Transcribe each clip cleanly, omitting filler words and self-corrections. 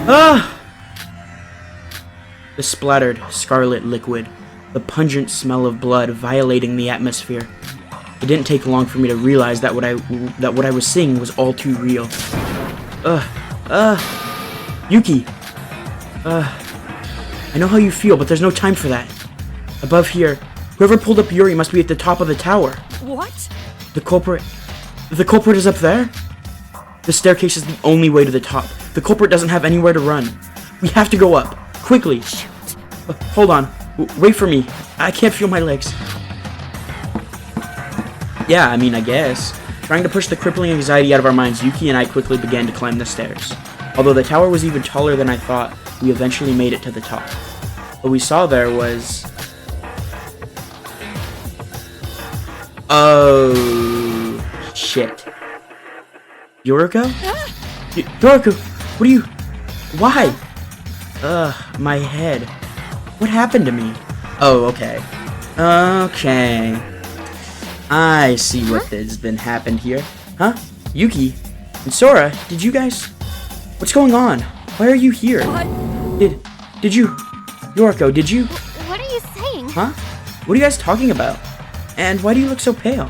Ah! The splattered, scarlet liquid, the pungent smell of blood violating the atmosphere. It didn't take long for me to realize that what I was seeing was all too real. Yuki! I know how you feel, but there's no time for that. Above here, whoever pulled up Yuri must be at the top of the tower. What? The culprit is up there? The staircase is the only way to the top. The culprit doesn't have anywhere to run. We have to go up. Quickly. Shoot. Hold on. Wait for me. I can't feel my legs. Yeah, I mean, I guess. Trying to push the crippling anxiety out of our minds, Yuki and I quickly began to climb the stairs. Although the tower was even taller than I thought, we eventually made it to the top. What we saw there was... Oh... shit. Yoriko? Yoriko, what are you... Why? My head. What happened to me? Oh, okay. Okay. I see what has been happened here. Huh? Yuki? And Sora, did you guys... What's going on? Why are you here? What? Did you... Yoriko, did you... What are you saying? Huh? What are you guys talking about? And why do you look so pale?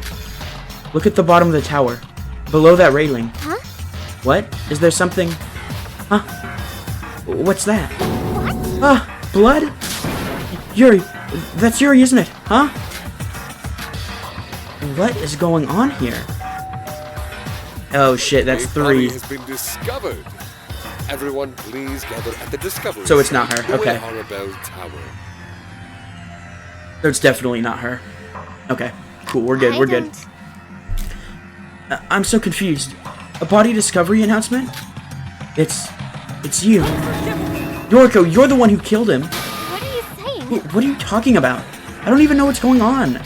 Look at the bottom of the tower. Below that railing. Huh? What? Is there something... Huh? What's that? What? Blood? Yuri. That's Yuri, isn't it? Huh? What is going on here? Oh shit, that's 3. Body has been discovered. Everyone, please gather at the discovery. So it's not her. Okay. Arabelle Tower. So it's definitely not her. Okay. Cool. We're good. We're good. I'm so confused. A body discovery announcement? It's you. Yoriko, you're the one who killed him. What are you saying? What are you talking about? I don't even know what's going on.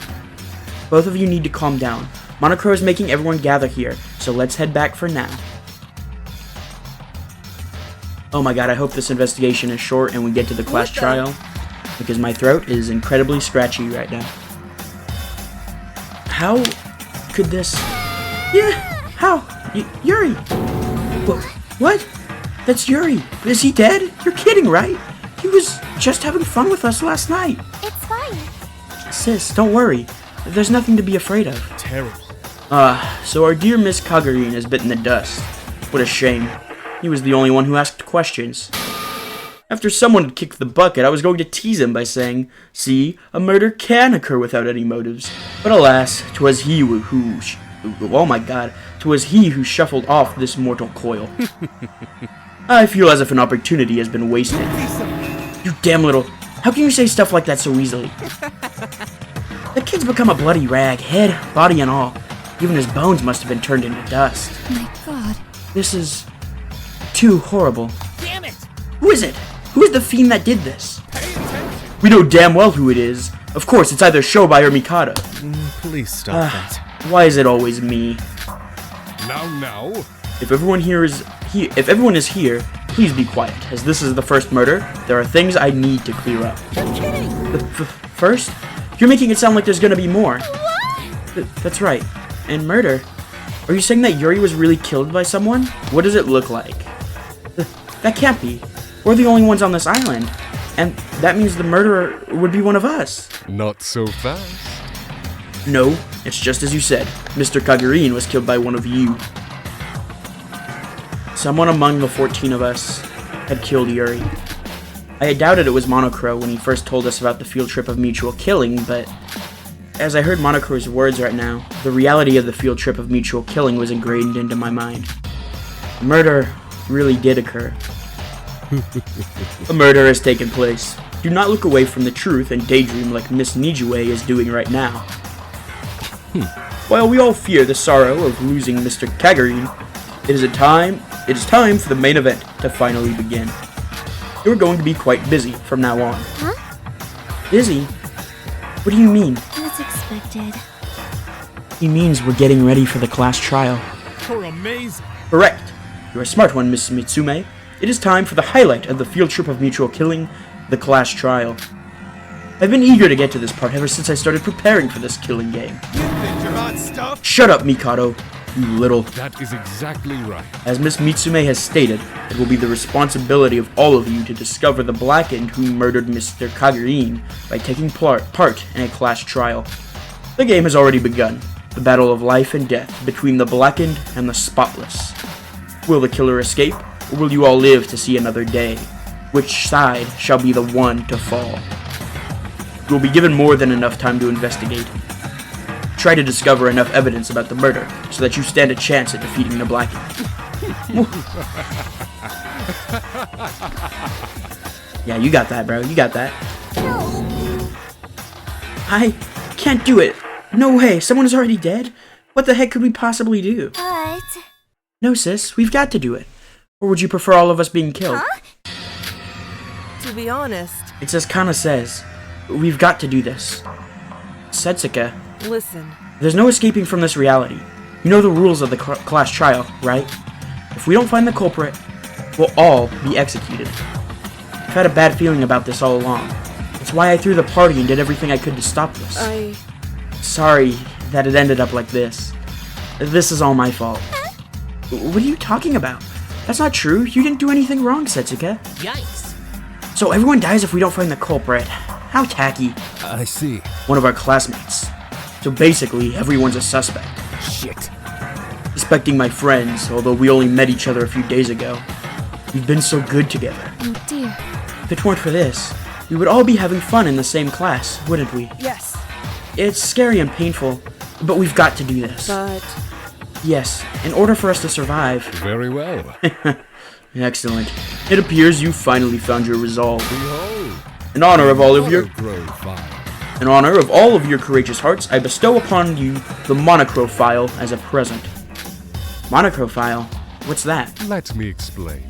Both of you need to calm down. Monocro is making everyone gather here, so let's head back for now. Oh my god, I hope this investigation is short and we get to the class trial, because my throat is incredibly scratchy right now. How could this... Yeah, how? Yuri! What? That's Yuri. Is he dead? You're kidding, right? He was just having fun with us last night. It's fine. Sis, don't worry. There's nothing to be afraid of. Terrible. So our dear Miss Kagurine has bitten the dust. What a shame. He was the only one who asked questions. After someone had kicked the bucket, I was going to tease him by saying, "See, a murder can occur without any motives." But alas, 'twas he who oh my god, 'twas he who shuffled off this mortal coil. I feel as if an opportunity has been wasted. You damn little... How can you say stuff like that so easily? The kid's become a bloody rag, head, body and all. Even his bones must have been turned into dust. My god. This is... too horrible. Damn it! Who is it? Who is the fiend that did this? We know damn well who it is. Of course, it's either Shobai or Mikado. Please stop that. Why is it always me? Now. If everyone is here, please be quiet. As this is the first murder, there are things I need to clear up. You're kidding. First? You're making it sound like there's gonna be more. What? That's right. And murder? Are you saying that Yuri was really killed by someone? What does it look like? That can't be. We're the only ones on this island. And that means the murderer would be one of us. Not so fast. No, it's just as you said. Mr. Kagurine was killed by one of you. Someone among the 14 of us had killed Yuri. I had doubted it was Monocro when he first told us about the field trip of mutual killing, but as I heard Monocro's words right now, the reality of the field trip of mutual killing was ingrained into my mind. Murder really did occur. A murder has taken place. Do not look away from the truth and daydream like Miss Nijue is doing right now. While we all fear the sorrow of losing Mr. Kagurine, it is time for the main event to finally begin. You're going to be quite busy from now on. Huh? Busy? What do you mean? As expected. He means we're getting ready for the class trial. You're amazing. Correct. You're a smart one, Miss Mitsume. It is time for the highlight of the field trip of mutual killing, the class trial. I've been eager to get to this part ever since I started preparing for this killing game. You think you're hot stuff? Shut up, Mikado. You little... That is exactly right. As Miss Mitsume has stated, it will be the responsibility of all of you to discover the blackened who murdered Mr. Kagurine by taking part in a class trial. The game has already begun, the battle of life and death between the blackened and the spotless. Will the killer escape, or will you all live to see another day? Which side shall be the one to fall? You will be given more than enough time to investigate. Try to discover enough evidence about the murder so that you stand a chance at defeating the blackened. Yeah, you got that, bro. You got that. I can't do it. No way. Someone is already dead? What the heck could we possibly do? But... No, sis. We've got to do it. Or would you prefer all of us being killed? Huh? To be honest, It's as Kana says. We've got to do this. Setsuka, listen. there's no escaping from this reality. You know the rules of the class trial, right? If we don't find the culprit, we'll all be executed. I've had a bad feeling about this all along. That's why I threw the party and did everything I could to stop this. Sorry that it ended up like this. This is all my fault. What are you talking about? That's not true. You didn't do anything wrong, Setsuka. Yikes. So everyone dies if we don't find the culprit. How tacky. I see. One of our classmates. So basically, everyone's a suspect. Shit. Suspecting my friends, although we only met each other a few days ago. We've been so good together. Oh dear. If it weren't for this, we would all be having fun in the same class, wouldn't we? Yes, It's scary and painful, but we've got to do this. but Yes, in order for us to survive. Very well. Excellent. It appears you finally found your resolve. Behold. In honor of all of your Monochrome. In honor of all of your courageous hearts, I bestow upon you the Monochrome as a present. Monochrome? What's that? Let me explain.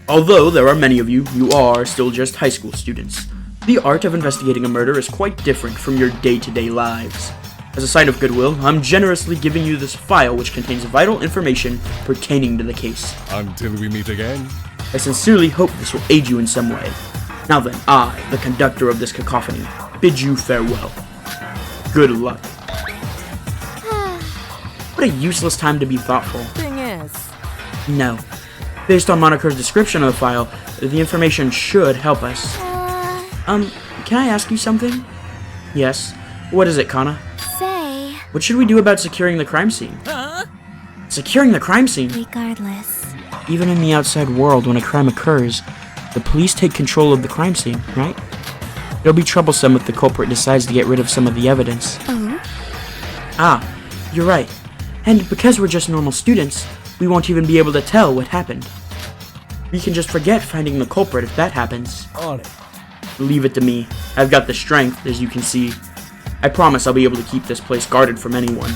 Although there are many of you, you are still just high school students. The art of investigating a murder is quite different from your day-to-day lives. As a sign of goodwill, I'm generously giving you this file which contains vital information pertaining to the case. Until we meet again. I sincerely hope this will aid you in some way. Now then, I, the conductor of this cacophony, bid you farewell. Good luck. What a useless time to be thoughtful. thing is, No. Based on Moniker's description of the file, the information should help us. Can I ask you something? Yes. What is it, Kana? Say, What should we do about securing the crime scene? Huh? Securing the crime scene? regardless. Even in the outside world, when a crime occurs, the police take control of the crime scene, right? It'll be troublesome if the culprit decides to get rid of some of the evidence. Oh? Ah, you're right. And because we're just normal students, we won't even be able to tell what happened. We can just forget finding the culprit if that happens. On it. Leave it to me. I've got the strength, as you can see. I promise I'll be able to keep this place guarded from anyone.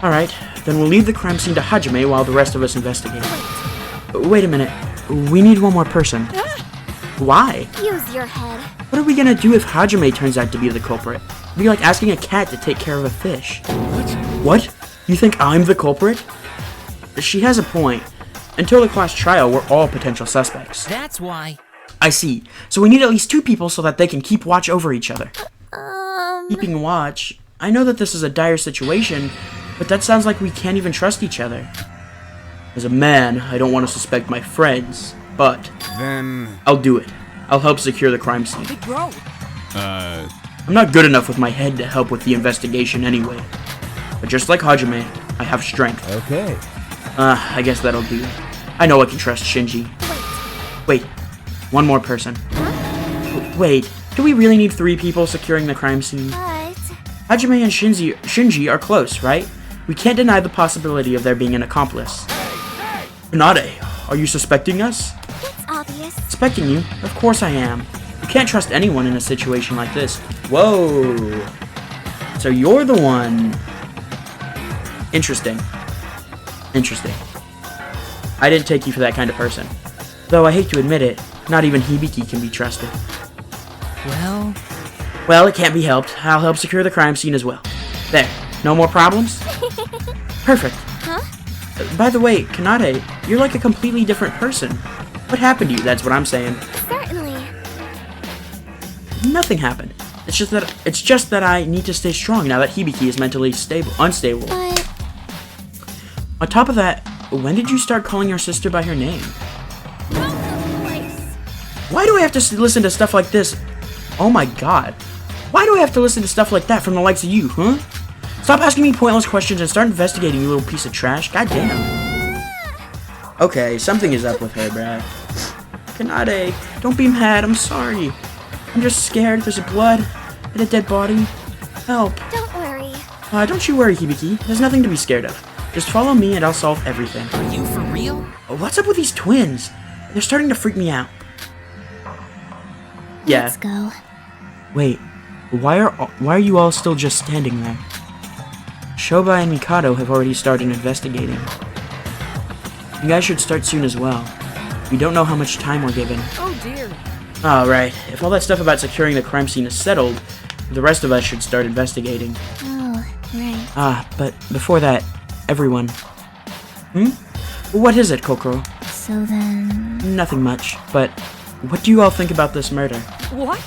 Alright, then we'll leave the crime scene to Hajime while the rest of us investigate. Wait a minute. We need one more person. Why? Use your head. What are we gonna do if Hajime turns out to be the culprit? It'd be like asking a cat to take care of a fish. What? You think I'm the culprit? She has a point. Until the class trial, we're all potential suspects. That's why. I see. So we need at least 2 people so that they can keep watch over each other. Keeping watch? I know that this is a dire situation, but that sounds like we can't even trust each other. As a man, I don't want to suspect my friends, but Then... I'll do it. I'll help secure the crime scene. big bro. I'm not good enough with my head to help with the investigation anyway. But just like Hajime, I have strength. Okay. I guess that'll do. I know I can trust Shinji. Wait, one more person. Wait, do we really need 3 people securing the crime scene? But... Hajime and Shinji are close, right? We can't deny the possibility of there being an accomplice. Nade, are you suspecting us? it's obvious. Suspecting you? Of course I am. You can't trust anyone in a situation like this. Whoa. So you're the one. Interesting. Interesting. I didn't take you for that kind of person. Though I hate to admit it, not even Hibiki can be trusted. Well, Well, it can't be helped. I'll help secure the crime scene as well. There. No more problems? Perfect. Huh? By the way, Kanade, you're like a completely different person. What happened to you? That's what I'm saying. Certainly. Nothing happened. It's just that I need to stay strong now that Hibiki is mentally unstable. But... On top of that, when did you start calling your sister by her name? Why do I have to listen to stuff like this? Oh my god. Why do I have to listen to stuff like that from the likes of you, huh? Stop asking me pointless questions and start investigating, you little piece of trash. God damn. Okay, something is up with her, Brad. Kanade, don't be mad, I'm sorry. I'm just scared, there's blood and a dead body. Help. Don't worry. Don't you worry, Hibiki. There's nothing to be scared of. Just follow me and I'll solve everything. Are you for real? What's up with these twins? They're starting to freak me out. Yeah. Let's go. Wait, why are you all still just standing there? Shoba and Mikado have already started investigating. You guys should start soon as well. We don't know how much time we're given. Oh dear. Alright, if all that stuff about securing the crime scene is settled, the rest of us should start investigating. Oh, right. But before that, everyone. What is it, Kokoro? So then... Nothing much, but what do you all think about this murder? What?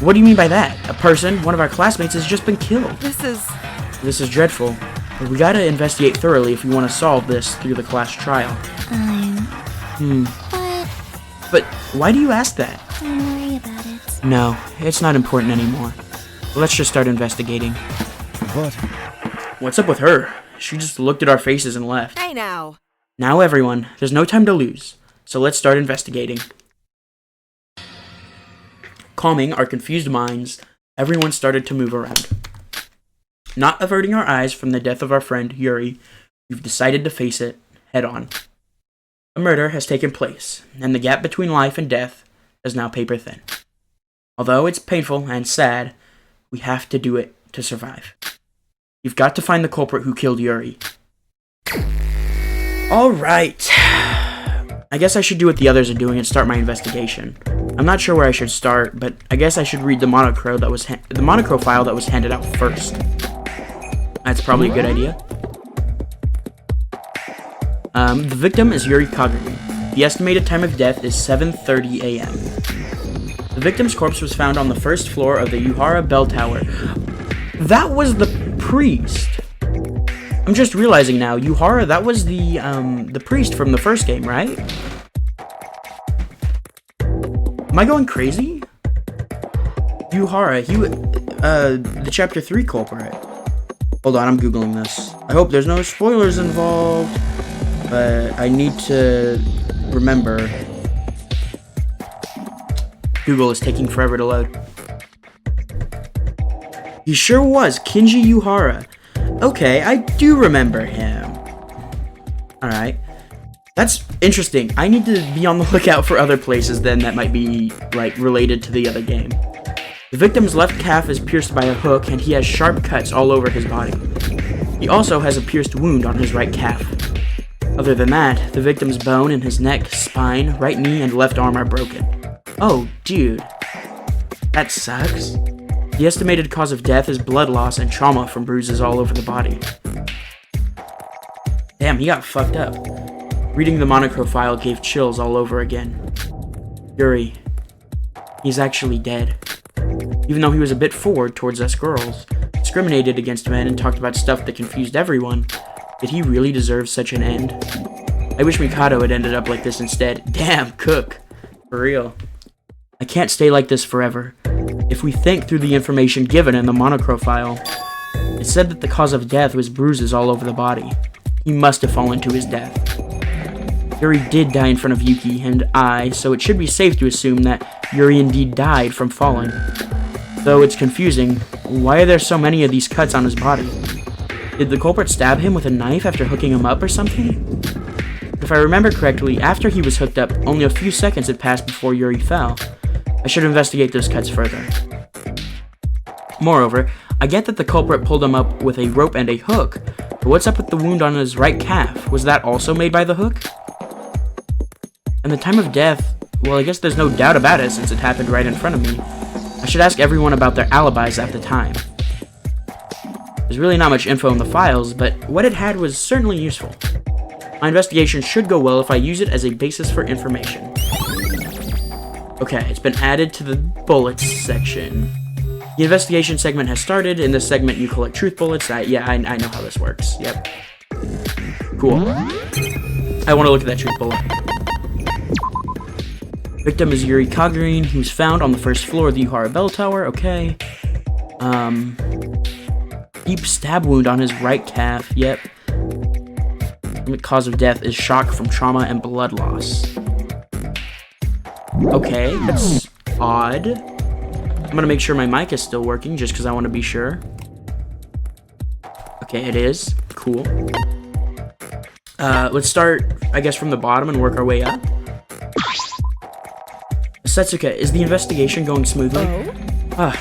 What do you mean by that? A person, one of our classmates, has just been killed. This is dreadful. But we gotta investigate thoroughly if we want to solve this through the class trial. But why do you ask that? Don't worry about it. No, it's not important anymore. Let's just start investigating. What? What's up with her? She just looked at our faces and left. Hey now. Now everyone, there's no time to lose. So let's start investigating. Calming our confused minds, everyone started to move around. Not averting our eyes from the death of our friend, Yuri, we've decided to face it head on. A murder has taken place, and the gap between life and death is now paper thin. Although it's painful and sad, we have to do it to survive. You've got to find the culprit who killed Yuri. Alright. I guess I should do what the others are doing and start my investigation. I'm not sure where I should start, but I guess I should read the monochrome file that was handed out first. That's probably a good idea. The victim is Yuri Kagami. The estimated time of death is 7:30 a.m. The victim's corpse was found on the first floor of the Yuhara Bell Tower. That was the priest. I'm just realizing now, Yuhara, that was the priest from the first game, right? Am I going crazy? Yuhara, the chapter 3 culprit. Hold on, I'm googling this. I hope there's no spoilers involved, but I need to remember. Google is taking forever to load. He sure was, Kinji Yuhara. Okay, I do remember him. Alright. That's interesting. I need to be on the lookout for other places then that might be, like, related to the other game. The victim's left calf is pierced by a hook and he has sharp cuts all over his body. He also has a pierced wound on his right calf. Other than that, the victim's bone in his neck, spine, right knee, and left arm are broken. Oh, dude. That sucks. The estimated cause of death is blood loss and trauma from bruises all over the body. Damn, he got fucked up. Reading the monochrome file gave chills all over again. Yuri. He's actually dead. Even though he was a bit forward towards us girls, discriminated against men and talked about stuff that confused everyone, did he really deserve such an end? I wish Mikado had ended up like this instead. Damn, Cook. For real. I can't stay like this forever. If we think through the information given in the monochrome file, it said that the cause of death was bruises all over the body. He must have fallen to his death. Yuri did die in front of Yuki and I, so it should be safe to assume that Yuri indeed died from falling. Though it's confusing, why are there so many of these cuts on his body? Did the culprit stab him with a knife after hooking him up or something? If I remember correctly, after he was hooked up, only a few seconds had passed before Yuri fell. I should investigate those cuts further. Moreover, I get that the culprit pulled him up with a rope and a hook, but what's up with the wound on his right calf? Was that also made by the hook? And the time of death, well, I guess there's no doubt about it since it happened right in front of me. I should ask everyone about their alibis at the time. There's really not much info in the files, but what it had was certainly useful. My investigation should go well if I use it as a basis for information. Okay, it's been added to the bullets section. The investigation segment has started. In this segment, you collect truth bullets. I know how this works. Yep. Cool. I want to look at that truth bullet. Victim is Yuri Kagarin. He was found on the first floor of the Yuhara Bell Tower. Okay. Deep stab wound on his right calf. Yep. The cause of death is shock from trauma and blood loss. Okay, that's odd. I'm gonna make sure my mic is still working just because I want to be sure. Okay, it is. Cool. Let's start, I guess, from the bottom and work our way up. Setsuka, is the investigation going smoothly?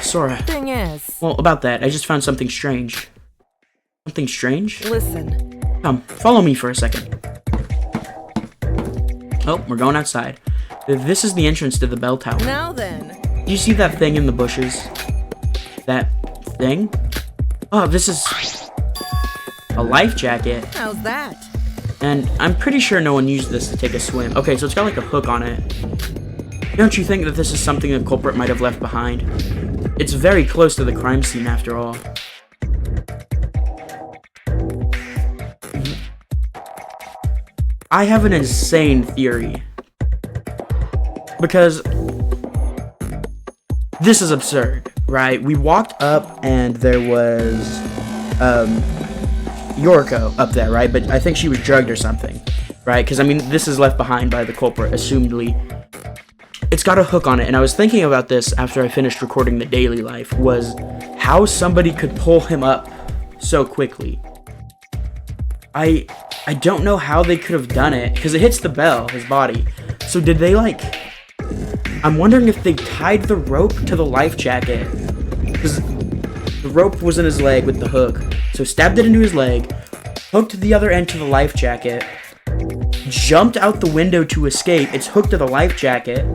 Sora. Thing is, Well, about that, I just found something strange. Something strange? listen. Come, follow me for a second. Oh, we're going outside. This is the entrance to the bell tower. Now then. Do you see that thing in the bushes? That thing? Oh, this is a life jacket. How's that? And I'm pretty sure no one used this to take a swim. Okay, so it's got like a hook on it. Don't you think that this is something a culprit might have left behind? It's very close to the crime scene after all. I have an insane theory. Because this is absurd, right? We walked up and there was Yoriko up there, right? But I think she was drugged or something, right? Because I mean, this is left behind by the culprit, assumedly. It's got a hook on it, and I was thinking about this after I finished recording the daily life, was how somebody could pull him up so quickly. I don't know how they could have done it, because it hits the bell, his body. So did they, like... I'm wondering if they tied the rope to the life jacket. Because the rope was in his leg with the hook. So stabbed it into his leg, hooked the other end to the life jacket, jumped out the window to escape. It's hooked to the life jacket.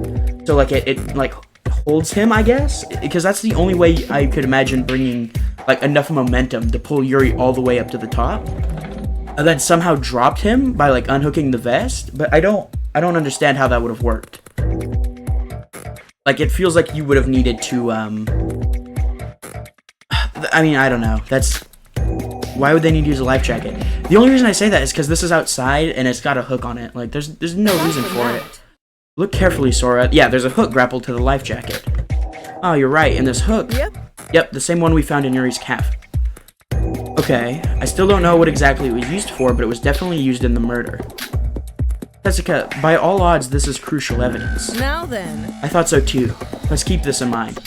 So, like, it like, holds him, I guess? Because that's the only way I could imagine bringing, like, enough momentum to pull Yuri all the way up to the top. And then somehow dropped him by, like, unhooking the vest. But I don't understand how that would have worked. Like, it feels like you would have needed to, I mean, I don't know. Why would they need to use a life jacket? The only reason I say that is because this is outside and it's got a hook on it. Like, there's no reason for it. Look carefully, Sora. Yeah, there's a hook grappled to the life jacket. Oh, you're right. And this hook... Yep, the same one we found in Yuri's calf. Okay, I still don't know what exactly it was used for, but it was definitely used in the murder. Tetsuka, by all odds, this is crucial evidence. Now then. I thought so too. Let's keep this in mind.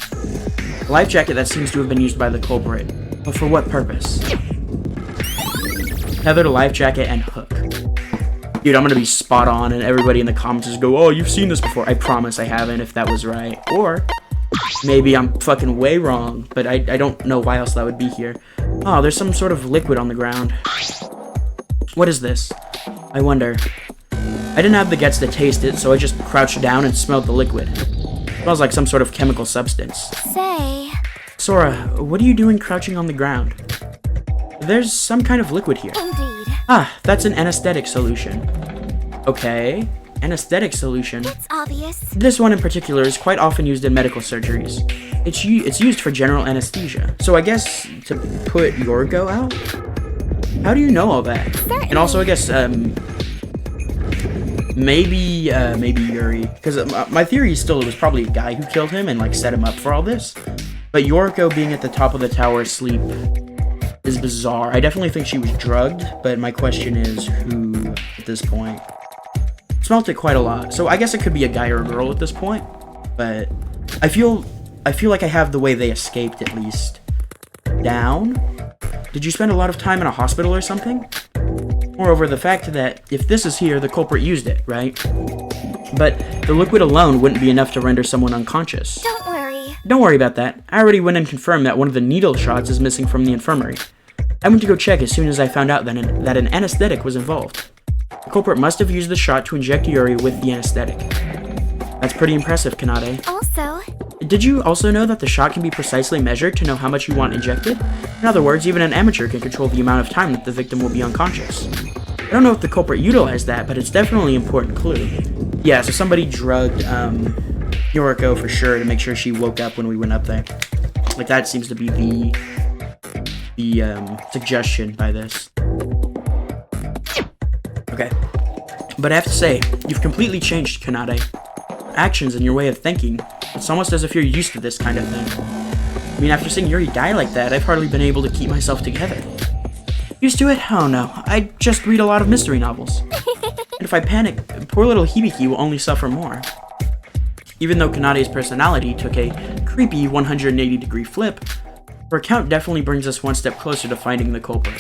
A life jacket that seems to have been used by the culprit. But for what purpose? Tethered a life jacket and hook. Dude, I'm gonna be spot on and everybody in the comments just go, oh, you've seen this before. I promise I haven't, if that was right. Or maybe I'm fucking way wrong, but I don't know why else that would be here. Oh, there's some sort of liquid on the ground. What is this? I wonder. I didn't have the guts to taste it, so I just crouched down and smelled the liquid. It smells like some sort of chemical substance. Say. Sora, what are you doing crouching on the ground? There's some kind of liquid here. Indeed. Ah, that's an anesthetic solution. Okay, anesthetic solution. It's obvious. This one in particular is quite often used in medical surgeries. It's used for general anesthesia. So I guess to put Yoriko out? How do you know all that? Certainly. And also I guess, maybe Yuri. Because my theory is still it was probably a guy who killed him and like set him up for all this. But Yoriko being at the top of the tower asleep is bizarre. I definitely think she was drugged, but my question is who at this point? Smelt it quite a lot, so I guess it could be a guy or a girl at this point. But I feel like I have the way they escaped at least. Down? Did you spend a lot of time in a hospital or something? Moreover, the fact that if this is here, the culprit used it, right? But the liquid alone wouldn't be enough to render someone unconscious. Don't worry. Don't worry about that. I already went and confirmed that one of the needle shots is missing from the infirmary. I went to go check as soon as I found out that an anesthetic was involved. The culprit must have used the shot to inject Yuri with the anesthetic. That's pretty impressive, Kanade. Also, Did you also know that the shot can be precisely measured to know how much you want injected? In other words, even an amateur can control the amount of time that the victim will be unconscious. I don't know if the culprit utilized that, but it's definitely an important clue. Yeah, so somebody drugged Yoriko for sure to make sure she woke up when we went up there. Like, that seems to be the suggestion by this. But I have to say, you've completely changed, Kanade. Your actions and your way of thinking. It's almost as if you're used to this kind of thing. I mean, after seeing Yuri die like that, I've hardly been able to keep myself together. Used to it? Oh no, I just read a lot of mystery novels. And if I panic, poor little Hibiki will only suffer more. Even though Kanade's personality took a creepy 180-degree flip, her account definitely brings us one step closer to finding the culprit.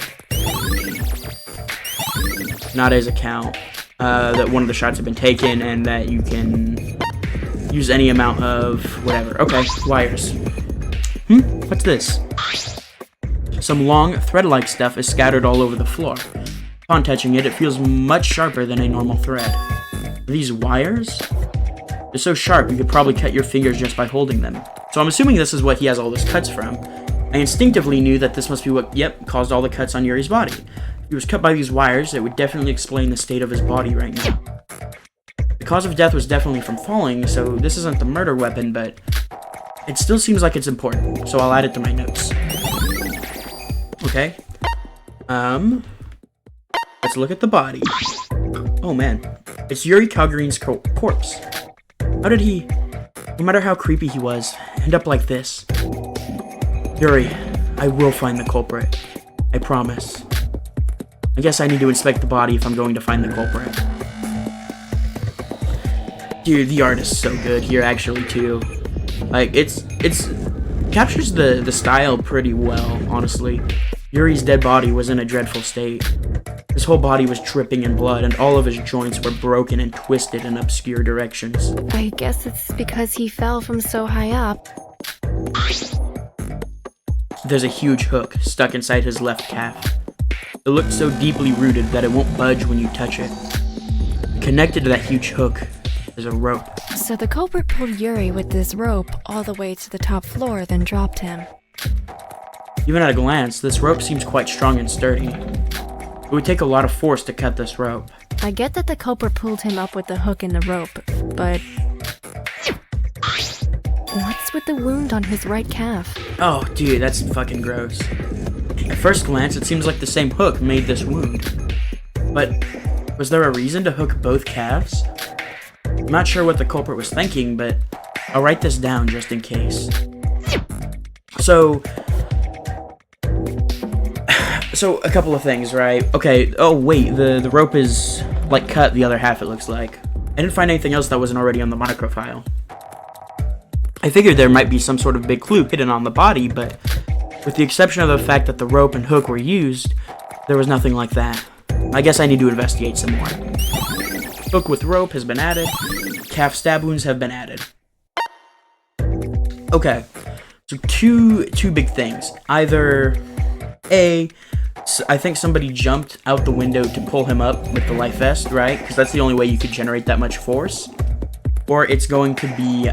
Kanade's account, that one of the shots have been taken and that you can use any amount of whatever. Okay, wires. What's this? Some long, thread-like stuff is scattered all over the floor. Upon touching it, it feels much sharper than a normal thread. Are these wires? They're so sharp you could probably cut your fingers just by holding them. So I'm assuming this is what he has all his cuts from. I instinctively knew that this must be what, caused all the cuts on Yuri's body. If he was cut by these wires, it would definitely explain the state of his body right now. The cause of death was definitely from falling, so this isn't the murder weapon, but it still seems like it's important, so I'll add it to my notes. Okay. Let's look at the body. Oh man, it's Yuri Kaguri's corpse. How did he, no matter how creepy he was, end up like this? Yuri, I will find the culprit. I promise. I guess I need to inspect the body if I'm going to find the culprit. Dude, the art is so good here actually too. Like, it's captures the style pretty well, honestly. Yuri's dead body was in a dreadful state. His whole body was dripping in blood, and all of his joints were broken and twisted in obscure directions. I guess it's because he fell from so high up. There's a huge hook stuck inside his left calf. It looks so deeply rooted that it won't budge when you touch it. Connected to that huge hook is a rope. So the culprit pulled Yuri with this rope all the way to the top floor, then dropped him. Even at a glance, this rope seems quite strong and sturdy. It would take a lot of force to cut this rope. I get that the culprit pulled him up with the hook and the rope, but what's with the wound on his right calf? Oh, dude, that's fucking gross. At first glance, it seems like the same hook made this wound. But was there a reason to hook both calves? I'm not sure what the culprit was thinking, but I'll write this down just in case. So a couple of things, right? Okay, oh wait, the rope is, like, cut the other half, it looks like. I didn't find anything else that wasn't already on the micro file. I figured there might be some sort of big clue hidden on the body, but with the exception of the fact that the rope and hook were used, there was nothing like that. I guess I need to investigate some more. Hook with rope has been added. Calf stab wounds have been added. Okay, so two big things. Either A, I think somebody jumped out the window to pull him up with the life vest, right? Because that's the only way you could generate that much force. Or it's going to be,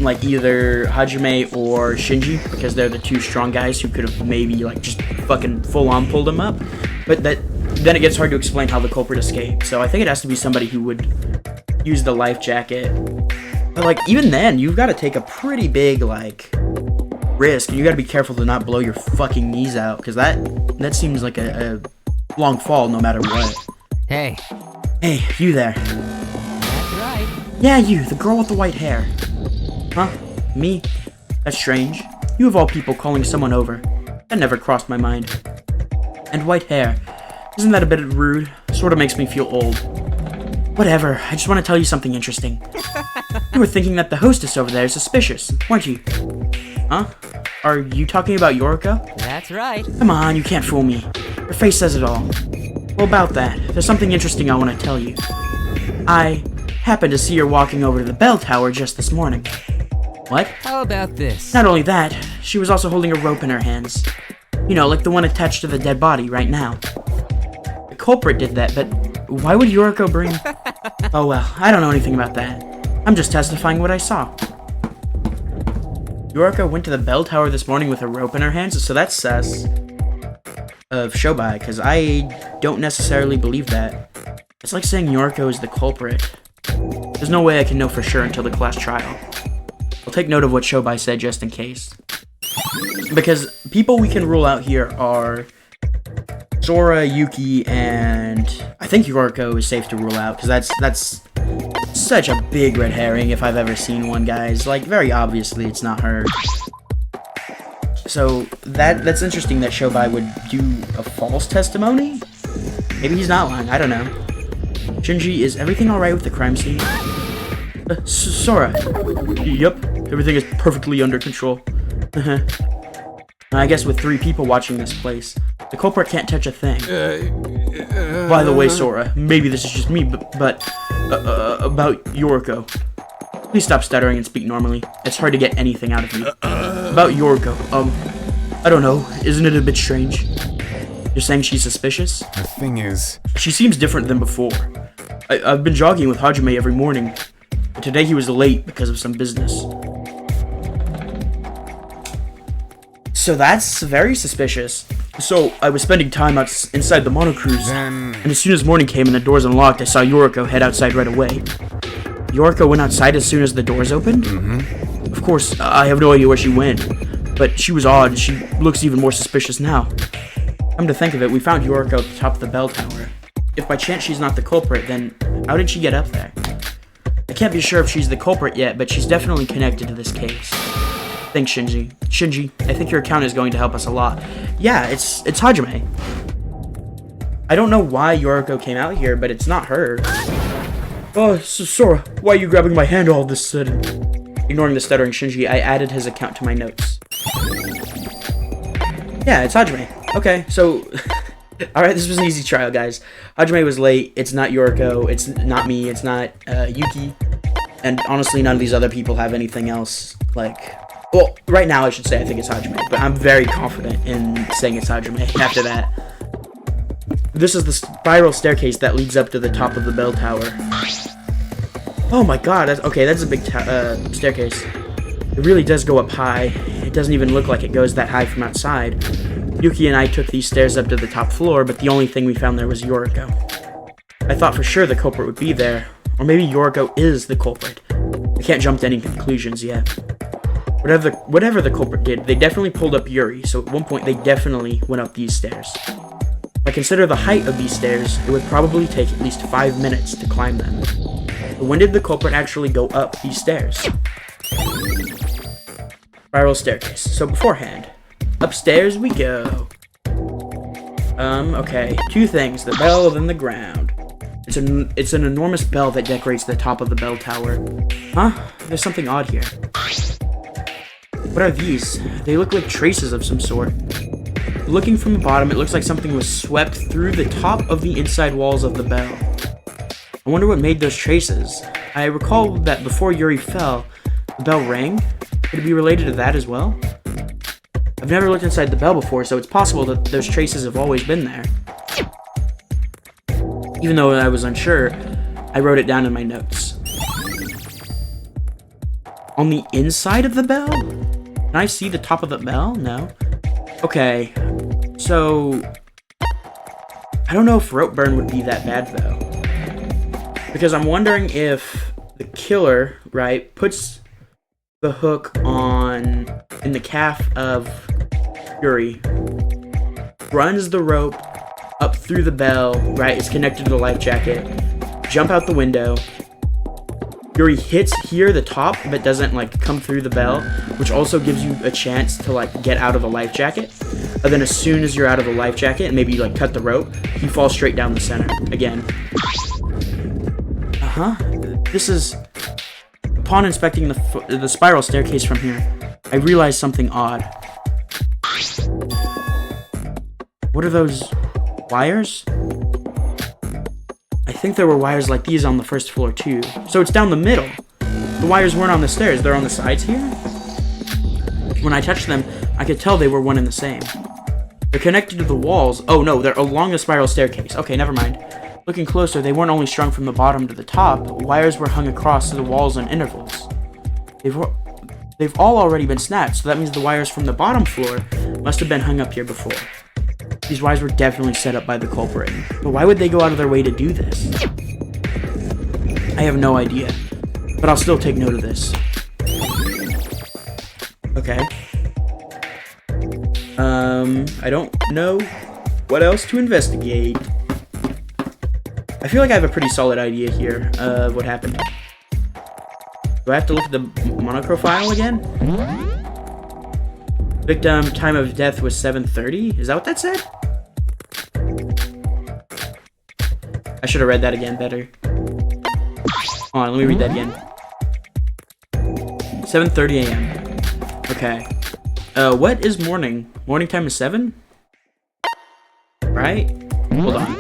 like either Hajime or Shinji, because they're the two strong guys who could have maybe, like, just fucking full-on pulled him up. But then it gets hard to explain how the culprit escaped. So I think it has to be somebody who would use the life jacket. But, like, even then, you've got to take a pretty big, like, risk. You got to be careful to not blow your fucking knees out, because that seems like a long fall no matter what. Hey. Hey, you there. That's right. Yeah, you, the girl with the white hair. Huh? Me? That's strange. You of all people calling someone over. That never crossed my mind. And white hair. Isn't that a bit rude? Sorta makes me feel old. Whatever, I just want to tell you something interesting. You were thinking that the hostess over there is suspicious, weren't you? Huh? Are you talking about Yoriko? That's right. Come on, you can't fool me. Her face says it all. Well, about that, there's something interesting I want to tell you. I happened to see her walking over to the bell tower just this morning. What? How about this? Not only that, she was also holding a rope in her hands. You know, like the one attached to the dead body right now. The culprit did that, but why would Yoriko bring... Oh well, I don't know anything about that. I'm just testifying what I saw. Yoriko went to the bell tower this morning with a rope in her hands, so that's sus. Of Shobai, because I don't necessarily believe that. It's like saying Yoriko is the culprit. There's no way I can know for sure until the class trial. I'll take note of what Shobai said just in case. Because people we can rule out here are Sora, Yuki, and I think Yoriko is safe to rule out, because that's such a big red herring if I've ever seen one, guys. Like, very obviously it's not her. So that's interesting that Shobai would do a false testimony? Maybe he's not lying, I don't know. Shinji, is everything alright with the crime scene? Sora. Yep, everything is perfectly under control. I guess with 3 people watching this place, the culprit can't touch a thing. By the way, Sora, maybe this is just me, but about Yoriko. Please stop stuttering and speak normally. It's hard to get anything out of you. About Yoriko, I don't know, isn't it a bit strange? You're saying she's suspicious? The thing is... She seems different than before. I've been jogging with Hajime every morning, but today he was late because of some business. So that's very suspicious. So I was spending time inside the monocruise, and as soon as morning came and the doors unlocked, I saw Yoriko head outside right away. Yoriko went outside as soon as the doors opened? Mm-hmm. Of course, I have no idea where she went, but she was odd. She looks even more suspicious now. Come to think of it, we found Yoriko at the top of the bell tower. If by chance she's not the culprit, then how did she get up there? I can't be sure if she's the culprit yet, but she's definitely connected to this case. Thanks, Shinji. Shinji, I think your account is going to help us a lot. Yeah, it's Hajime. I don't know why Yoriko came out here, but it's not her. Oh, Sora, why are you grabbing my hand all of a sudden? Ignoring the stuttering Shinji, I added his account to my notes. Yeah, it's Hajime. Okay, so... Alright, this was an easy trial, guys. Hajime was late, it's not Yoriko, it's not me, it's not Yuki. And honestly, none of these other people have anything else, like... Well, right now I should say I think it's Hajime, but I'm very confident in saying it's Hajime after that. This is the spiral staircase that leads up to the top of the bell tower. Oh my god, that's a big staircase. It really does go up high. It doesn't even look like it goes that high from outside. Yuki and I took these stairs up to the top floor, but the only thing we found there was Yoriko. I thought for sure the culprit would be there, or maybe Yoriko is the culprit. I can't jump to any conclusions yet. Whatever the culprit did, they definitely pulled up Yuri, so at one point they definitely went up these stairs. If I consider the height of these stairs, it would probably take at least 5 minutes to climb them. But when did the culprit actually go up these stairs? Spiral staircase. So beforehand, upstairs we go. Okay, 2 things, the bell and the ground. It's an enormous bell that decorates the top of the bell tower. Huh? There's something odd here. What are these? They look like traces of some sort. Looking from the bottom, it looks like something was swept through the top of the inside walls of the bell. I wonder what made those traces. I recall that before Yuri fell, the bell rang. Could it be related to that as well? I've never looked inside the bell before, so it's possible that those traces have always been there. Even though I was unsure, I wrote it down in my notes. On the inside of the bell? Can I see the top of the bell? No. Okay, so... I don't know if rope burn would be that bad, though. Because I'm wondering if the killer, right, puts the hook in the calf of Yuri, runs the rope up through the bell, right, it's connected to the life jacket, jump out the window, Yuri hits here, the top, but doesn't, like, come through the bell, which also gives you a chance to, like, get out of the life jacket. And then as soon as you're out of the life jacket, and maybe you, like, cut the rope, he falls straight down the center again. This is... Upon inspecting the spiral staircase from here, I realized something odd. What are those... wires? I think there were wires like these on the first floor too. So it's down the middle. The wires weren't on the stairs, they're on the sides here? When I touched them, I could tell they were one and the same. They're connected to the walls. Oh no, they're along the spiral staircase. Okay, never mind. Looking closer, they weren't only strung from the bottom to the top, but wires were hung across the walls in intervals. They've all already been snapped, so that means the wires from the bottom floor must have been hung up here before. These wires were definitely set up by the culprit, but why would they go out of their way to do this? I have no idea, but I'll still take note of this. Okay. I don't know what else to investigate? I feel like I have a pretty solid idea here of what happened. Do I have to look at the monochrome file again? Victim time of death was 7:30? Is that what that said? I should have read that again better. Hold on, let me read that again. 7:30 a.m. Okay. What is morning? Morning time is 7? Right? Hold on.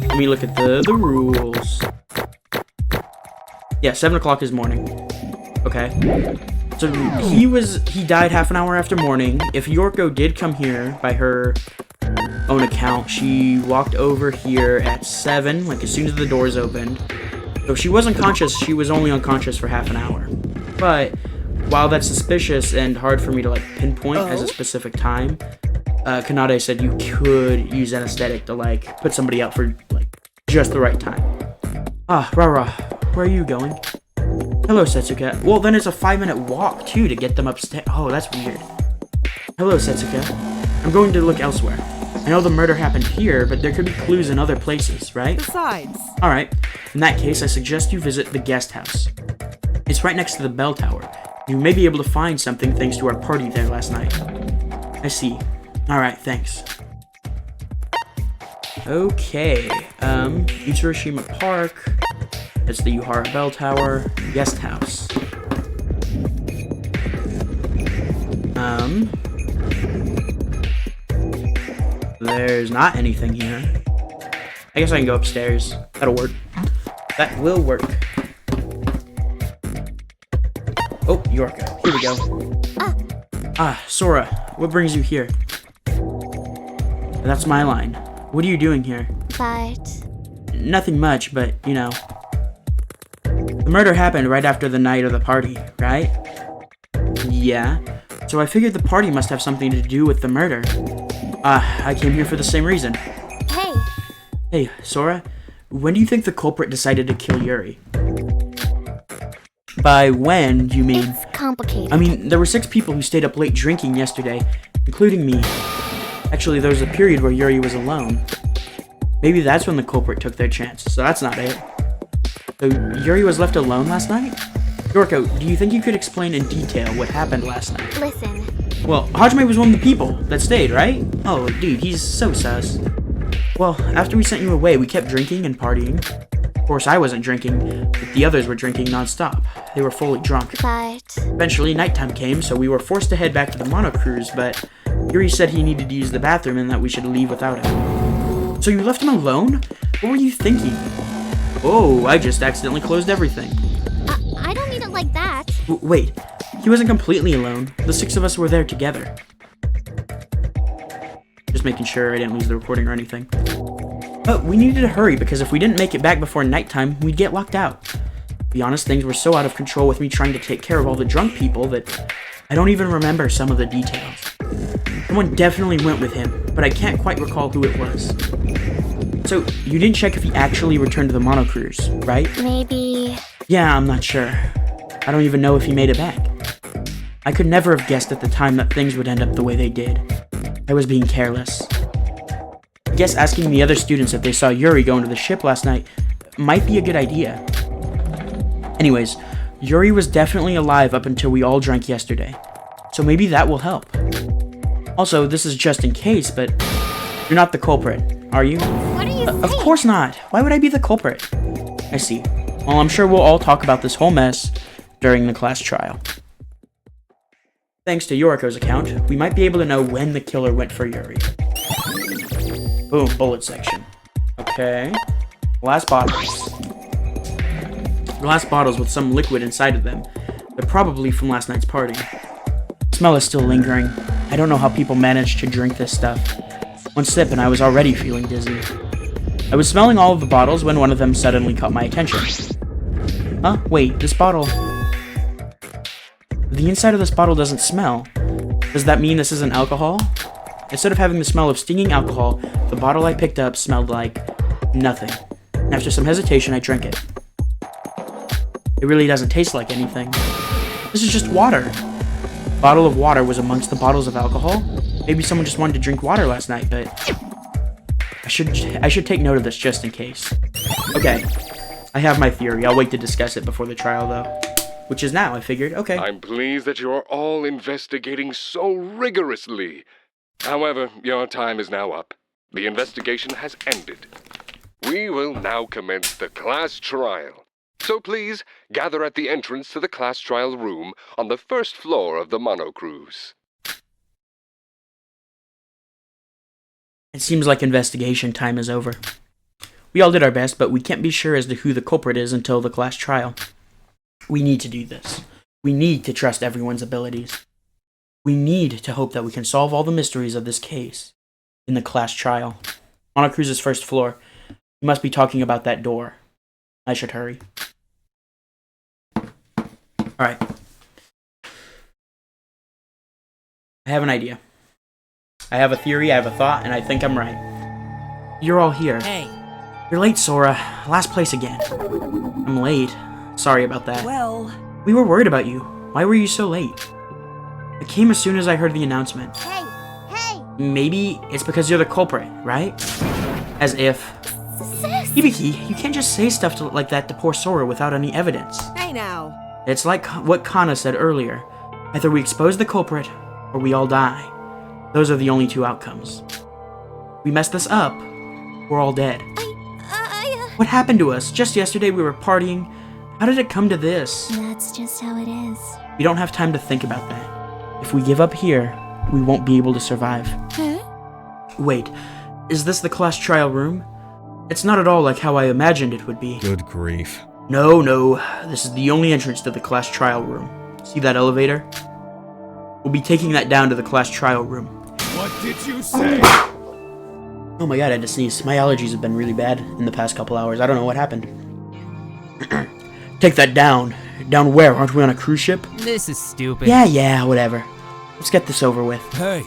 Let me look at the rules. Yeah, 7 o'clock is morning. Okay. So he died half an hour after morning. If Yorko did come here by her own account, she walked over here at 7, like as soon as the doors opened. So if she was unconscious, she was only unconscious for half an hour. But while that's suspicious and hard for me to like pinpoint as a specific time, Kanade said you could use anesthetic to like put somebody out for like just the right time. Ah, Rara, where are you going? Hello, Setsuka. Well, then it's a 5-minute walk too to get them upstairs. Oh, that's weird. Hello, Setsuka. I'm going to look elsewhere. I know the murder happened here, but there could be clues in other places, right? Besides. Alright, in that case, I suggest you visit the guest house. It's right next to the bell tower. You may be able to find something thanks to our party there last night. I see. Alright, thanks. Okay, Utsushima Park. That's the Yuhara Bell Tower. Guest house. There's not anything here. I guess I can go upstairs. That'll work. That will work. Oh, Yorko. Here we go. Ah, Sora. What brings you here? That's my line. What are you doing here? But Nothing much, but, you know. The murder happened right after the night of the party, right? Yeah. So I figured the party must have something to do with the murder. I came here for the same reason. hey, Hey, Sora, when do you think the culprit decided to kill Yuri? By when, do you mean? it's complicated. I mean, there were 6 people who stayed up late drinking yesterday, including me. Actually, there was a period where Yuri was alone. Maybe that's when the culprit took their chance, so that's not it. So, Yuri was left alone last night? Yorko, do you think you could explain in detail what happened last night? Listen, Well, Hajime was one of the people that stayed, right? Oh, dude, he's so sus. Well, after we sent you away, we kept drinking and partying. Of course, I wasn't drinking, but the others were drinking non-stop. They were fully drunk. but Eventually, nighttime came, so we were forced to head back to the Mono Cruise, but Yuri said he needed to use the bathroom and that we should leave without him. So you left him alone? What were you thinking? Oh, I just accidentally closed everything. I don't mean it like that. Wait, he wasn't completely alone. The 6 of us were there together. Just making sure I didn't lose the recording or anything. But we needed to hurry because if we didn't make it back before nighttime, we'd get locked out. To be honest, things were so out of control with me trying to take care of all the drunk people that I don't even remember some of the details. Someone definitely went with him, but I can't quite recall who it was. So, you didn't check if he actually returned to the Mono Cruise, right? Maybe. Yeah, I'm not sure. I don't even know if he made it back. I could never have guessed at the time that things would end up the way they did. I was being careless. I guess asking the other students if they saw Yuri go into the ship last night might be a good idea. Anyways, Yuri was definitely alive up until we all drank yesterday. So maybe that will help. Also, this is just in case, but you're not the culprit, are you? What are you saying? Of course not. Why would I be the culprit? I see. Well, I'm sure we'll all talk about this whole mess during the class trial. Thanks to Yoriko's account, we might be able to know when the killer went for Yuri. Boom, bullet section. Okay. Glass bottles. Glass bottles with some liquid inside of them. They're probably from last night's party. The smell is still lingering. I don't know how people manage to drink this stuff. One sip and I was already feeling dizzy. I was smelling all of the bottles when one of them suddenly caught my attention. Huh? Wait, this bottle... The inside of this bottle doesn't smell. Does that mean this isn't alcohol? Instead of having the smell of stinging alcohol, the bottle I picked up smelled like nothing. After some hesitation, I drank it. It really doesn't taste like anything. This is just water. A bottle of water was amongst the bottles of alcohol? Maybe someone just wanted to drink water last night, but I should take note of this just in case. Okay, I have my theory. I'll wait to discuss it before the trial, though. Which is now, I figured. Okay. I'm pleased that you are all investigating so rigorously. However, your time is now up. The investigation has ended. We will now commence the class trial. So please, gather at the entrance to the class trial room on the first floor of the monocruise. It seems like investigation time is over. We all did our best, but we can't be sure as to who the culprit is until the class trial. We need to do this. We need to trust everyone's abilities. We need to hope that we can solve all the mysteries of this case in the class trial. Monocruise's first floor. We must be talking about that door. I should hurry. Alright. I have an idea. I have a theory, I have a thought, and I think I'm right. You're all here. Hey. You're late, Sora. Last place again. I'm late. Sorry about that. Well. We were worried about you. Why were you so late? I came as soon as I heard the announcement. Hey, hey! Maybe it's because you're the culprit, right? As if... Sis! Hibiki, you can't just say stuff like that to poor Sora without any evidence. Hey now. It's like what Kana said earlier. Either we expose the culprit, or we all die. Those are the only two outcomes. We mess this up, we're all dead. What happened to us? Just yesterday we were partying. How did it come to this? That's just how it is. We don't have time to think about that. If we give up here, we won't be able to survive. Huh? Wait, is this the class trial room? It's not at all like how I imagined it would be. Good grief. No, this is the only entrance to the class trial room. See that elevator? We'll be taking that down to the class trial room. What did you say? Oh my god, I had to sneeze. My allergies have been really bad in the past couple hours. I don't know what happened. Take that down. Down where? Aren't we on a cruise ship? This is stupid. Yeah, whatever. Let's get this over with. Hey.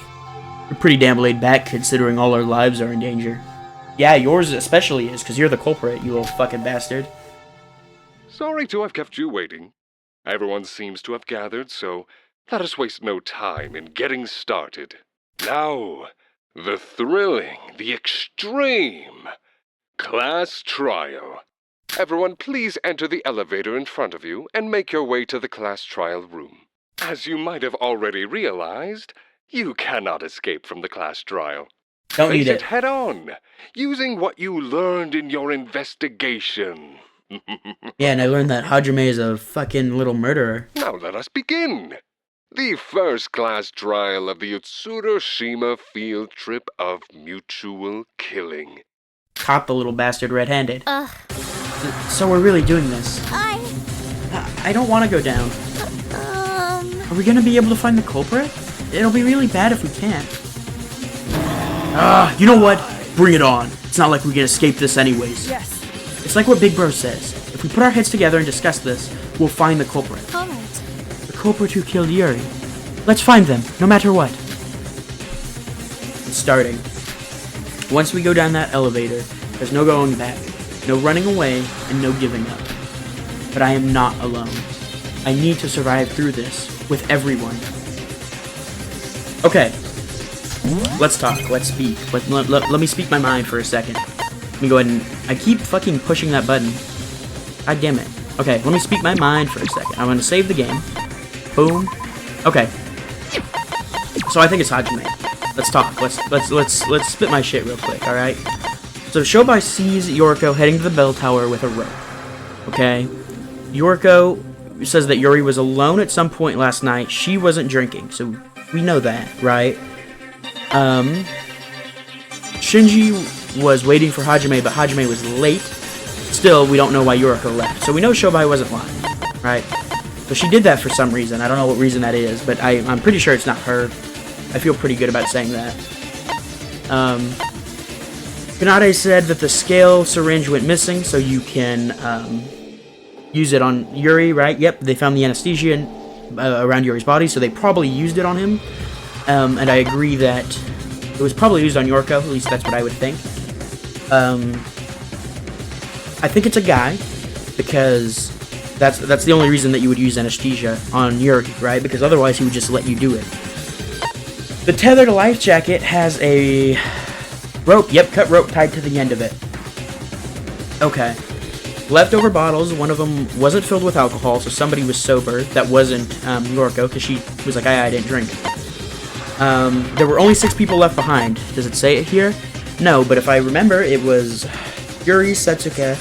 We're pretty damn laid back considering all our lives are in danger. Yeah, yours especially is, because you're the culprit, you little fucking bastard. Sorry to have kept you waiting. Everyone seems to have gathered, so let us waste no time in getting started. Now, the thrilling, the extreme class trial. Everyone, please enter the elevator in front of you and make your way to the class trial room. As you might have already realized, you cannot escape from the class trial. Don't Face need it. head on, using what you learned in your investigation. Yeah, and I learned that Hajime is a fucking little murderer. Now let us begin. The first class trial of the Utsuroshima field trip of mutual killing. Caught the little bastard red-handed. Ugh. So we're really doing this. I don't want to go down. Are we gonna be able to find the culprit? It'll be really bad if we can't. You know what? Bring it on. It's not like we can escape this anyways. Yes. It's like what Big Bro says. If we put our heads together and discuss this, we'll find the culprit. Alright. The culprit who killed Yuri. Let's find them, no matter what. It's starting. Once we go down that elevator, there's no going back, no running away, and no giving up. But I am not alone. I need to survive through this, with everyone. Okay. Let's talk, let's speak. Let me speak my mind for a second. Let me go ahead and... I keep fucking pushing that button. God damn it. Okay, let me speak my mind for a second. I'm gonna save the game. Boom. Okay. So I think it's Hajime. Let's talk. Let's spit my shit real quick, alright? So Shobai sees Yoriko heading to the bell tower with a rope. Okay? Yoriko says that Yuri was alone at some point last night. She wasn't drinking, so we know that, right? Shinji was waiting for Hajime, but Hajime was late. Still, we don't know why Yoriko left. So we know Shobai wasn't lying, right? But she did that for some reason. I don't know what reason that is, but I'm pretty sure it's not her. I feel pretty good about saying that. Kanade said that the scale syringe went missing, so you can use it on Yuri, right? Yep, they found the anesthesia around Yuri's body, so they probably used it on him. And I agree that it was probably used on Yoriko, at least that's what I would think. I think it's a guy, because that's the only reason that you would use anesthesia on Yuri, right? Because otherwise he would just let you do it. The tethered life jacket has a rope. Yep, cut rope tied to the end of it. Okay. Leftover bottles. One of them wasn't filled with alcohol, so somebody was sober. That wasn't Yorko, because she was like, I didn't drink. There were only 6 people left behind. Does it say it here? No, but if I remember, it was Yuri, Setsuke,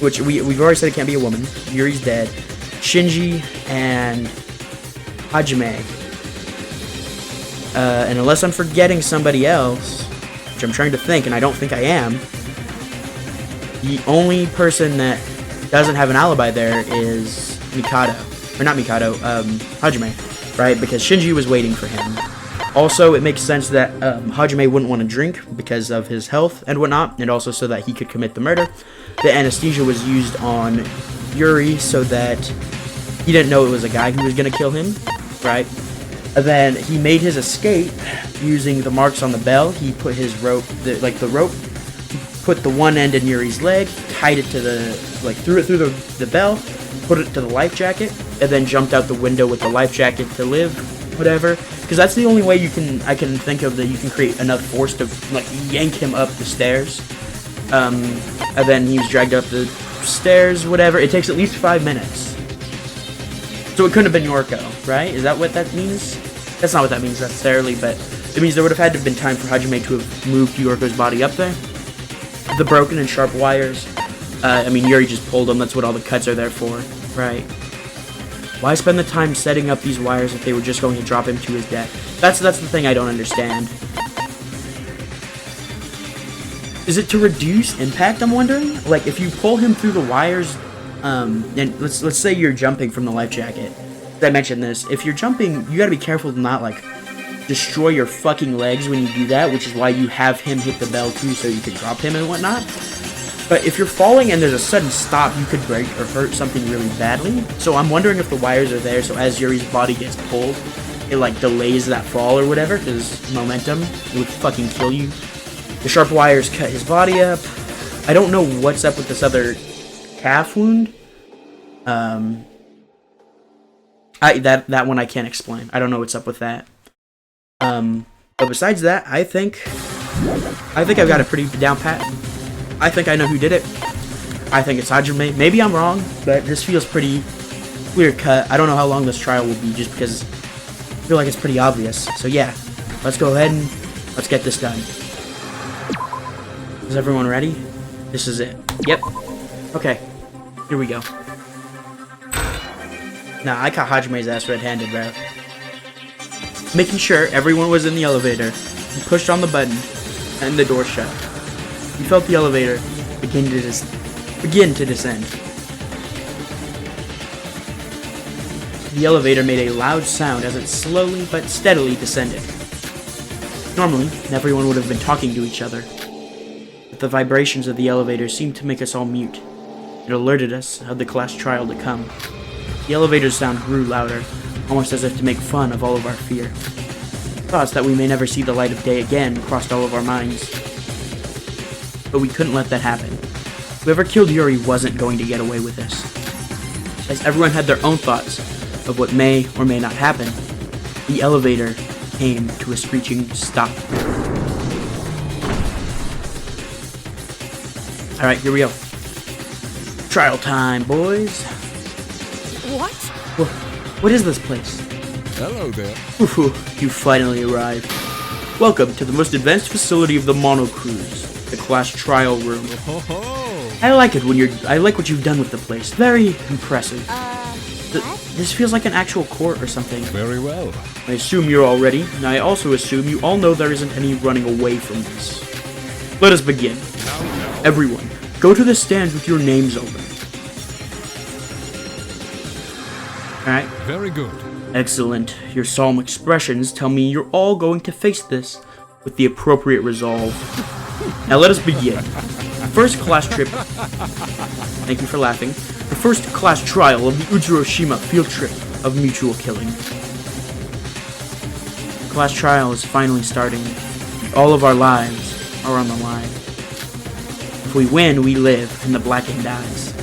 which we've already said it can't be a woman. Yuri's dead. Shinji and Hajime. And unless I'm forgetting somebody else, which I'm trying to think, and I don't think I am, the only person that doesn't have an alibi there is Mikado. Or not Mikado, Hajime, right? Because Shinji was waiting for him. Also, it makes sense that Hajime wouldn't want to drink because of his health and whatnot, and also so that he could commit the murder. The anesthesia was used on Yuri so that he didn't know it was a guy who was going to kill him, right? And then he made his escape using the marks on the bell. He put his rope, the rope, put the one end in Yuri's leg, tied it to threw it through the bell, put it to the life jacket, and then jumped out the window with the life jacket to live, whatever. Because that's the only way I can think of that you can create enough force to like yank him up the stairs. And then he was dragged up the stairs, whatever. It takes at least 5 minutes. So it couldn't have been Yorko, right? Is that what that means? That's not what that means necessarily, but it means there would have had to have been time for Hajime to have moved Yorko's body up there. The broken and sharp wires. I mean, Yuri just pulled them. That's what all the cuts are there for, right? Why spend the time setting up these wires if they were just going to drop him to his death? That's the thing I don't understand. Is it to reduce impact, I'm wondering? Like, if you pull him through the wires, and let's say you're jumping from the life jacket. I mentioned this. If you're jumping, you gotta be careful to not, like, destroy your fucking legs when you do that, which is why you have him hit the bell, too, so you can drop him and whatnot. But if you're falling and there's a sudden stop, you could break or hurt something really badly. So I'm wondering if the wires are there, so as Yuri's body gets pulled, it, like, delays that fall or whatever, because momentum, it would fucking kill you. The sharp wires cut his body up. I don't know what's up with this other calf wound. That one I can't explain. I don't know what's up with that. But besides that, I think I've got a pretty down pat. I think I know who did it. I think it's Hajime. Maybe I'm wrong, but this feels pretty clear cut. I don't know how long this trial will be, just because I feel like it's pretty obvious. So yeah, let's go ahead and let's get this done. Is everyone ready? This is it. Yep. Okay. Here we go. Nah, I caught Hajime's ass red-handed, bro. Making sure everyone was in the elevator, he pushed on the button, and the door shut. He felt the elevator begin to descend. The elevator made a loud sound as it slowly but steadily descended. Normally, everyone would have been talking to each other, but the vibrations of the elevator seemed to make us all mute. It alerted us of the class trial to come. The elevator's sound grew louder, almost as if to make fun of all of our fear. Thoughts that we may never see the light of day again crossed all of our minds. But we couldn't let that happen. Whoever killed Yuri wasn't going to get away with this. As everyone had their own thoughts of what may or may not happen, the elevator came to a screeching stop. Alright, here we go. Trial time, boys. What? What is this place? Hello there. Ooh, you finally arrived. Welcome to the most advanced facility of the Mono Cruise, the class trial room. Ho ho. I like what you've done with the place. Very impressive. This feels like an actual court or something. Very well. I assume you're all ready, and I also assume you all know there isn't any running away from this. Let us begin. Everyone, go to the stands with your names open. Alright. Very good. Excellent. Your solemn expressions tell me you're all going to face this with the appropriate resolve. Now let us begin. First class trip. Thank you for laughing. The first class trial of the Ujiroshima field trip of mutual killing. The class trial is finally starting. All of our lives are on the line. If we win, we live, and the blackened dies.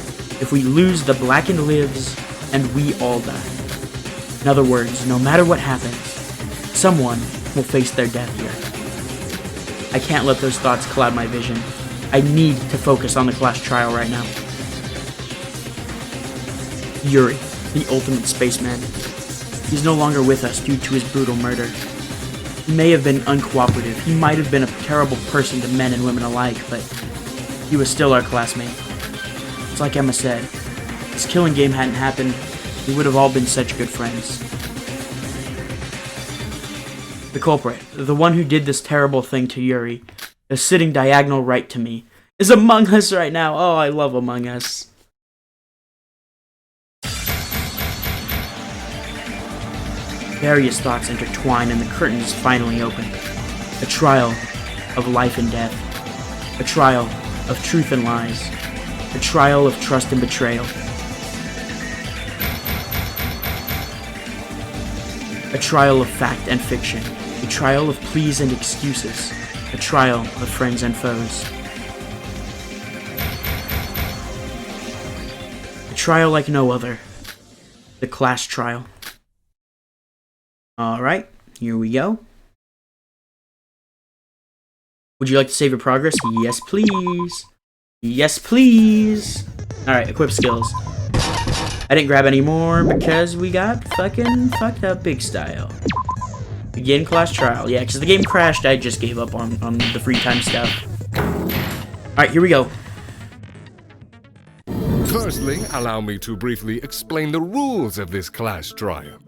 If we lose, the blackened lives, and we all die. In other words, no matter what happens, someone will face their death here. I can't let those thoughts cloud my vision. I need to focus on the class trial right now. Yuri, the ultimate spaceman. He's no longer with us due to his brutal murder. He may have been uncooperative, he might have been a terrible person to men and women alike, but he was still our classmate. It's like Emma said, if this killing game hadn't happened, we would have all been such good friends. The culprit, the one who did this terrible thing to Yuri, is sitting diagonal right to me, is among us right now. Oh, I love Among Us. Various thoughts intertwine and the curtain is finally open. A trial of life and death. A trial of truth and lies. A trial of trust and betrayal. A trial of fact and fiction. A trial of pleas and excuses. A trial of friends and foes. A trial like no other. The class trial. Alright, here we go. Would you like to save your progress? Yes, please. Yes, please. Alright, equip skills. I didn't grab any more because we got fucking fucked up big style. Begin class trial. Yeah, because the game crashed, I just gave up on the free time stuff. Alright, here we go. Firstly, allow me to briefly explain the rules of this class trial.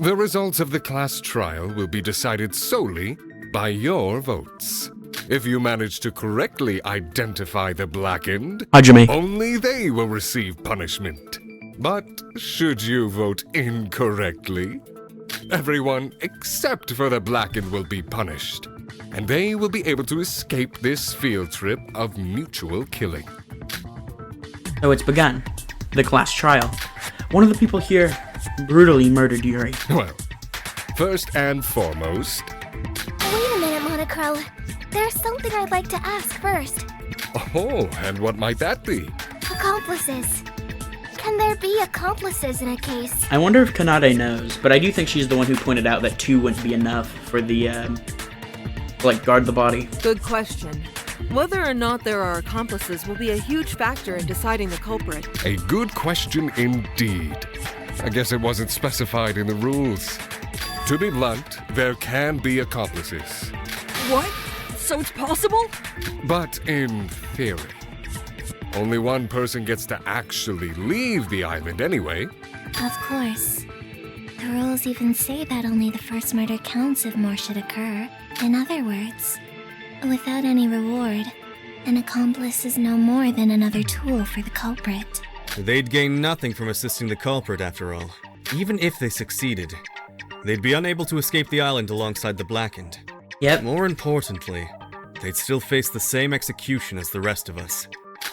The results of the class trial will be decided solely by your votes. If you manage to correctly identify the blackened, Hajime. only they will receive punishment. But should you vote incorrectly, everyone except for the blackened will be punished, and they will be able to escape this field trip of mutual killing. So it's begun. The class trial. One of the people here brutally murdered Yuri. Well, first and foremost... Wait a minute, Monochrome. There's something I'd like to ask first. Oh, and what might that be? Accomplices. Can there be accomplices in a case? I wonder if Kanade knows, but I do think she's the one who pointed out that 2 wouldn't be enough for the, like, guard the body. Good question. Whether or not there are accomplices will be a huge factor in deciding the culprit. A good question indeed. I guess it wasn't specified in the rules. To be blunt, there can be accomplices. What? So it's possible? But in theory. Only one person gets to actually leave the island anyway. Of course. The rules even say that only the first murder counts if more should occur. In other words, without any reward, an accomplice is no more than another tool for the culprit. They'd gain nothing from assisting the culprit, after all. Even if they succeeded, they'd be unable to escape the island alongside the blackened. Yep. More importantly, they'd still face the same execution as the rest of us.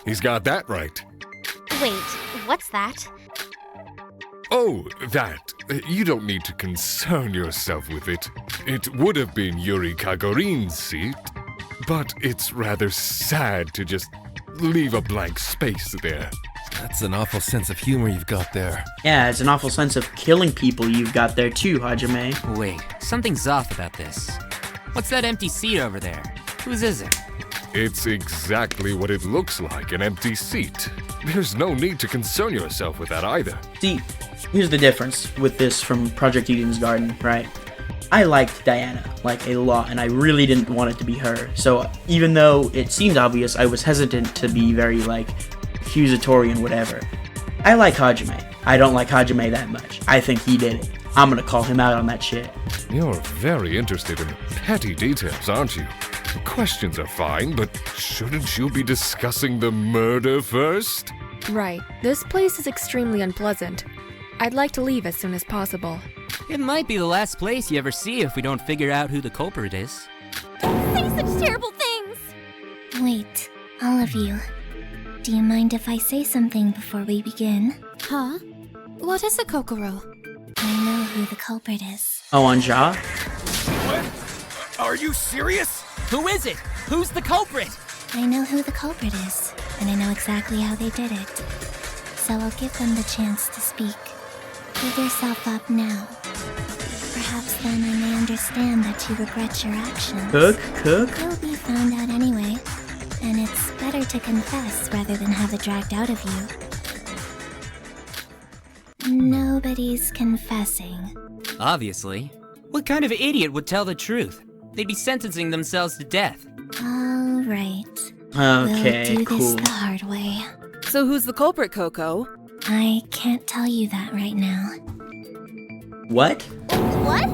He's got that right. Wait, what's that? Oh, that. You don't need to concern yourself with it. It would have been Yuri Kagorin's seat, but it's rather sad to just leave a blank space there. That's an awful sense of humor you've got there. Yeah, it's an awful sense of killing people you've got there too, Hajime. Wait, something's off about this. What's that empty seat over there? Whose is it? It's exactly what it looks like, an empty seat. There's no need to concern yourself with that either. See, here's the difference with this from Project Eden's Garden, right? I liked Diana, like, a lot, and I really didn't want it to be her. So even though it seemed obvious, I was hesitant to be very, like, accusatory and whatever. I like Hajime. I don't like Hajime that much. I think he did it. I'm gonna call him out on that shit. You're very interested in the petty details, aren't you? The questions are fine, but shouldn't you be discussing the murder first? Right. This place is extremely unpleasant. I'd like to leave as soon as possible. It might be the last place you ever see if we don't figure out who the culprit is. Say such terrible things! Wait, all of you. Do you mind if I say something before we begin? Huh? What is a Kokoro? I know who the culprit is. Oh, Anja? What? Are you serious? Who is it? Who's the culprit? I know who the culprit is, and I know exactly how they did it. So I'll give them the chance to speak. Give yourself up now. Perhaps then I may understand that you regret your actions. Cook? You'll be found out anyway, and it's better to confess rather than have it dragged out of you. Nobody's confessing. Obviously. What kind of idiot would tell the truth? They'd be sentencing themselves to death. All right. Okay, we'll do this cool. the hard way. So who's the culprit, Coco? I can't tell you that right now. What? What?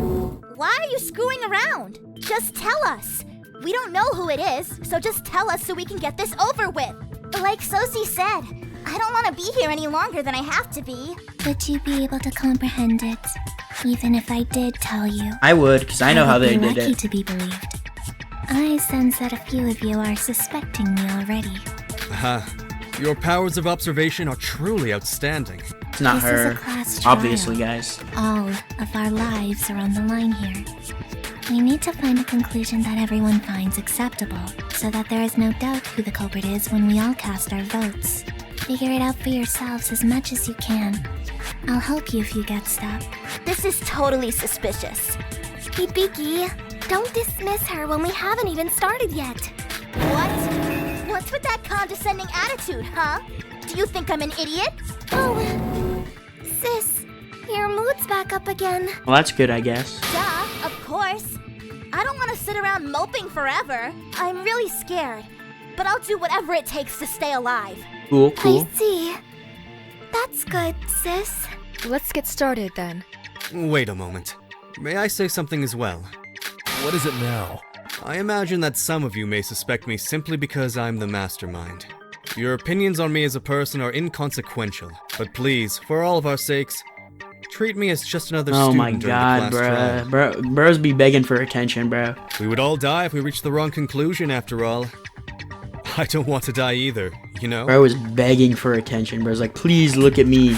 Why are you screwing around? Just tell us. We don't know who it is, so just tell us so we can get this over with. Like Sosie said, I don't want to be here any longer than I have to be. Would you be able to comprehend it, even if I did tell you? I would, because I know how they would be did lucky it. to be believed. I sense that a few of you are suspecting me already. Aha. Your powers of observation are truly outstanding. It's not This is a her. class trial. Obviously, guys. All of our lives are on the line here. We need to find a conclusion that everyone finds acceptable, so that there is no doubt who the culprit is when we all cast our votes. Figure it out for yourselves as much as you can. I'll help you if you get stuck. This is totally suspicious. Hey, Biggie, don't dismiss her when we haven't even started yet. What? What's with that condescending attitude, huh? Do you think I'm an idiot? Oh, sis, your mood's back up again. Well, that's good, I guess. Duh, of course. I don't want to sit around moping forever. I'm really scared, but I'll do whatever it takes to stay alive. Cool. I see. That's good, sis. Let's get started then. Wait a moment. May I say something as well? What is it now? I imagine that some of you may suspect me simply because I'm the mastermind. Your opinions on me as a person are inconsequential, but please, for all of our sakes, treat me as just another Oh student my during god, the class trial. bros be begging for attention, bro. We would all die if we reached the wrong conclusion, after all. I don't want to die either, you know? Bro was begging for attention. Bro's like, please look at me.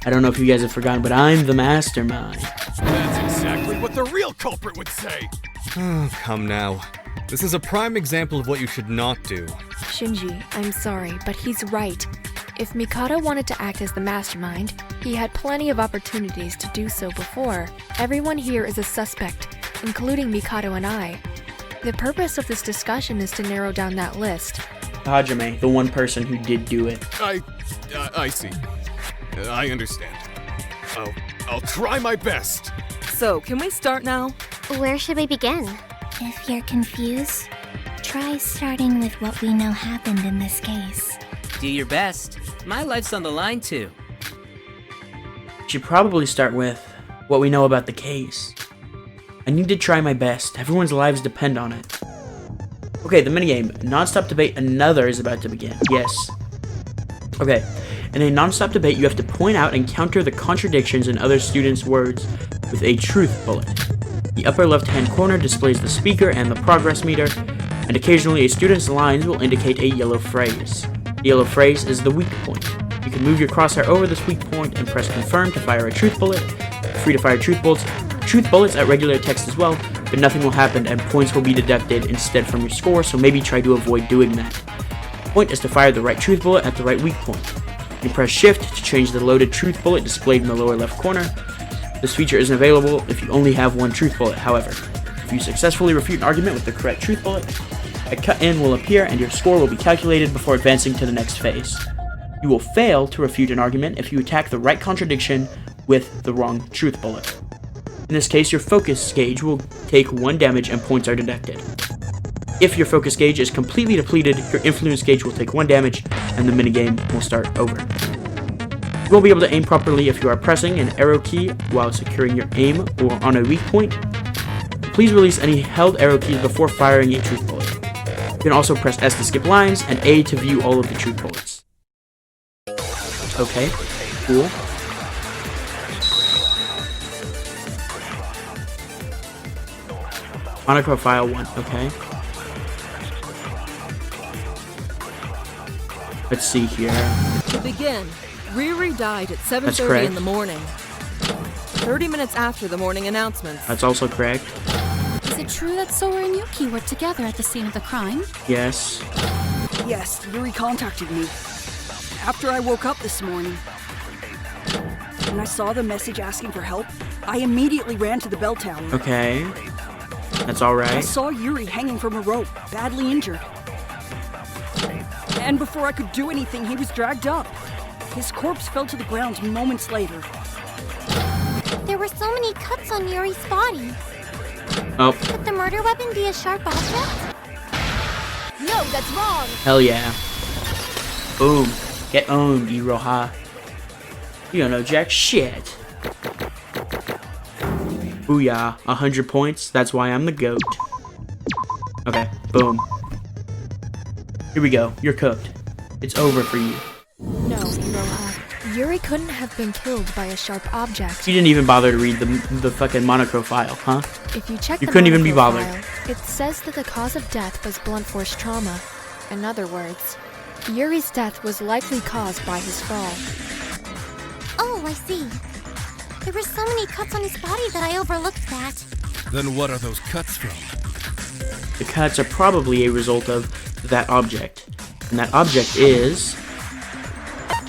I don't know if you guys have forgotten, but I'm the mastermind. That's exactly what the real culprit would say. Oh, come now. This is a prime example of what you should not do. Shinji, I'm sorry, but he's right. If Mikado wanted to act as the mastermind, he had plenty of opportunities to do so before. Everyone here is a suspect, including Mikado and I. The purpose of this discussion is to narrow down that list. Hajime, the one person who did do it. I see. I understand. I'll try my best. So, can we start now? Where should we begin? If you're confused, try starting with what we know happened in this case. Do your best. My life's on the line too. Should probably start with what we know about the case. I need to try my best. Everyone's lives depend on it. Okay, the minigame, Non-Stop Debate Another, is about to begin. Yes. Okay, in a non-stop debate, you have to point out and counter the contradictions in other students' words with a truth bullet. The upper left-hand corner displays the speaker and the progress meter, and occasionally a student's lines will indicate a yellow phrase. The yellow phrase is the weak point. You can move your crosshair over this weak point and press confirm to fire a truth bullet. You're free to fire truth bullets at regular text as well, but nothing will happen and points will be deducted instead from your score, so maybe try to avoid doing that. The point is to fire the right truth bullet at the right weak point. You press shift to change the loaded truth bullet displayed in the lower left corner. This feature isn't available if you only have one truth bullet, however. If you successfully refute an argument with the correct truth bullet, a cut-in will appear and your score will be calculated before advancing to the next phase. You will fail to refute an argument if you attack the right contradiction with the wrong truth bullet. In this case, your focus gauge will take 1 damage and points are deducted. If your focus gauge is completely depleted, your influence gauge will take 1 damage and the minigame will start over. You won't be able to aim properly if you are pressing an arrow key while securing your aim or on a weak point. Please release any held arrow keys before firing a truth bullet. You can also press S to skip lines and A to view all of the truth bullets. Okay, cool. Monocle file 1, okay. Let's see here. To begin, Riri died at That's 7:30 correct. in the morning. 30 minutes after the morning announcements. That's also correct. Is it true that Sora and Yuki were together at the scene of the crime? Yes. Yes, Yuri contacted me after I woke up this morning. When I saw the message asking for help, I immediately ran to the bell tower. Okay. That's I alright. saw Yuri hanging from a rope, badly injured. And before I could do anything, he was dragged up. His corpse fell to the ground moments later. There were so many cuts on Yuri's body. Oh, Could the murder weapon be a sharp object? No, that's wrong. hell yeah. Boom. Get owned, Iroha. You don't know jack shit. Booyah. 100 points. That's why I'm the GOAT. Okay, boom. Here we go. You're cooked. It's over for you. No, Iroha. Yuri couldn't have been killed by a sharp object. You didn't even bother to read the fucking monochrome file, huh? If you check You the couldn't even be monochrome bothered. file, it says that the cause of death was blunt force trauma. In other words, Yuri's death was likely caused by his fall. Oh, I see. There were so many cuts on his body that I overlooked that. Then what are those cuts from? The cuts are probably a result of that object. And that object is...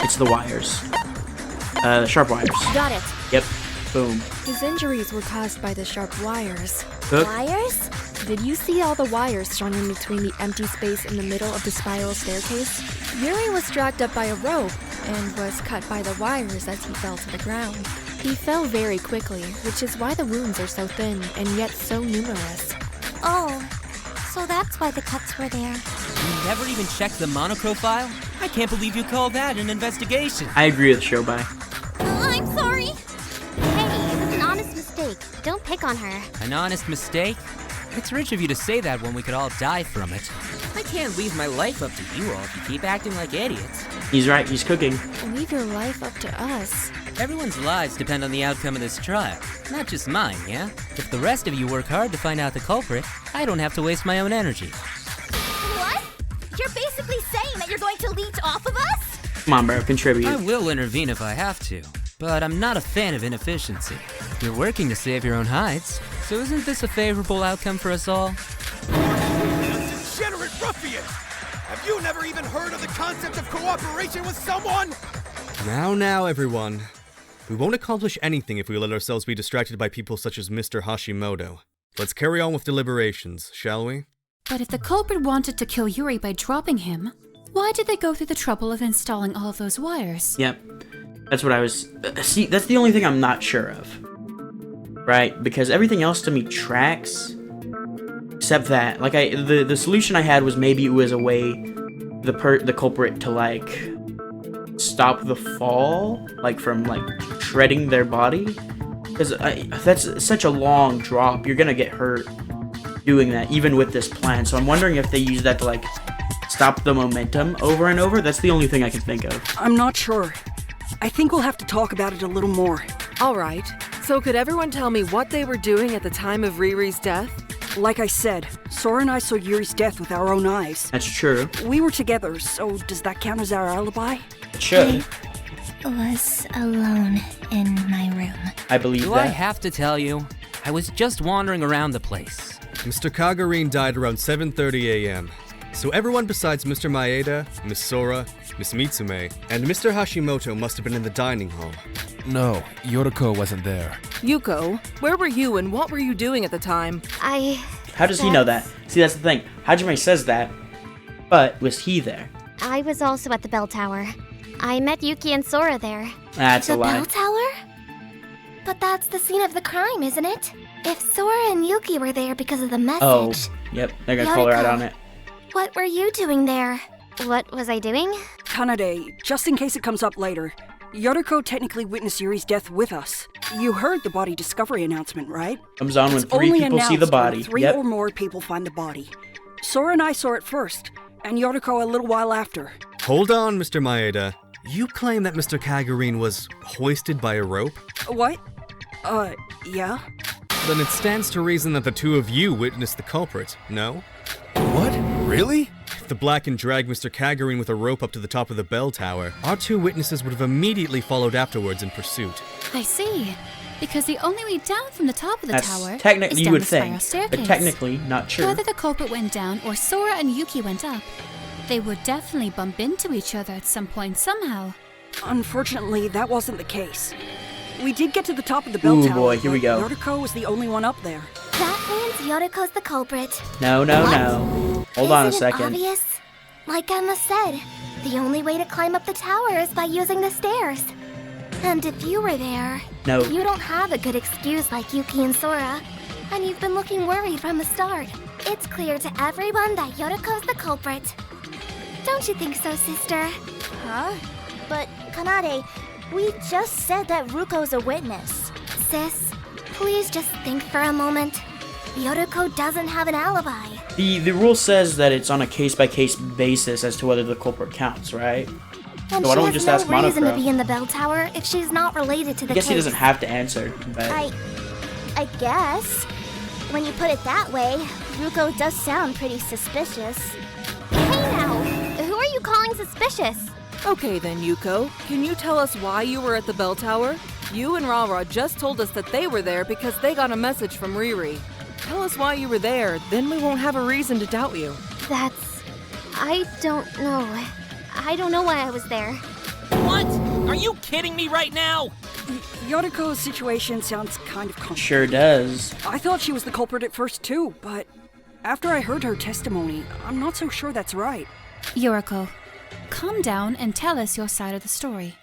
It's the wires. The sharp wires. Got it. Yep. Boom. His injuries were caused by the sharp wires. Cook. Wires? Did you see all the wires strung in between the empty space in the middle of the spiral staircase? Yuri was dragged up by a rope and was cut by the wires as he fell to the ground. He fell very quickly, which is why the wounds are so thin and yet so numerous. Oh, so that's why the cuts were there. You never even checked the monochrome file? I can't believe you call that an investigation. I agree with Shobai. I'm sorry. Hey, it was an honest mistake. Don't pick on her. An honest mistake? It's rich of you to say that when we could all die from it. I can't leave my life up to you all if you keep acting like idiots. He's right, he's cooking. Leave your life up to us. Everyone's lives depend on the outcome of this trial. Not just mine, yeah? If the rest of you work hard to find out the culprit, I don't have to waste my own energy. What? You're basically saying that you're going to leech off of us? Come on, bro, contribute. I will intervene if I have to, but I'm not a fan of inefficiency. You're working to save your own hides, so isn't this a favorable outcome for us all? Degenerate ruffian! Have you never even heard of the concept of cooperation with someone? Now, everyone. We won't accomplish anything if we let ourselves be distracted by people such as Mr. Hashimoto. Let's carry on with deliberations, shall we? But if the culprit wanted to kill Yuri by dropping him, why did they go through the trouble of installing all of those wires? Yep. That's what I was... see, that's the only thing I'm not sure of. Right? Because everything else to me tracks. Except that. Like, the solution I had was maybe it was a way the culprit to, like... stop the fall, like from like shredding their body, because that's such a long drop. You're gonna get hurt doing that, even with this plan. So I'm wondering if they use that to like stop the momentum over and over. That's the only thing I can think of. I'm not sure. I think we'll have to talk about it a little more. All right. So could everyone tell me what they were doing at the time of Riri's death? Like I said, Sora and I saw Yuri's death with our own eyes. That's true. We were together, so does that count as our alibi? It should. I was alone in my room. I believe Do that. I have to tell you? I was just wandering around the place. Mr. Kagurine died around 7:30 a.m. So everyone besides Mr. Maeda, Miss Sora, Miss Mitsume, and Mr. Hashimoto must have been in the dining hall. No, Yoriko wasn't there. Yuko, where were you and what were you doing at the time? How does he know that? See, that's the thing. Hajime says that, but was he there? I was also at the bell tower. I met Yuki and Sora there. That's a The lie. bell tower? But that's the scene of the crime, isn't it? If Sora and Yuki were there because of the message... Oh, yep. They're gonna call her out Yoriko. on it. What were you doing there? What was I doing? Kanade, just in case it comes up later, Yoriko technically witnessed Yuri's death with us. You heard the body discovery announcement, right? Comes on when It's three only people see the announced when body. 3 Yep. or more people find the body. Sora and I saw it first, and Yoriko a little while after. Hold on, Mr. Maeda. You claim that Mr. Kagurine was hoisted by a rope? What? Yeah? Then it stands to reason that the two of you witnessed the culprit, no? What? Really? If the Black can drag Mr. Kagurine with a rope up to the top of the bell tower, our two witnesses would have immediately followed afterwards in pursuit. I see. Because the only way down from the top of the That's tower technically is you down would the spiral think, staircase. but technically not true. Whether the culprit went down or Sora and Yuki went up, they would definitely bump into each other at some point somehow. Unfortunately, that wasn't the case. We did get to the top of the bell Ooh, tower. boy, here we go. Yoriko was the only one up there. That means Yodoko's the culprit. No. Hold on a Isn't it second. obvious? Like Emma said, the only way to climb up the tower is by using the stairs. And if you were there, No. you don't have a good excuse like Yuki and Sora. And you've been looking worried from the start. It's clear to everyone that Yodoko's the culprit. Don't you think so, sister? Huh? But, Kanade, we just said that Ruko's a witness. Sis, please just think for a moment. Yodoko doesn't have an alibi. The rule says that it's on a case-by-case basis as to whether the culprit counts, right? And So why she don't we has just no ask reason to Monochrome? be in the bell tower if she's not related to the I guess case. he doesn't have to answer, but I guess. When you put it that way, Ruko does sound pretty suspicious. Hey now! Who are you calling suspicious? Okay then, Yuko. Can you tell us why you were at the bell tower? You and Rara just told us that they were there because they got a message from Riri. Tell us why you were there, then we won't have a reason to doubt you. I don't know. I don't know why I was there. What? Are you kidding me right now? Yoriko's situation sounds kind of complicated. sure does. I thought she was the culprit at first too, but after I heard her testimony, I'm not so sure that's right. Yoriko, calm down and tell us your side of the story.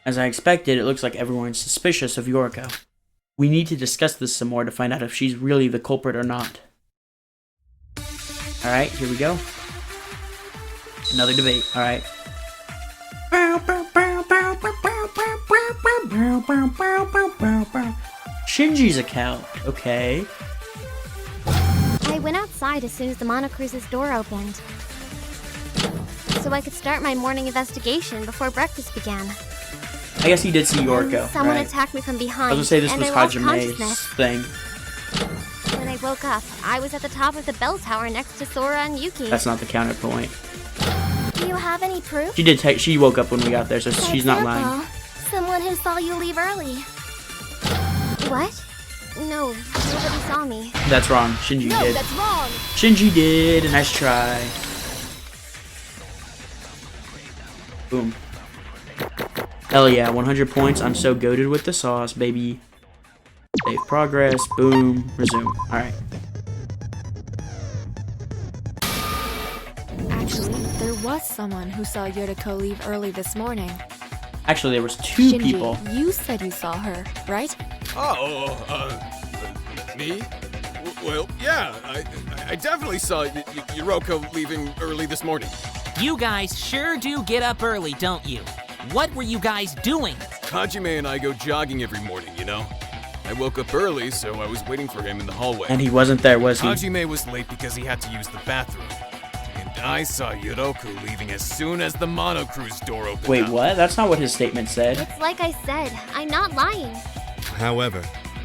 As I expected, it looks like everyone's suspicious of Yoriko. We need to discuss this some more to find out if she's really the culprit or not. Alright, here we go. Another debate, alright. Shinji's account, okay. I went outside as soon as the Monocruise's door opened, so I could start my morning investigation before breakfast began. I guess he did see Yoriko, Someone right? attacked me from I behind, was gonna say this and was I lost Hajime's consciousness. thing. When I woke up, I was at the top of the bell tower next to Sora and Yuki. That's not the counterpoint. Do you have any proof? She did. She woke up when we got there, so For she's not example, lying. Someone who saw you leave early. What? No, nobody saw me. That's wrong. Shinji No, did. that's wrong. Shinji did. A nice try. Boom. Hell yeah, 100 points. I'm so goated with the sauce, baby. Save progress. Boom. Resume. Alright. Actually, there was someone who saw Yoriko leave early this morning. Actually, there was two Shinji, people. you said you saw her, right? Me? Well, yeah, I definitely saw Yoriko leaving early this morning. You guys sure do get up early, don't you? What were you guys doing? Hajime and I go jogging every morning, you know? I woke up early, so I was waiting for him in the hallway. And he wasn't there, was he? Hajime was late because he had to use the bathroom. And I saw Yoriko leaving as soon as the Monocruise door opened Wait, up. what? That's not what his statement said. It's like I said, I'm not lying. However,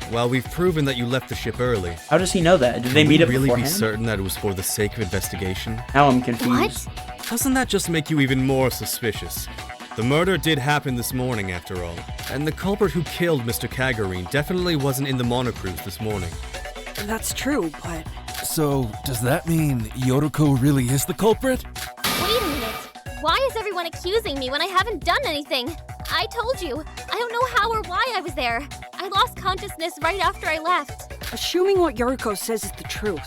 while we've proven that you left the ship early, How does he know that? Did they can meet we up really be beforehand? certain that it was for the sake of investigation? Now I'm confused. Doesn't that just make you even more suspicious? The murder did happen this morning, after all, and the culprit who killed Mr. Kagurine definitely wasn't in the Monocruise this morning. That's true, but So, does that mean Yoriko really is the culprit? Wait a minute. Why is everyone accusing me when I haven't done anything? I told you, I don't know how or why I was there. I lost consciousness right after I left. assuming what Yoriko says is the truth,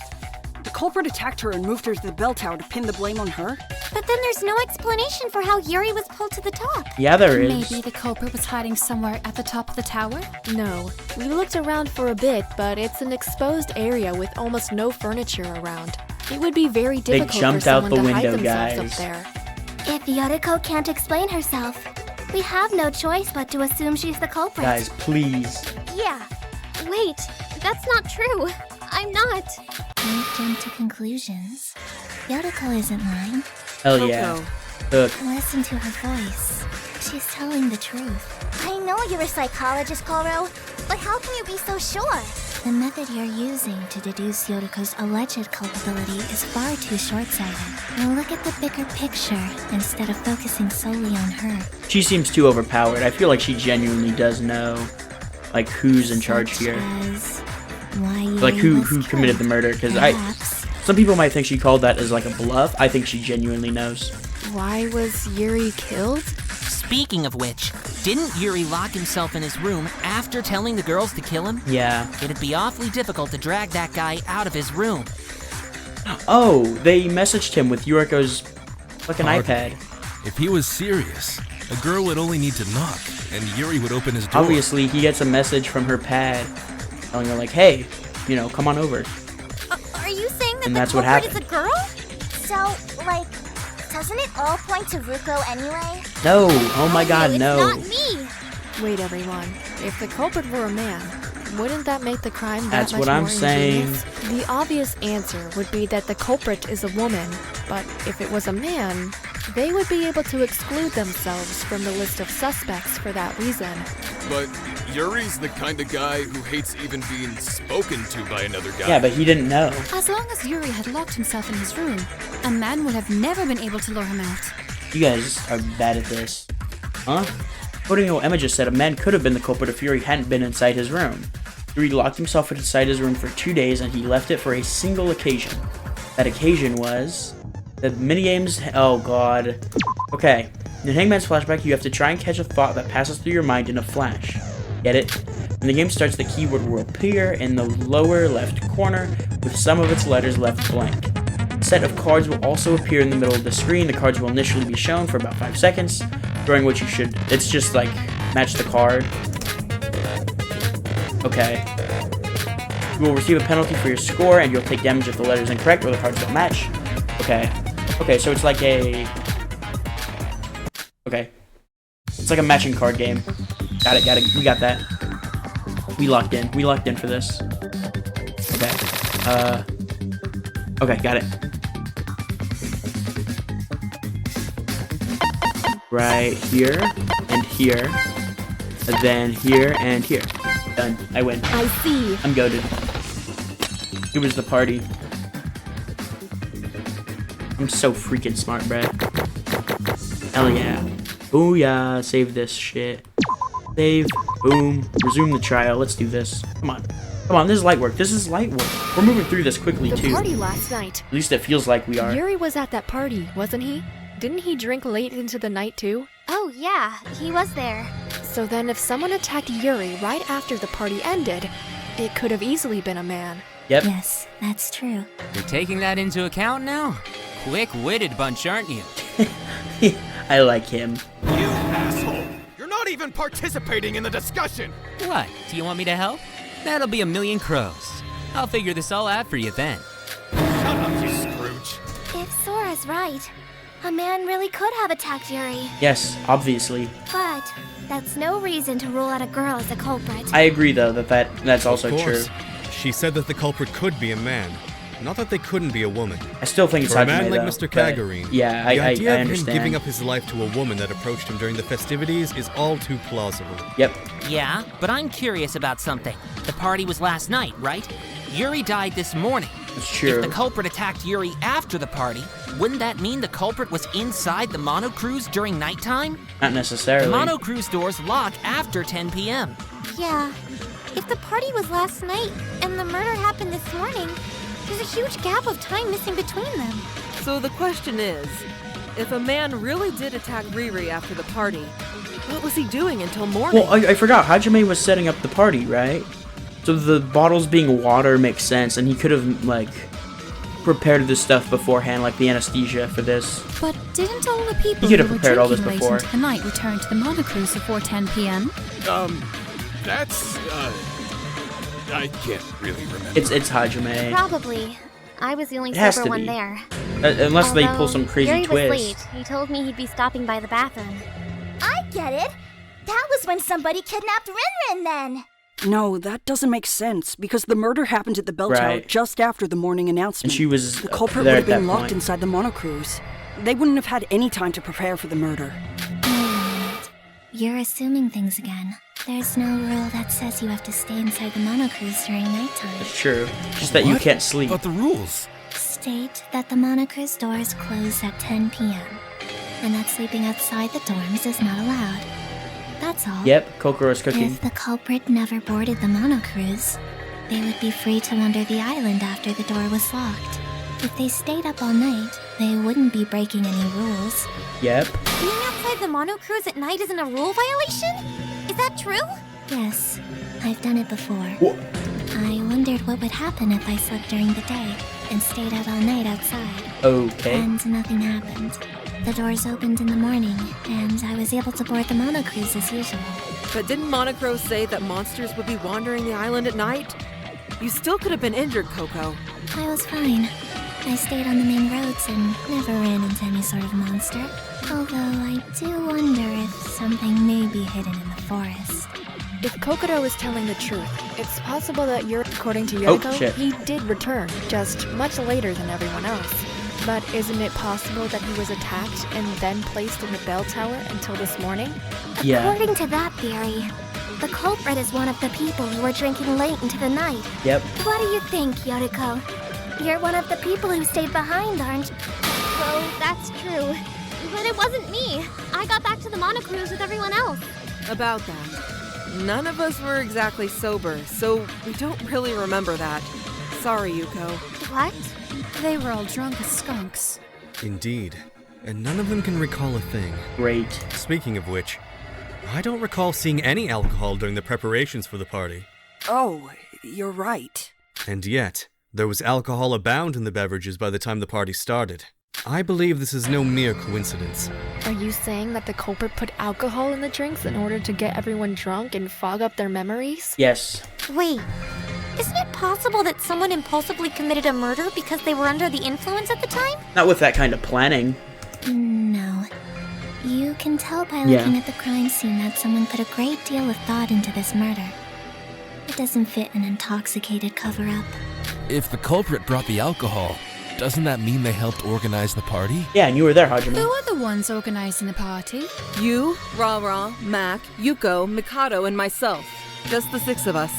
the culprit attacked her and moved her to the bell tower to pin the blame on her? But then there's no explanation for how Yuri was pulled to the top. Yeah, there is. Maybe the culprit was hiding somewhere at the top of the tower? No. We looked around for a bit, but it's an exposed area with almost no furniture around. It would be very They difficult jumped for out someone the to hide window, themselves guys. up there. If Yoriko can't explain herself, we have no choice but to assume she's the culprit. Guys, please. Yeah. Wait, that's not true. I'm not. Don't jump to conclusions. Yoriko isn't lying. Hell yeah. Hook. Listen to her voice. She's telling the truth. I know you're a psychologist, Koro, but how can you be so sure? The method you're using to deduce Yoriko's alleged culpability is far too short-sighted. Now look at the bigger picture instead of focusing solely on her. She seems too overpowered. I feel like she genuinely does know, like, who's in charge here. Why Like, who committed the murder, because some people might think she called that as, like, a bluff. I think she genuinely knows. Why was Yuri killed? Speaking of which, didn't Yuri lock himself in his room after telling the girls to kill him? Yeah. It'd be awfully difficult to drag that guy out of his room. Oh, they messaged him with Yuriko's fucking iPad. If he was serious, a girl would only need to knock, and Yuri would open his door. Obviously, he gets a message from her pad telling her, like, hey, you know, come on over. Are you saying that And the that's what culprit is a happened. girl? So, like, doesn't it all point to Ruko anyway? No, oh my god, it's no. not me! Wait, everyone. If the culprit were a man, wouldn't that make the crime that That's much what I'm more saying. ingenious? The obvious answer would be that the culprit is a woman, but if it was a man, they would be able to exclude themselves from the list of suspects for that reason. But Yuri's the kind of guy who hates even being spoken to by another guy. Yeah, but he didn't know. As long as Yuri had locked himself in his room, a man would have never been able to lure him out. You guys are bad at this. Huh? According to what Emma just said, a man could have been the culprit if Yuri hadn't been inside his room. Yuri locked himself inside his room for 2 days and he left it for a single occasion. That occasion was the minigames. Oh god. Okay. In Hangman's flashback, you have to try and catch a thought that passes through your mind in a flash. Get it? When the game starts, the keyword will appear in the lower left corner with some of its letters left blank. A set of cards will also appear in the middle of the screen. The cards will initially be shown for about 5 seconds, during which you should, it's just like, match the card. Okay. You will receive a penalty for your score, and you'll take damage if the letter is incorrect or the cards don't match. Okay. Okay, so it's like a... Okay. It's like a matching card game. Got it. We got that. We locked in. We locked in for this. Okay. Okay, got it. Right here, and here, and then here, and here. Done. I win. I see. I'm goated. It was the party. I'm so freaking smart, bruh. Hell yeah. Booyah. Save this shit. Save. Boom. Resume the trial. Let's do this. Come on. Come on, this is light work. This is light work. We're moving through this quickly, The too. party last night. At least it feels like we are. Yuri was at that party, wasn't he? Didn't he drink late into the night too? Oh, yeah, he was there. So then if someone attacked Yuri right after the party ended, it could have easily been a man. Yep. Yes, that's true. You're taking that into account now? Quick-witted bunch, aren't you? I like him. You asshole! You're not even participating in the discussion! What? Do you want me to help? That'll be a million crows. I'll figure this all out for you then. Shut up, you Scrooge! If Sora's right, a man really could have attacked Yuri. Yes, obviously. But that's no reason to rule out a girl as a culprit. I agree, though, that's also Of true. course. She said that the culprit could be a man, not that they couldn't be a woman. I still think it's For a Hajime, man like though, Mr. but Kagurine, yeah, the idea I of him understand. giving up his life to a woman that approached him during the festivities is all too plausible. Yep. Yeah, but I'm curious about something. The party was last night, right? Yuri died this morning. It's true. If the culprit attacked Yuri after the party, wouldn't that mean the culprit was inside the Mono Cruise during nighttime? Not necessarily. The Mono Cruise doors lock after 10 p.m. Yeah. If the party was last night and the murder happened this morning, there's a huge gap of time missing between them. So the question is, if a man really did attack Riri after the party, what was he doing until morning? Well, I forgot. Hajime was setting up the party, right? So the bottles being water makes sense, and he could have, like, prepared this stuff beforehand, like the anesthesia for this. But didn't all the people He could who have were prepared all this drinking late before. into the night return to the Mono Cruise before 10 p.m.? That's, I can't really remember. It's Hajime. Probably. I was the only It has sober to one be. there. Unless they pull Although some crazy Yuri twist. was late. He told me he'd be stopping by the bathroom. I get it. That was when somebody kidnapped Rin then. No, that doesn't make sense, because the murder happened at the bell tower Right. just after the morning announcement. And she was The culprit there would have at been that locked point. inside the monocruise. They wouldn't have had any time to prepare for the murder. You're assuming things again. There's no rule that says you have to stay inside the monocruise during nighttime. It's true. Just that you What? can't sleep. But the rules. State that the monocruise doors close at 10 p.m. and that sleeping outside the dorms is not allowed. That's all. Yep, Kokoro's cooking. If the culprit never boarded the monocruise, they would be free to wander the island after the door was locked. If they stayed up all night, they wouldn't be breaking any rules. Yep. being outside the Mono Cruise at night isn't a rule violation? Is that true? Yes, I've done it before. What? I wondered what would happen if I slept during the day and stayed out all night outside. Okay. And nothing happened. The doors opened in the morning, and I was able to board the Mono Cruise as usual. But didn't Monocro say that monsters would be wandering the island at night? You still could have been injured, Coco. I was fine. I stayed on the main roads and never ran into any sort of monster. Although I do wonder if something may be hidden in the forest. If Kokoro is telling the truth, it's possible that according to Oh, Yoriko, shit. he did return, just much later than everyone else. But isn't it possible that he was attacked and then placed in the bell tower until this morning? Yeah. According to that theory, the culprit is one of the people who were drinking late into the night. Yep. What do you think, Yoriko? You're one of the people who stayed behind, aren't you? Well, that's true. But it wasn't me. I got back to the Mono Cruise with everyone else. About that. None of us were exactly sober, so we don't really remember that. Sorry, Yuko. What? They were all drunk as skunks. Indeed. And none of them can recall a thing. Great. Speaking of which, I don't recall seeing any alcohol during the preparations for the party. Oh, you're right. And yet, there was alcohol abound in the beverages by the time the party started. I believe this is no mere coincidence. Are you saying that the culprit put alcohol in the drinks in order to get everyone drunk and fog up their memories? Yes. Wait, isn't it possible that someone impulsively committed a murder because they were under the influence at the time? Not with that kind of planning. No. You can tell by Yeah. looking at the crime scene that someone put a great deal of thought into this murder. It doesn't fit an intoxicated cover-up. If the culprit brought the alcohol, doesn't that mean they helped organize the party? Yeah, and you were there, Hajime. Who are the ones organizing the party? You, Ra-Ra, Mac, Yuko, Mikado, and myself. Just the 6 of us.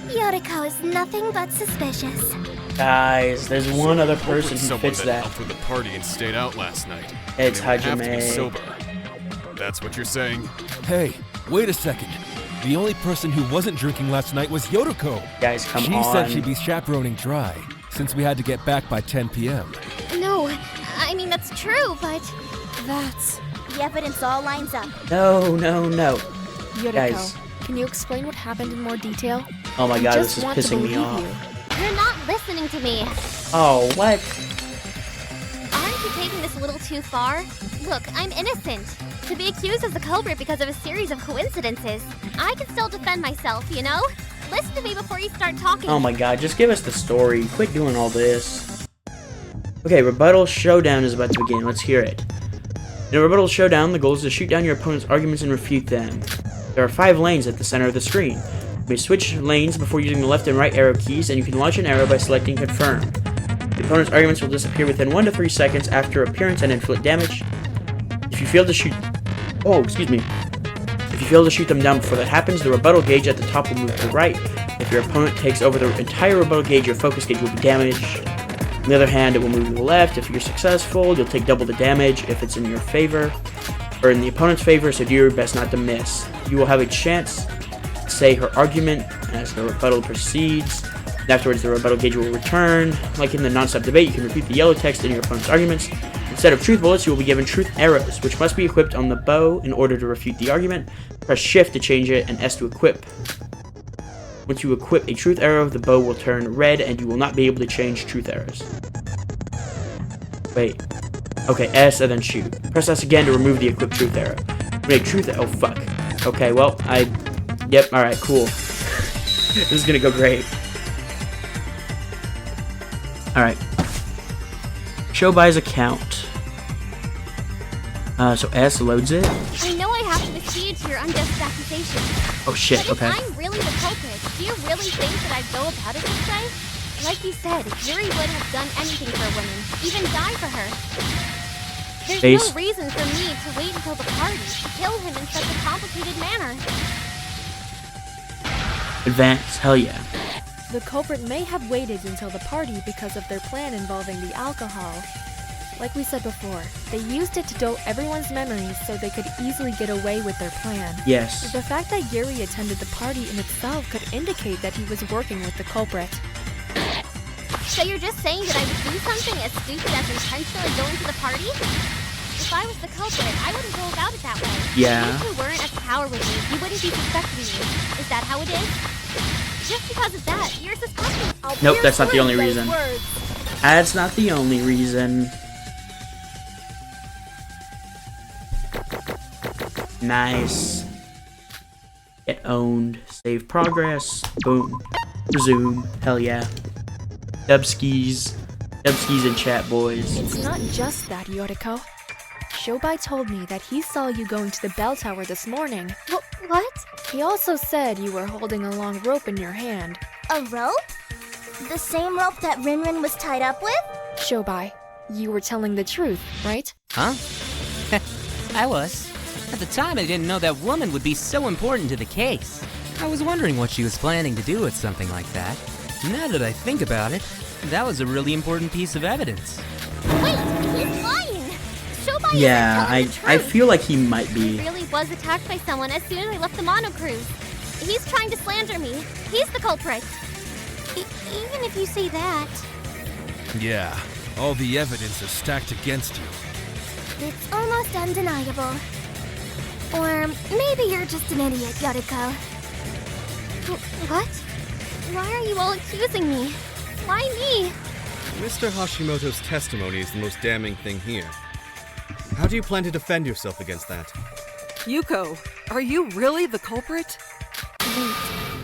Yoriko is nothing but suspicious. Guys, there's one other person who Someone fits that that. helped with the party and stayed out last night. It's They would have to be Hajime. sober. That's what you're saying? Hey, wait a second. The only person who wasn't drinking last night was Yoriko. Guys, come She on. said she'd be chaperoning Dry, since we had to get back by 10 p.m. No, I mean, that's true, but... That's... The evidence all lines up. No, no, no. Yoriko, Guys. can you explain what happened in more detail? Oh my I god, just this is want to pissing me believe off. you. You're not listening to me. Oh, what? Aren't you taking this a little too far? Look, I'm innocent. To be accused as the culprit because of a series of coincidences, I can still defend myself, you know? Listen to me before you start talking. Oh my god, just give us the story. Quit doing all this. Okay, rebuttal showdown is about to begin. Let's hear it. In a rebuttal showdown, the goal is to shoot down your opponent's arguments and refute them. There are 5 lanes at the center of the screen. You may switch lanes before using the left and right arrow keys, and you can launch an arrow by selecting confirm. The opponent's arguments will disappear within 1 to 3 seconds after appearance and inflict damage. If you fail to shoot... Oh, excuse me. If you fail to shoot them down before that happens, the rebuttal gauge at the top will move to the right. If your opponent takes over the entire rebuttal gauge, your focus gauge will be damaged. On the other hand, it will move to the left. If you're successful, you'll take double the damage if it's in your favor, or in the opponent's favor, so do your best not to miss. You will have a chance to say her argument as the rebuttal proceeds. And afterwards, the rebuttal gauge will return. Like in the non-stop debate, you can repeat the yellow text in your opponent's arguments. Instead of truth bullets, you will be given truth arrows, which must be equipped on the bow in order to refute the argument. Press shift to change it, and S to equip. Once you equip a truth arrow, the bow will turn red, and you will not be able to change truth arrows. Wait. Okay, S and then shoot. Press S again to remove the equipped truth arrow. Wait, oh fuck. Okay, well, Yep, alright, cool. This is gonna go great. Alright. Show by's account. So S loads it. I know I have to accede to your unjust accusation. Oh shit, But okay. if I'm really the culprit, do you really think that I'd go about it this way? Like you said, Yuri would have done anything for a woman, even die for her. There's Face. no reason for me to wait until the party to kill him in such a complicated manner. Advance, hell yeah. The culprit may have waited until the party because of their plan involving the alcohol. Like we said before, they used it to dull everyone's memories so they could easily get away with their plan. Yes. The fact that Yuri attended the party in itself could indicate that he was working with the culprit. So you're just saying that I would do something as stupid as intentionally going to the party? If I was the culprit, I wouldn't go about it that way. Yeah. If you weren't at the tower with me, you wouldn't be suspecting me. Is that how it is? Just because of that, you're suspecting. Nope, that's not the only reason. That's not the only reason. Nice. Get owned. Save progress. Boom. Resume. Hell yeah. Dubskis. Dubskis and chat boys. It's not just that, Yoriko. Shobai told me that he saw you going to the bell tower this morning. What? He also said you were holding a long rope in your hand. A rope? The same rope that Rinrin was tied up with? Shobai, you were telling the truth, right? Huh? I was. At the time, I didn't know that woman would be so important to the case. I was wondering what she was planning to do with something like that. Now that I think about it, that was a really important piece of evidence. Wait, he's lying! Shobai Yeah, isn't telling the truth. I feel like he might He be. really was attacked by someone as soon as I left the Mono Cruise. He's trying to slander me. He's the culprit. Even if you say that. Yeah, all the evidence is stacked against you. It's almost undeniable. Or maybe you're just an idiot, Yoriko. What? Why are you all accusing me? Why me? Mr. Hashimoto's testimony is the most damning thing here. How do you plan to defend yourself against that? Yuko, are you really the culprit? Wait,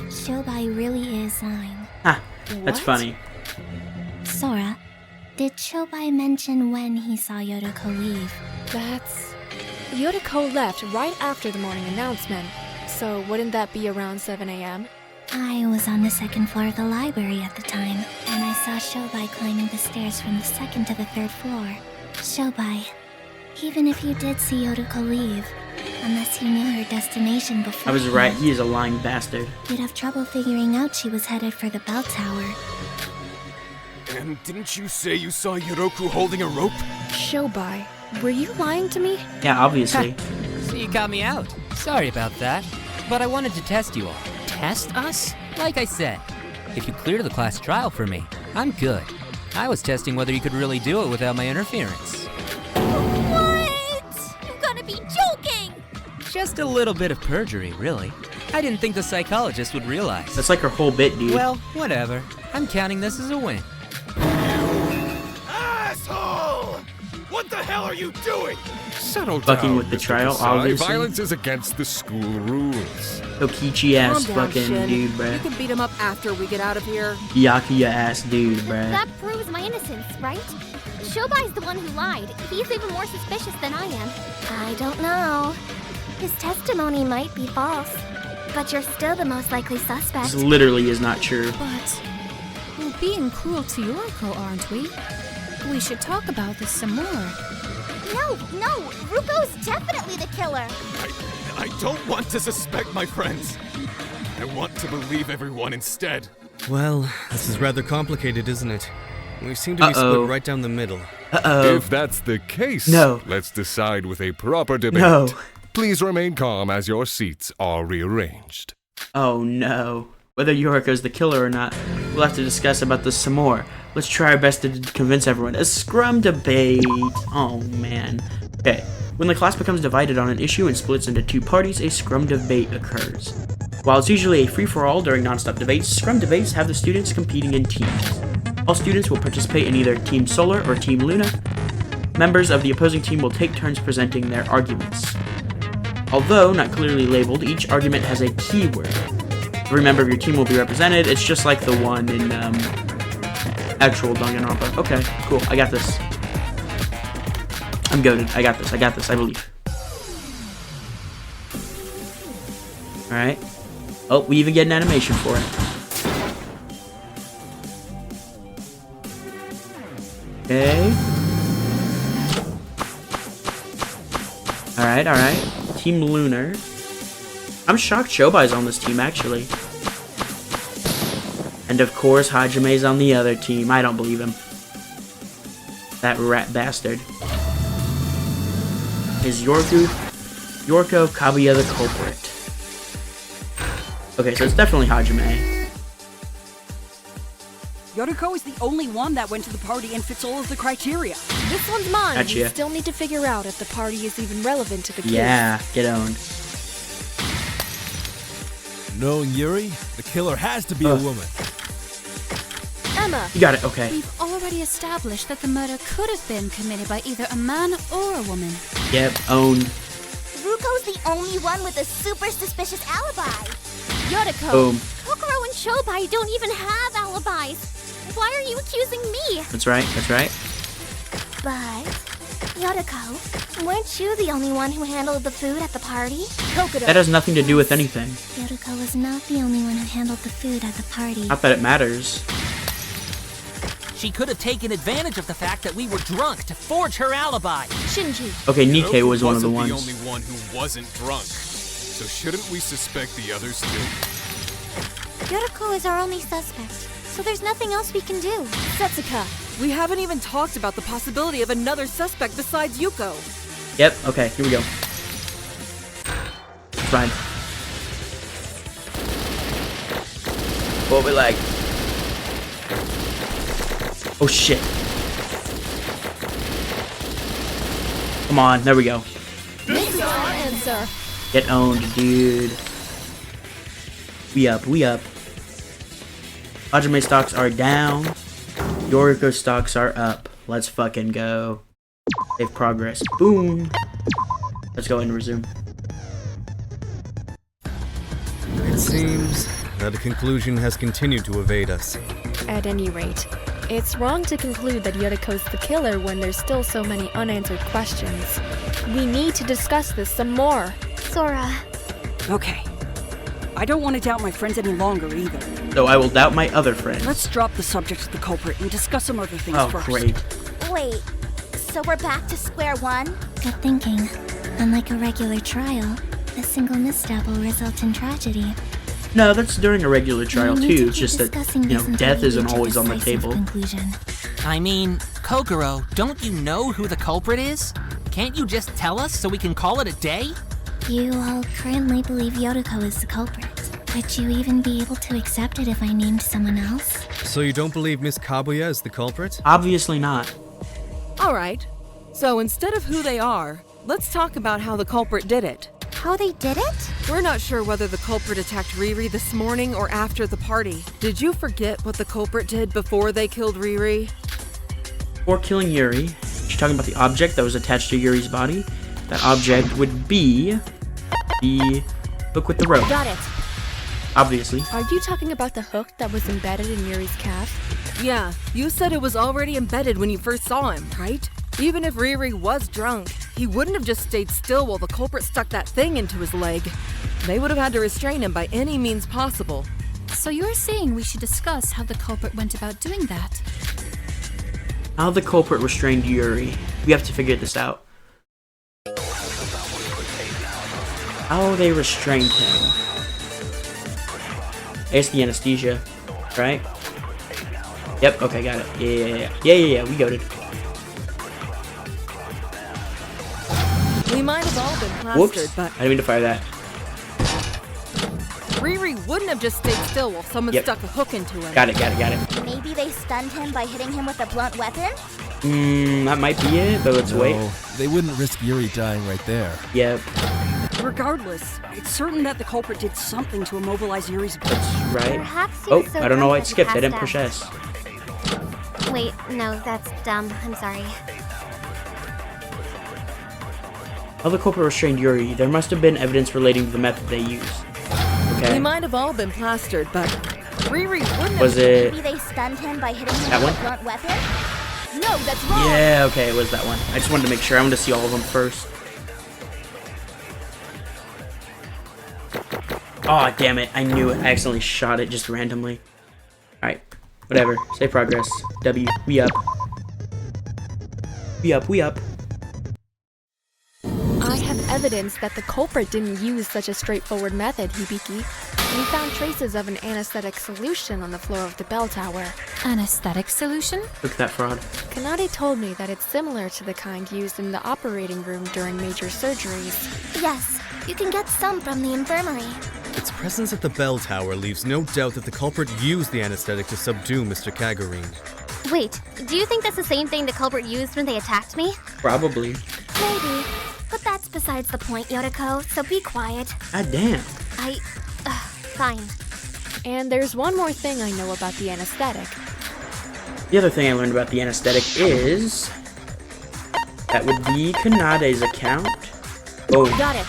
Shobai really is lying. Ha, that's What? funny. Sora, did Shobai mention when he saw Yoriko leave? That's... Yoriko left right after the morning announcement, so wouldn't that be around 7 a.m.? I was on the second floor of the library at the time, and I saw Shobai climbing the stairs from the second to the third floor. Shobai, even if you did see Yoriko leave, unless you knew her destination before, I was right, he is a lying bastard. you'd have trouble figuring out she was headed for the bell tower. And didn't you say you saw Yoroku holding a rope? Shobai, were you lying to me? Yeah, obviously. So you got me out. Sorry about that. But I wanted to test you all. Test us? Like I said, if you clear the class trial for me, I'm good. I was testing whether you could really do it without my interference. What? You gotta be joking! Just a little bit of perjury, really. I didn't think the psychologist would realize. That's like her whole bit, dude. Well, whatever. I'm counting this as a win. Asshole! What the hell are you doing? Settle Fucking down, with the Mr. trial, Kasai. obviously. Violence is against the school rules. Okichi ass Calm down, fucking Shin. dude, You bruh. can beat him up after we get out of here. Yakuya ass dude, bruh. That proves my innocence, right? Shobai's the one who lied. He's even more suspicious than I am. I don't know. His testimony might be false, but you're still the most likely suspect. This literally is not true. But we're being cruel to Yoriko, aren't we? We should talk about this some more. No, Ruko's definitely the killer. I don't want to suspect my friends. I want to believe everyone instead. Well, this is rather complicated, isn't it? We seem to be split right down the middle. If that's the case, No. let's decide with a proper debate. No. Please remain calm as your seats are rearranged. Oh no. Whether Yoriko's the killer or not, we'll have to discuss about this some more. Let's try our best to convince everyone. A scrum debate. Oh man. Okay. When the class becomes divided on an issue and splits into two parties, a scrum debate occurs. While it's usually a free-for-all during non-stop debates, scrum debates have the students competing in teams. All students will participate in either Team Solar or Team Luna. Members of the opposing team will take turns presenting their arguments. Although not clearly labeled, each argument has a keyword. Every member of your team will be represented. It's just like the one in actual Dangnaronpa. Okay, cool. I got this. I'm goated. I got this. I believe. Alright. Oh, we even get an animation for it. Okay. Alright. Team Lunar. I'm shocked Shobai's on this team, actually. And of course, Hajime's on the other team. I don't believe him. That rat bastard. Is Yoriko Kabuya the culprit? Okay, so it's definitely Hajime. Yoriko is the only one that went to the party and fits all of the criteria. This one's mine. Gotcha. We still need to figure out if the party is even relevant to the case. Yeah, get owned. Knowing Yuri, the killer has to be a woman. Emma, You got it, okay. we've already established that the murder could have been committed by either a man or a woman. Yep, owned. Ruko's the only one with a super suspicious alibi. Yoriko, Boom. Kokoro and Shobai don't even have alibis. Why are you accusing me? That's right, that's right. But, Yoriko, weren't you the only one who handled the food at the party? That has nothing to do with anything. Yoriko was not the only one who handled the food at the party. Not that it matters. She could have taken advantage of the fact that we were drunk to forge her alibi. Shinji. Okay, Nikkei was one of the Wasn't ones. the only one who wasn't drunk. So shouldn't we suspect the others too? Yoriko is our only suspect, so there's nothing else we can do. Setsuka, we haven't even talked about the possibility of another suspect besides Yuko. Yep, okay, here we go. Fine. What we like? Oh shit. Come on, there we go. This is our answer. Get owned, dude. We up, we up. Hajime stocks are down. Yoriko stocks are up. Let's fucking go. Save progress. Boom. Let's go ahead and resume. It seems that a conclusion has continued to evade us. At any rate, it's wrong to conclude that Yoriko's the killer when there's still so many unanswered questions. We need to discuss this some more. Sora. Okay. I don't want to doubt my friends any longer either. So I will doubt my other friends. Let's drop the subject of the culprit and discuss some other things Oh, first. great. Wait, so we're back to square one? Good thinking. Unlike a regular trial, a single misstep will result in tragedy. No, that's during a regular trial We need to too. It's keep just that, discussing you know, this until death we isn't reach a always on the decisive table. conclusion. I mean, Kokoro, don't you know who the culprit is? Can't you just tell us so we can call it a day? You all currently believe Yoriko is the culprit. Would you even be able to accept it if I named someone else? So you don't believe Miss Kabuya is the culprit? Obviously not. Alright, so instead of who they are, let's talk about how the culprit did it. How they did it? We're not sure whether the culprit attacked Riri this morning or after the party. Did you forget what the culprit did before they killed Riri? Before killing Yuri, she's talking about the object that was attached to Yuri's body. That object would be the hook with the rope. Got it. Obviously. Are you talking about the hook that was embedded in Yuri's calf? Yeah, you said it was already embedded when you first saw him, right? Even if Riri was drunk, he wouldn't have just stayed still while the culprit stuck that thing into his leg. They would have had to restrain him by any means possible. So you're saying we should discuss how the culprit went about doing that? How the culprit restrained Yuri. We have to figure this out. How they restrained him. I guess the anesthesia, right? Yep, okay, got it. Yeah, we got it. We might have all been plastered, Whoops, but I didn't mean to fire that. Riri wouldn't have just stayed still while someone Yep. stuck a hook into him. Got it. Maybe they stunned him by hitting him with a blunt weapon? That might be it, but let's wait. No, they wouldn't risk Yuri dying right there. Yep, Regardless, it's certain that the culprit did something to immobilize Yuri's body. that's right. Perhaps he Oh, was so I don't know why drunk it that he skipped. I didn't passed push out. S. Wait, no, that's dumb. I'm sorry. How the culprit restrained Yuri, there must have been evidence relating to the method they used. We Okay. might have all been plastered, but Riri wouldn't Was have. it Maybe they stunned him by hitting him that with one? a blunt weapon? No, that's wrong. Yeah, okay, it was that one. I just wanted to make sure. I wanted to see all of them first. Oh, damn it. I knew it. I accidentally shot it just randomly. Alright. Whatever. Save progress. W. We up. We up. I have evidence that the culprit didn't use such a straightforward method, Hibiki. We found traces of an anesthetic solution on the floor of the bell tower. Anesthetic solution? Look at that fraud. Kanade told me that it's similar to the kind used in the operating room during major surgeries. Yes, you can get some from the infirmary. Its presence at the bell tower leaves no doubt that the culprit used the anesthetic to subdue Mr. Kagurine. Wait, do you think that's the same thing the culprit used when they attacked me? Probably. Maybe. But that's besides the point, Yotoko, so be quiet. God damn. Fine. And there's one more thing I know about the anesthetic. The other thing I learned about the anesthetic is... that would be Kanade's account. Oh. Got it.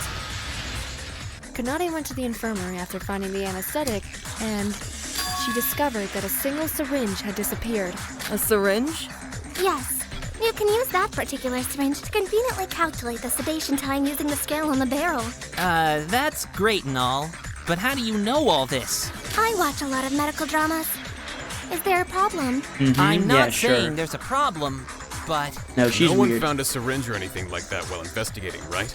Kanade went to the infirmary after finding the anesthetic, and she discovered that a single syringe had disappeared. A syringe? Yes. You can use that particular syringe to conveniently calculate the sedation time using the scale on the barrel. That's great and all, but how do you know all this? I watch a lot of medical dramas. Is there a problem? I'm not yeah, saying sure. there's a problem, but... No, she's No one weird. found a syringe or anything like that while investigating, right?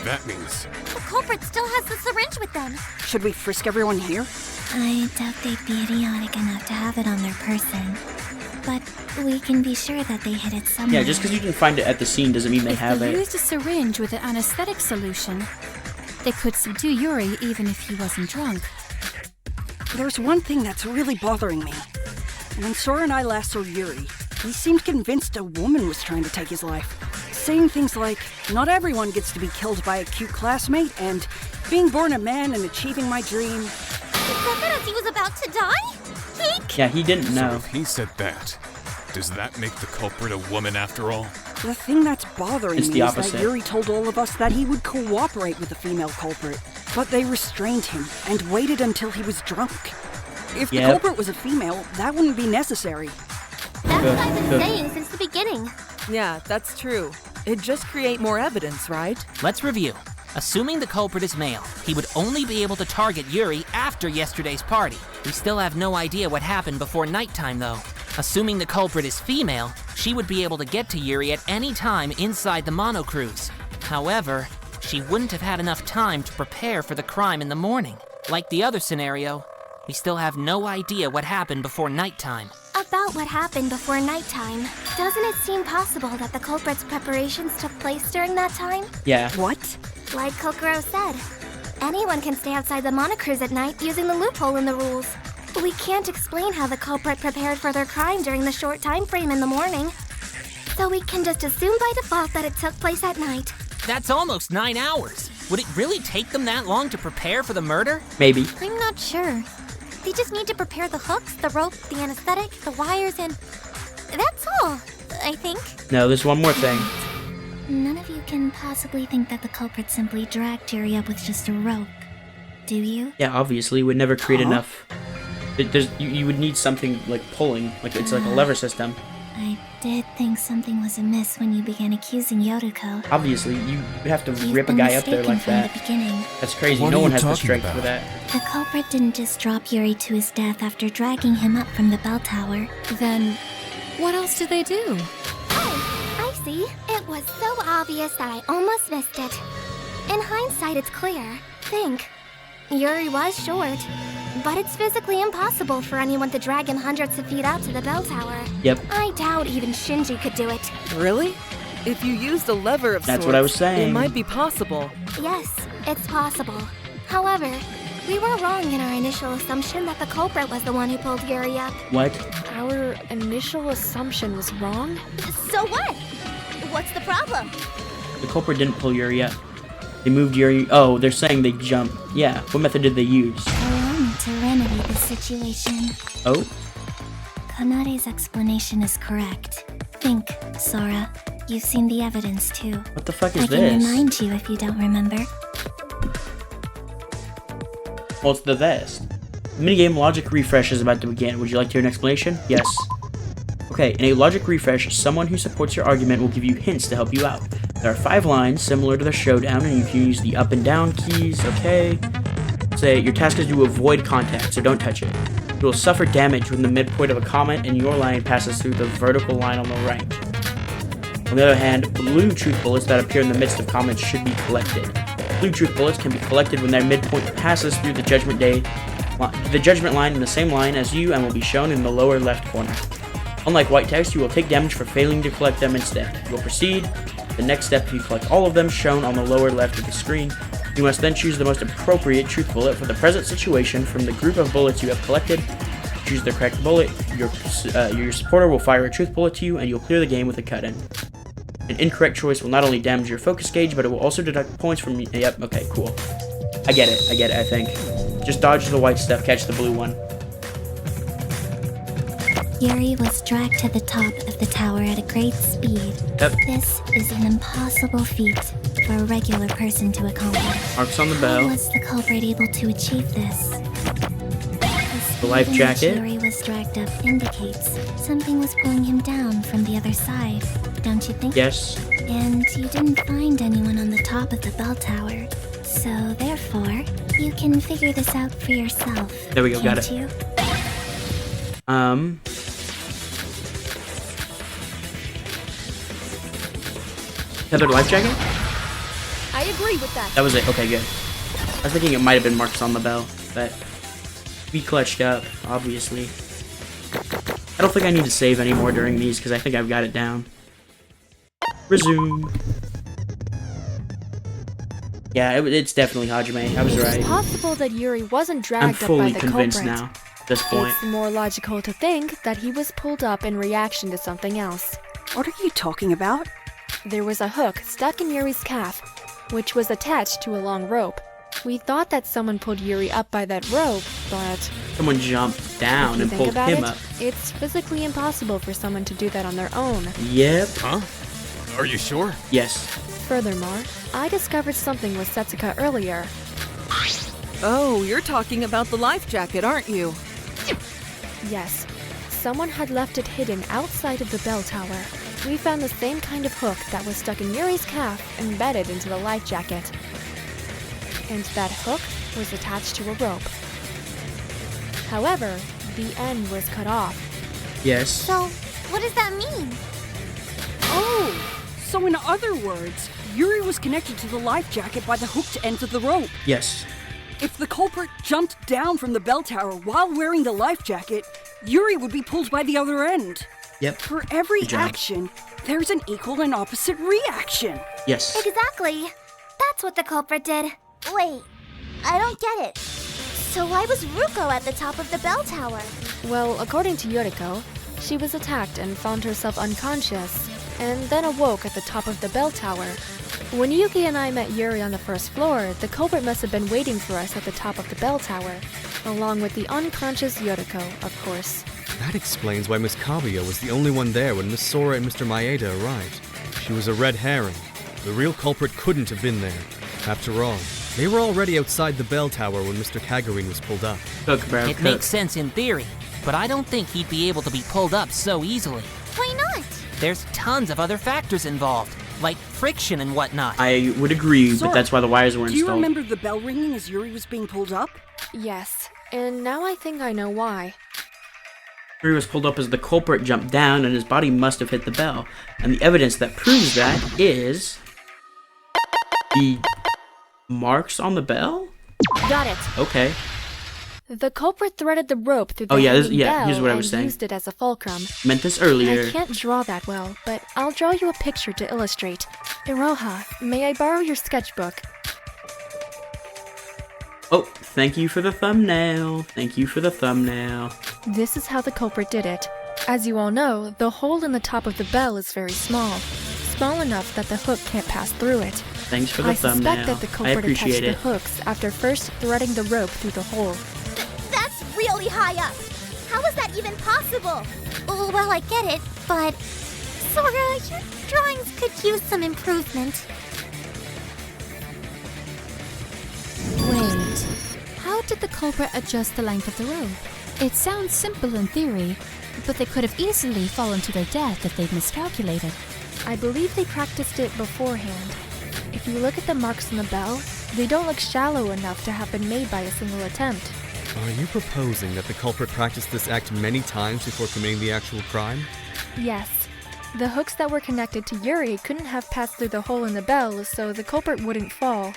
That means... The culprit still has the syringe with them. Should we frisk everyone here? I doubt they'd be idiotic enough to have it on their person. But we can be sure that they hid it somewhere. Yeah, just because you didn't find it at the scene doesn't mean they have They it. used a syringe with an anesthetic solution. They could subdue Yuri even if he wasn't drunk. There's one thing that's really bothering me. When Sora and I last saw Yuri, he seemed convinced a woman was trying to take his life. Saying things like, not everyone gets to be killed by a cute classmate, and being born a man and achieving my dream. He said that as he was about to die? Yeah, he didn't So know. if he said that, does that make the culprit a woman after all? The thing that's bothering It's me the is opposite. that Yuri told all of us that he would cooperate with the female culprit, but they restrained him and waited until he was drunk. If the Yep. culprit was a female, that wouldn't be necessary. That's what I've been saying since the beginning. Yeah, that's true. It'd just create more evidence, right? Let's review. Assuming the culprit is male, he would only be able to target Yuri after yesterday's party. We still have no idea what happened before nighttime, though. Assuming the culprit is female, she would be able to get to Yuri at any time inside the monocruise. However, she wouldn't have had enough time to prepare for the crime in the morning. Like the other scenario, we still have no idea what happened before nighttime. About what happened before nighttime. Doesn't it seem possible that the culprit's preparations took place during that time? Yeah. What? Like Kokoro said, anyone can stay outside the monocruise at night using the loophole in the rules. We can't explain how the culprit prepared for their crime during the short time frame in the morning. So we can just assume by default that it took place at night. That's almost 9 hours. Would it really take them that long to prepare for the murder? Maybe. I'm not sure. They just need to prepare the hooks, the rope, the anesthetic, the wires, and... that's all, I think. No, there's one more thing. None of you can possibly think that the culprit simply dragged Yuri up with just a rope, do you? Yeah, obviously, it would never create enough. You would need something like pulling, like it's like a lever system. I did think something was amiss when you began accusing Yotoko. Obviously, you have to You've rip a been guy up there mistaken like from that. the beginning. That's crazy. What No are one you has the talking strength about? for that. The culprit didn't just drop Yuri to his death after dragging him up from the bell tower. Then, what else did they do? Oh, I see. It was so obvious that I almost missed it. In hindsight, it's clear. Think. Yuri was short, but it's physically impossible for anyone to drag him hundreds of feet out to the bell tower. Yep. I doubt even Shinji could do it. Really? If you used a lever of That's sorts, what I was saying. it might be possible. Yes, it's possible. However, we were wrong in our initial assumption that the culprit was the one who pulled Yuri up. What? Our initial assumption was wrong? So what? What's the problem? The culprit didn't pull Yuri up. They moved Yuri. Oh, they're saying they jumped. Yeah. What method did they use? Allow me to remedy the situation. Oh? Kanade's explanation is correct. Think, Sora. You've seen the evidence too. What the fuck is I can this? remind you if you don't remember. Well, it's the vest. The minigame Logic Refresh is about to begin. Would you like to hear an explanation? Yes. Okay, in a Logic Refresh, someone who supports your argument will give you hints to help you out. There are 5 lines similar to the showdown, and you can use the up and down keys, okay? Say, your task is to avoid contact, so don't touch it. You will suffer damage when the midpoint of a comment and your line passes through the vertical line on the right. On the other hand, blue truth bullets that appear in the midst of comments should be collected. Blue truth bullets can be collected when their midpoint passes through the judgment line in the same line as you and will be shown in the lower left corner. Unlike white text, you will take damage for failing to collect them instead. You will proceed. The next step, you collect all of them shown on the lower left of the screen. You must then choose the most appropriate truth bullet for the present situation from the group of bullets you have collected. Choose the correct bullet. Your supporter will fire a truth bullet to you, and you'll clear the game with a cut-in. An incorrect choice will not only damage your focus gauge, but it will also deduct points from... Yep, okay, cool. I get it, I think. Just dodge the white stuff, catch the blue one. Yuri was dragged to the top of the tower at a great speed. Yep. This is an impossible feat for a regular person to accomplish. Marks on the bell. How was the culprit able to achieve this? The life jacket. Yuri was dragged up indicates something was pulling him down from the other side, don't you think? Yes. And you didn't find anyone on the top of the bell tower, so therefore, you can figure this out for yourself. There we go, got it. You? Tethered life jacket? I agree with that. That was it, okay, good. I was thinking it might have been marks on the bell, but we clutched up, obviously. I don't think I need to save anymore during these, because I think I've got it down. Resume. Yeah, it's definitely Hajime. I was right. It's possible that Yuri wasn't I'm dragged up by fully the convinced culprit. now, at this point. It's more logical to think that he was pulled up in reaction to something else. What are you talking about? There was a hook stuck in Yuri's calf, which was attached to a long rope. We thought that someone pulled Yuri up by that rope, but... Someone jumped down and pulled him up. It's physically impossible for someone to do that on their own. Yep. Huh? Are you sure? Yes. Furthermore, I discovered something with Setsuka earlier. Oh, you're talking about the life jacket, aren't you? Yes. Someone had left it hidden outside of the bell tower. We found the same kind of hook that was stuck in Yuri's calf embedded into the life jacket. And that hook was attached to a rope. However, the end was cut off. Yes. So, what does that mean? Oh! So in other words, Yuri was connected to the life jacket by the hooked ends of the rope. Yes. If the culprit jumped down from the bell tower while wearing the life jacket, Yuri would be pulled by the other end. Yep. For every action, there's an equal and opposite reaction. Yes. Exactly. That's what the culprit did. Wait, I don't get it. So why was Ruko at the top of the bell tower? Well, according to Yoriko, she was attacked and found herself unconscious, and then awoke at the top of the bell tower. When Yuki and I met Yuri on the first floor, the culprit must have been waiting for us at the top of the bell tower, along with the unconscious Yoriko, of course. That explains why Miss Kaguya was the only one there when Miss Sora and Mr. Maeda arrived. She was a red herring. The real culprit couldn't have been there. After all, they were already outside the bell tower when Mr. Kagurine was pulled up. It makes sense in theory, but I don't think he'd be able to be pulled up so easily. Why not? There's tons of other factors involved, like friction and whatnot. I would agree, Sora, but that's why the wires were do you installed. remember the bell ringing as Yuri was being pulled up? Yes, and now I think I know why. Yuri was pulled up as the culprit jumped down, and his body must have hit the bell. And the evidence that proves that is the marks on the bell? Got it. Okay. The culprit threaded the rope through the here's bell what I was and saying. used it as a fulcrum. Meant this earlier. I can't draw that well, but I'll draw you a picture to illustrate. Iroha, may I borrow your sketchbook? Oh, thank you for the thumbnail. Thank you for the thumbnail. This is how the culprit did it. As you all know, the hole in the top of the bell is very small. Small enough that the hook can't pass through it. Thanks for the thumbnail. I suspect that the culprit attached appreciate the it. hooks after first threading the rope through the hole. That's really high up. How is that even possible? Oh, well, I get it, but... Sora, your drawings could use some improvement. Wait, how did the culprit adjust the length of the rope? It sounds simple in theory, but they could have easily fallen to their death if they'd miscalculated. I believe they practiced it beforehand. If you look at the marks on the bell, they don't look shallow enough to have been made by a single attempt. Are you proposing that the culprit practiced this act many times before committing the actual crime? Yes. The hooks that were connected to Yuri couldn't have passed through the hole in the bell, so the culprit wouldn't fall.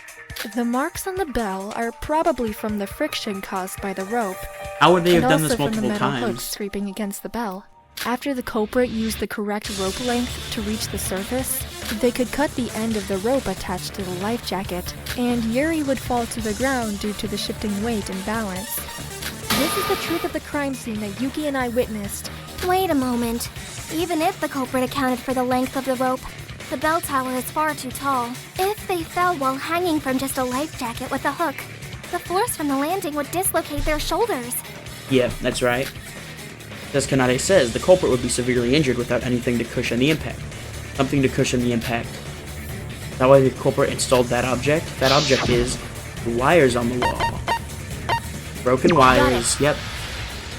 The marks on the bell are probably from the friction caused by the rope. How would they have done this and also from the multiple metal hooks times? scraping against the bell. After the culprit used the correct rope length to reach the surface, They could cut the end of the rope attached to the life jacket, and Yuri would fall to the ground due to the shifting weight and balance. This is the truth of the crime scene that Yuki and I witnessed. Wait a moment. Even if the culprit accounted for the length of the rope, the bell tower is far too tall. If they fell while hanging from just a life jacket with a hook, the force from the landing would dislocate their shoulders. Yeah, that's right. As Kanade says, the culprit would be severely injured without anything to cushion the impact. Something to cushion the impact. That way the culprit installed that object. That object is the wires on the wall. Broken wires. Yep.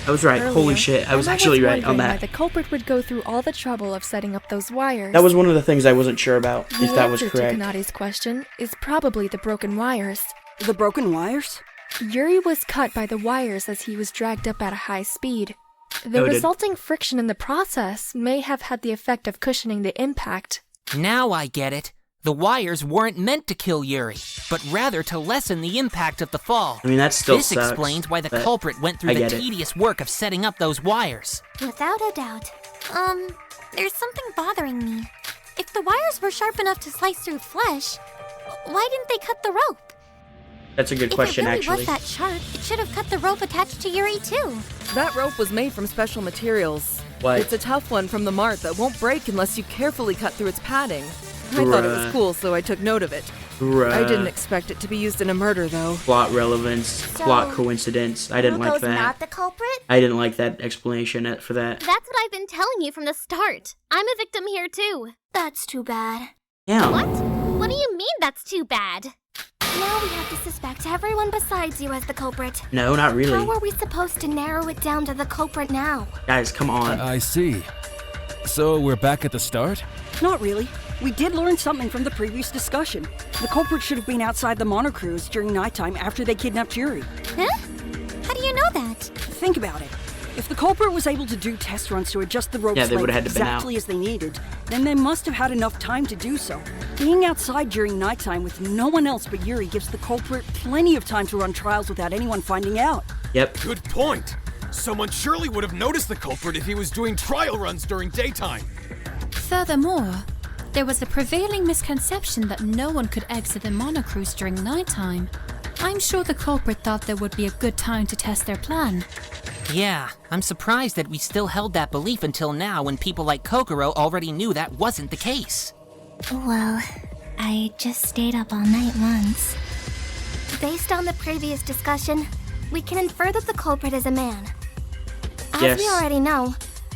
I was right. Earlier, Holy shit. I was actually right on why that. the culprit would go through all the trouble of setting up those wires. That was one of the things I wasn't sure about, if that was The correct. answer to Kanade's question is probably the broken wires. The broken wires? Yuri was cut by the wires as he was dragged up at a high speed. The Noted. resulting friction in the process may have had the effect of cushioning the impact. Now I get it. The wires weren't meant to kill Yuri, but rather to lessen the impact of the fall. I mean, that still This sucks, explains why the but culprit went I through the get it. tedious work of setting up those wires. Without a doubt. There's something bothering me. If the wires were sharp enough to slice through flesh, why didn't they cut the rope? That's a good question, If it really actually. was that sharp, it should have cut the rope attached to Yuri too. That rope was made from special materials. What? It's a tough one from the mart that won't break unless you carefully cut through its padding. I thought it was Bruh. cool, so I took note of it. Bruh. I didn't expect it to be used in a murder, though. Plot relevance, plot coincidence. I didn't like Ruko's that. not the culprit? I didn't like that explanation for that. That's what I've been telling you from the start. I'm a victim here too. That's too bad. Yeah. What? What do you mean that's too bad? Now we have to suspect everyone besides you as the culprit. No, not really. How are we supposed to narrow it down to the culprit now? Guys, come on. I see. So we're back at the start? Not really. We did learn something from the previous discussion. The culprit should have been outside the monocruise during nighttime after they kidnapped Yuri. Huh? How do you know that? Think about it. If the culprit was able to do test runs to adjust the rope's Yeah, they length would've had to been exactly out. as they needed, then they must have had enough time to do so. Being outside during nighttime with no one else but Yuri gives the culprit plenty of time to run trials without anyone finding out. Yep. Good point. Someone surely would have noticed the culprit if he was doing trial runs during daytime. Furthermore, there was a prevailing misconception that no one could exit the monocruise during nighttime. I'm sure the culprit thought there would be a good time to test their plan. Yeah, I'm surprised that we still held that belief until now when people like Kokoro already knew that wasn't the case. Well, I just stayed up all night once. Based on the previous discussion, we can infer that the culprit is a man. As Yes. we already know,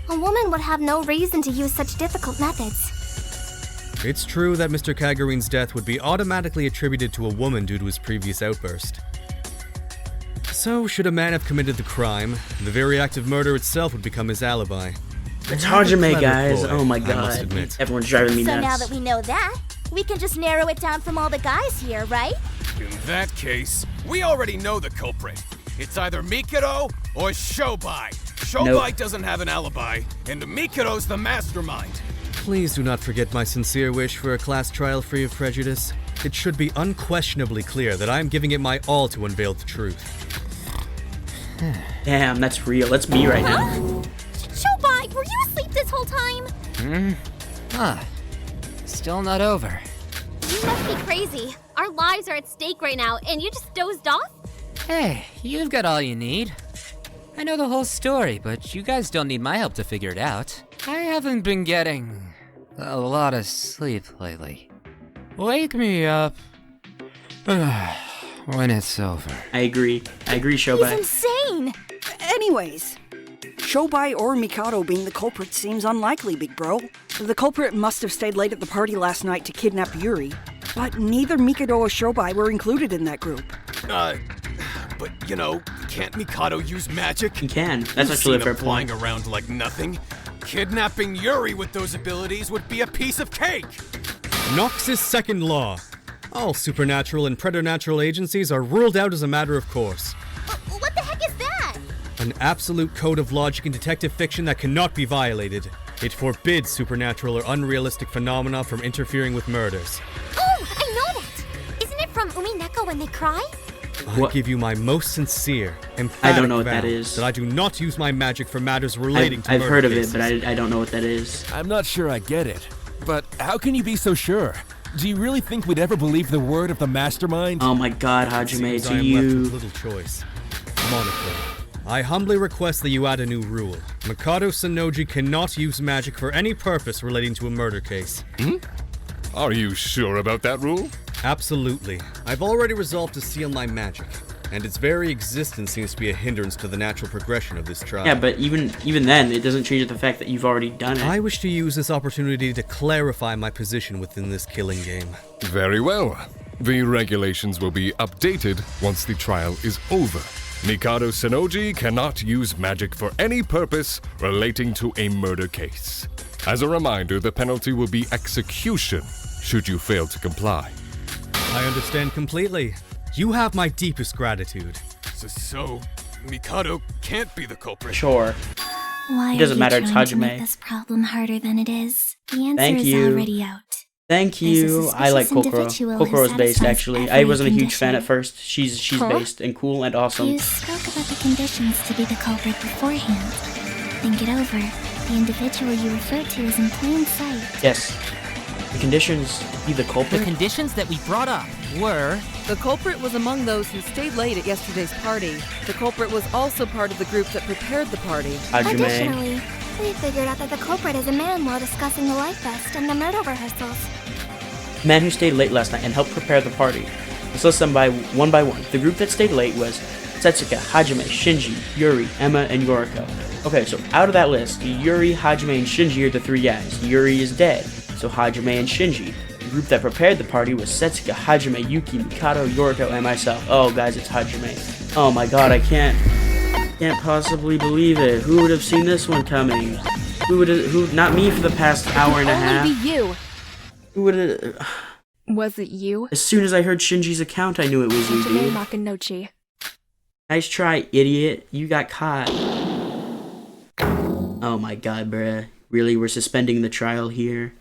a woman would have no reason to use such difficult methods. It's true that Mr. Kagurine's death would be automatically attributed to a woman due to his previous outburst. So, should a man have committed the crime, the very act of murder itself would become his alibi. It's Hajime, Clever guys. ploy, Oh my I must god. admit. Everyone's driving me So nuts. now that we know that, we can just narrow it down from all the guys here, right? In that case, we already know the culprit. It's either Mikado or Shobai. Shobai doesn't have an alibi, and Mikado's the mastermind. Please do not forget my sincere wish for a class trial free of prejudice. It should be unquestionably clear that I am giving it my all to unveil the truth. Damn, that's real. That's me right now. Shobai, were you asleep this whole time? Still not over. You must be crazy. Our lives are at stake right now, and you just dozed off? Hey, you've got all you need. I know the whole story, but you guys don't need my help to figure it out. I haven't been getting a lot of sleep lately. Wake me up when it's over. I agree. I agree, He's Shobai. insane! Anyways, Shobai or Mikado being the culprit seems unlikely, big bro. The culprit must have stayed late at the party last night to kidnap Yuri, but neither Mikado or Shobai were included in that group. But you know, can't Mikado use magic? He can. That's You've actually a seen fair him flying point. around like nothing. Kidnapping Yuri with those abilities would be a piece of cake. Nox's second law. All supernatural and preternatural agencies are ruled out as a matter of course. What the heck is that? An absolute code of logic in detective fiction that cannot be violated. It forbids supernatural or unrealistic phenomena from interfering with murders. Oh, I know that! Isn't it from Umineko when they cry? I give you my most sincere, emphatic I don't know what vow that is. that I do not use my magic for matters relating to I've murder heard of cases. it, but I don't know what that is. I'm not sure I get it. But how can you be so sure? Do you really think we'd ever believe the word of the mastermind? Oh my god, Hajime, Seems to I am you. left with little choice. Monochrome. I humbly request that you add a new rule. Mikado Sanoji cannot use magic for any purpose relating to a murder case. Are you sure about that rule? Absolutely. I've already resolved to seal my magic, and its very existence seems to be a hindrance to the natural progression of this trial. Yeah, but even then, it doesn't change the fact that you've already done it. I wish to use this opportunity to clarify my position within this killing game. Very well. The regulations will be updated once the trial is over. Mikado Sanoji cannot use magic for any purpose relating to a murder case. As a reminder, the penalty will be execution should you fail to comply. I understand completely. You have my deepest gratitude. So, Mikado can't be the culprit. Sure. Why It doesn't are matter, you it's trying to make Hajime. this problem harder than it is? The answer Thank is you. already out. Thank There's a you. I like suspicious Kokoro. individual who Kokoro's based, satisfies actually. I every wasn't a huge fan condition. at first. She's Huh? based and cool and awesome. You spoke about the conditions to be the culprit beforehand. Think it over. The individual you referred to is in plain sight. Yes. The conditions to be the The culprit? conditions that we brought up were... The culprit was among those who stayed late at yesterday's party. The culprit was also part of the group that prepared the party. Hajime. Additionally, we figured out that the culprit is a man while discussing the life vest and the murder rehearsals. Man who stayed late last night and helped prepare the party. Let's list them by one. The group that stayed late was Setsuka, Hajime, Shinji, Yuri, Emma, and Yoriko. Okay, so out of that list, Yuri, Hajime, and Shinji are the three guys. Yuri is dead, so Hajime and Shinji. The group that prepared the party was Setsuka, Hajime, Yuki, Mikado, Yoriko, and myself. Oh, guys, it's Hajime. Oh my god, I can't possibly believe it. Who would have seen this one coming? Not me for the past hour and a half. Only be you. Who would have... Was it you? As soon as I heard Shinji's account, I knew it was you, Hajime dude. Makinochi. Nice try, idiot. You got caught. Oh my god, bruh. Really, we're suspending the trial here?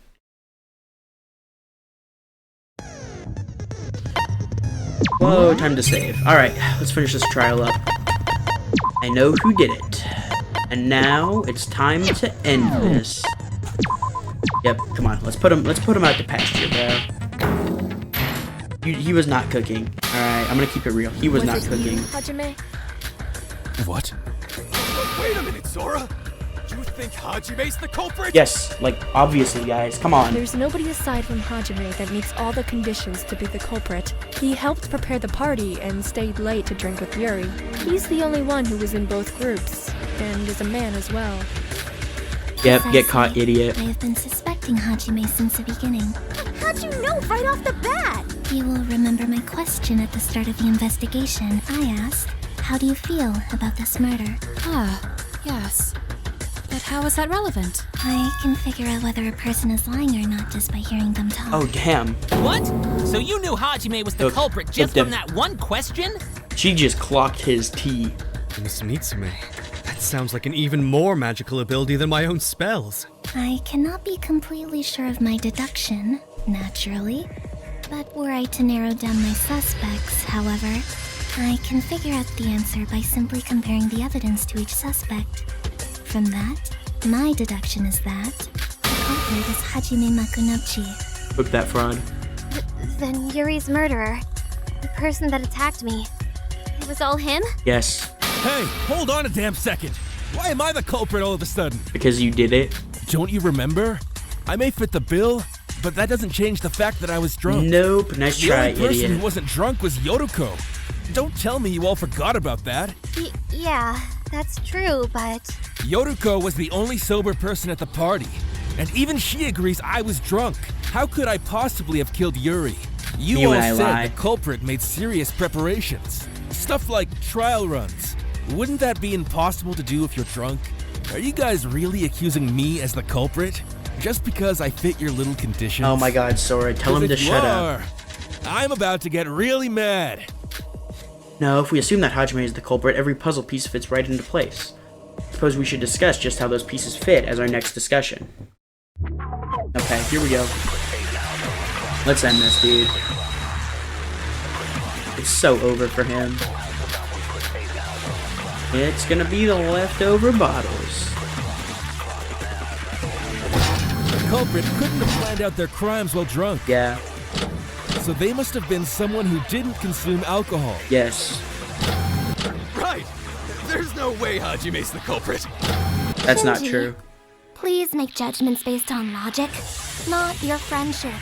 Whoa, time to save. Alright, let's finish this trial up. I know who did it. And now, it's time to end this. Yep, come on, let's put him out to pasture, bro. He was not cooking. Alright, I'm gonna keep it real. He was not cooking. Hajime? What? Wait a minute, Sora! You think Hajime's the culprit? Yes, like, obviously, guys. Come on. There's nobody aside from Hajime that meets all the conditions to be the culprit. He helped prepare the party and stayed late to drink with Yuri. He's the only one who was in both groups, and is a man as well. Yep, get Precisely. caught, idiot. I have been suspecting Hajime since the beginning. How'd you know right off the bat? You will remember my question at the start of the investigation. I asked, how do you feel about this murder? Ah, yes. But how is that relevant? I can figure out whether a person is lying or not just by hearing them talk. Oh, damn. What? So you knew Hajime was the Look, culprit just look, from that one question? She just clocked his tea. Miss Mitsume, that sounds like an even more magical ability than my own spells. I cannot be completely sure of my deduction, naturally. But were I to narrow down my suspects, however, I can figure out the answer by simply comparing the evidence to each suspect. From that, my deduction is that the culprit is Hajime Makunochi. Book that fraud. Then Yuri's murderer, the person that attacked me, it was all him? Yes, Hey, hold on a damn second. Why am I the culprit all of a sudden? because you did it. Don't you remember? I may fit the bill, but that doesn't change the fact that I was drunk. Nope, nice The try, only person idiot. who wasn't drunk was Yoriko. Don't tell me you all forgot about that. Yeah, that's true, but... Yoriko was the only sober person at the party, and even she agrees I was drunk. How could I possibly have killed Yuri? You You all and I said lied. the culprit made serious preparations. Stuff like trial runs. Wouldn't that be impossible to do if you're drunk? Are you guys really accusing me as the culprit? Just because I fit your little conditions? Oh my god, Sora, tell him to If you shut up. are, I'm about to get really mad. No, if we assume that Hajime is the culprit, every puzzle piece fits right into place. Suppose we should discuss just how those pieces fit as our next discussion. Okay, here we go. Let's end this, dude. It's so over for him. It's gonna be the leftover bottles. culprit couldn't have planned out their crimes while drunk. Yeah. So they must have been someone who didn't consume alcohol. Yes. Right! There's no way Hajime's the culprit. That's not Shinji, true. Please make judgments based on logic, not your friendship.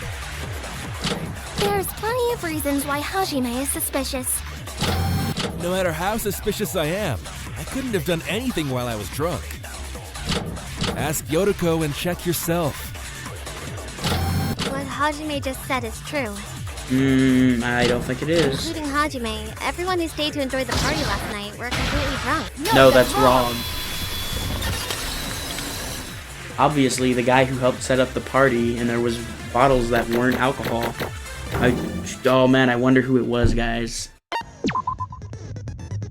There's plenty of reasons why Hajime is suspicious. No matter how suspicious I am, I couldn't have done anything while I was drunk. Ask Yotoko and check yourself. What Hajime just said is true. I don't think it is. Including Hajime, everyone who stayed to enjoy the party last night were completely drunk. No, that's wrong. Obviously, the guy who helped set up the party, and there was bottles that weren't alcohol. Oh man, I wonder who it was, guys.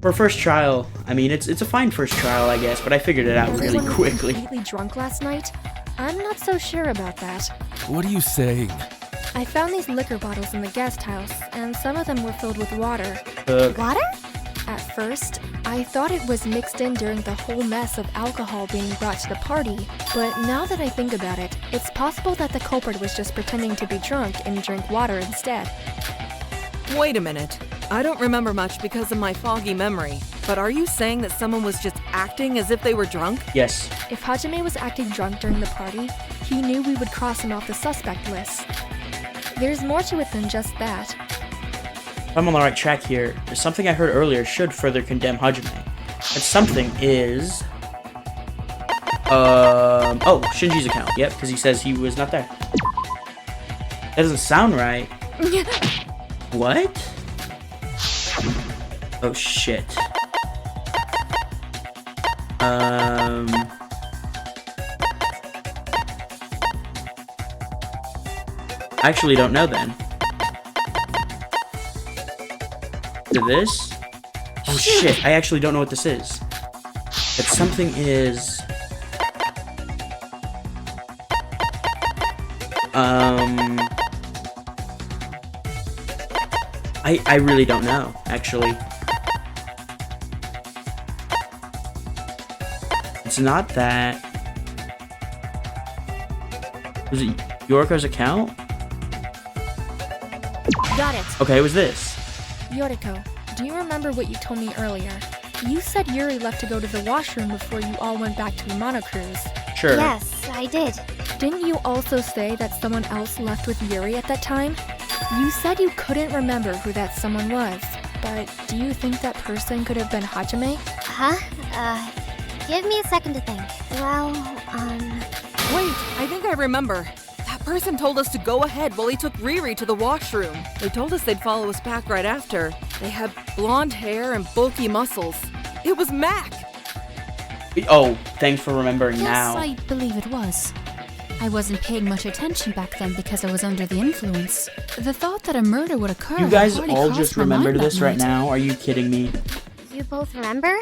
For first trial, I mean, it's a fine first trial, I guess, but I figured it out really Everyone was quickly. completely drunk last night? I'm not so sure about that. What are you saying? I found these liquor bottles in the guest house, and some of them were filled with water. Water? At first, I thought it was mixed in during the whole mess of alcohol being brought to the party, but now that I think about it, it's possible that the culprit was just pretending to be drunk and drank water instead. Wait a minute. I don't remember much because of my foggy memory, but are you saying that someone was just acting as if they were drunk? Yes. If Hajime was acting drunk during the party, he knew we would cross him off the suspect list. There's more to it than just that. If I'm on the right track here, there's something I heard earlier should further condemn Hajime. That something is... Oh, Shinji's account. Yep, because he says he was not there. That doesn't sound right. What? Oh, shit. I actually don't know then. To this? Oh shit, I actually don't know what this is. But something is... I really don't know, actually. It's not that. Was it Yoriko's account? Got it. Okay, it was this. Yoriko, do you remember what you told me earlier? You said Yuri left to go to the washroom before you all went back to the monocruise. Sure. Yes, I did. Didn't you also say that someone else left with Yuri at that time? You said you couldn't remember who that someone was, but do you think that person could have been Hajime? Huh? Give me a second to think. Well, Wait, I think I remember. That person told us to go ahead while he took Riri to the washroom. They told us they'd follow us back right after. They had blonde hair and bulky muscles. It was Mac! Oh, thanks for remembering Yes, now. I believe it was. I wasn't paying much attention back then because I was under the influence. The thought that a murder would occur. You guys hardly all crossed just my remembered mind that this right night. now? Are you kidding me? you both remember?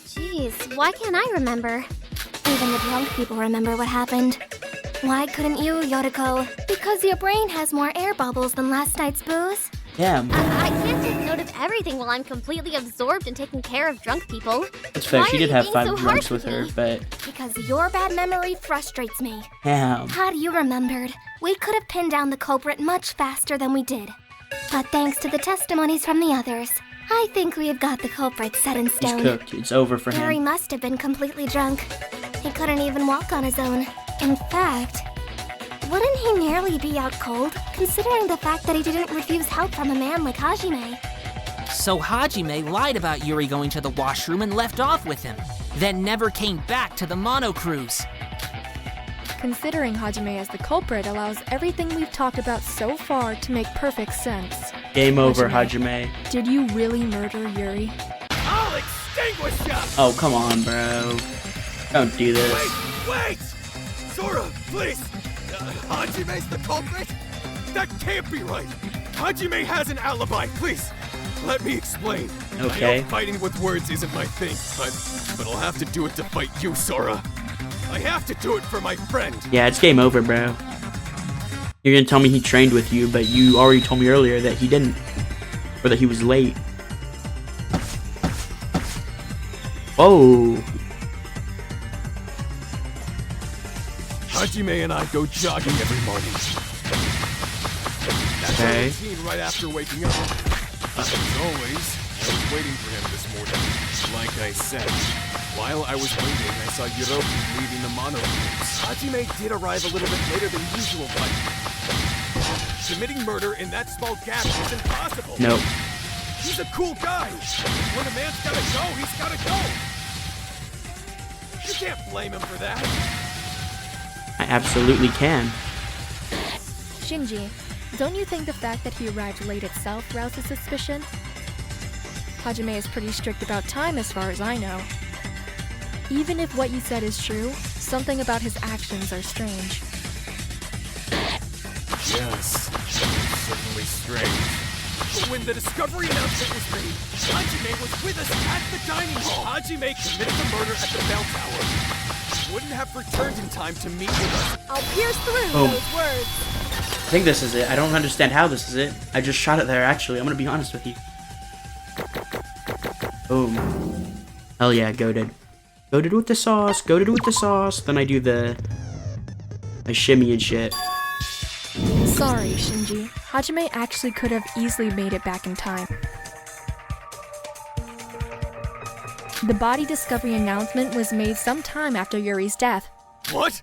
Jeez, why can't I remember? Even the drunk people remember what happened. Why couldn't you, Yoriko? Because your brain has more air bubbles than last night's booze. Damn. I can't take note of everything while I'm completely absorbed in taking care of drunk people. It's fair, Why she are did you have being 5 so drinks harsh with her, me? but... Because your bad memory frustrates me. Damn. Had you remembered, we could have pinned down the culprit much faster than we did. But thanks to the testimonies from the others, I think we have got the culprit set in He's stone. cooked. It's over for Harry him. must have been completely drunk. He couldn't even walk on his own. In fact, wouldn't he nearly be out cold, considering the fact that he didn't refuse help from a man like Hajime? So Hajime lied about Yuri going to the washroom and left off with him, then never came back to the mono cruise. Considering Hajime as the culprit allows everything we've talked about so far to make perfect sense. Game over, Hajime. Did you really murder Yuri? I'll extinguish ya! Oh, come on, bro. Don't do this. Wait! Sora, please! Hajime's the culprit? That can't be right! Hajime has an alibi, please! Let me explain. Okay. I know fighting with words isn't my thing, but I'll have to do it to fight you, Sora. I have to do it for my friend. Yeah, it's game over, bro. You're gonna tell me he trained with you, but you already told me earlier that he didn't. Or that he was late. Hajime and I go jogging every morning. That's our routine right after waking up. As always, I was waiting for him this morning. Like I said, while I was waiting, I saw Yuroki leaving the monocruise. Hajime did arrive a little bit later than usual, but committing murder in that small gap is impossible. No. He's a cool guy. When a man's gotta go, he's gotta go. You can't blame him for that. I absolutely can. Shinji, don't you think the fact that he arrived late itself rouses suspicion? Hajime is pretty strict about time as far as I know. Even if what you said is true, something about his actions are strange. Yes, certainly strange. But when the discovery announcement was made, Hajime was with us at the dining hall. Hajime committed the murder at the bell tower. He wouldn't have returned in time to meet with us. I'll pierce through Oh. those words. I think this is it. I don't understand how this is it. I just shot it there, actually. I'm gonna be honest with you. Boom. Hell yeah, goated. Goated with the sauce, goated with the sauce. Then I do I shimmy and shit. Sorry, Shinji. Hajime actually could have easily made it back in time. The body discovery announcement was made sometime after Yuri's death. What?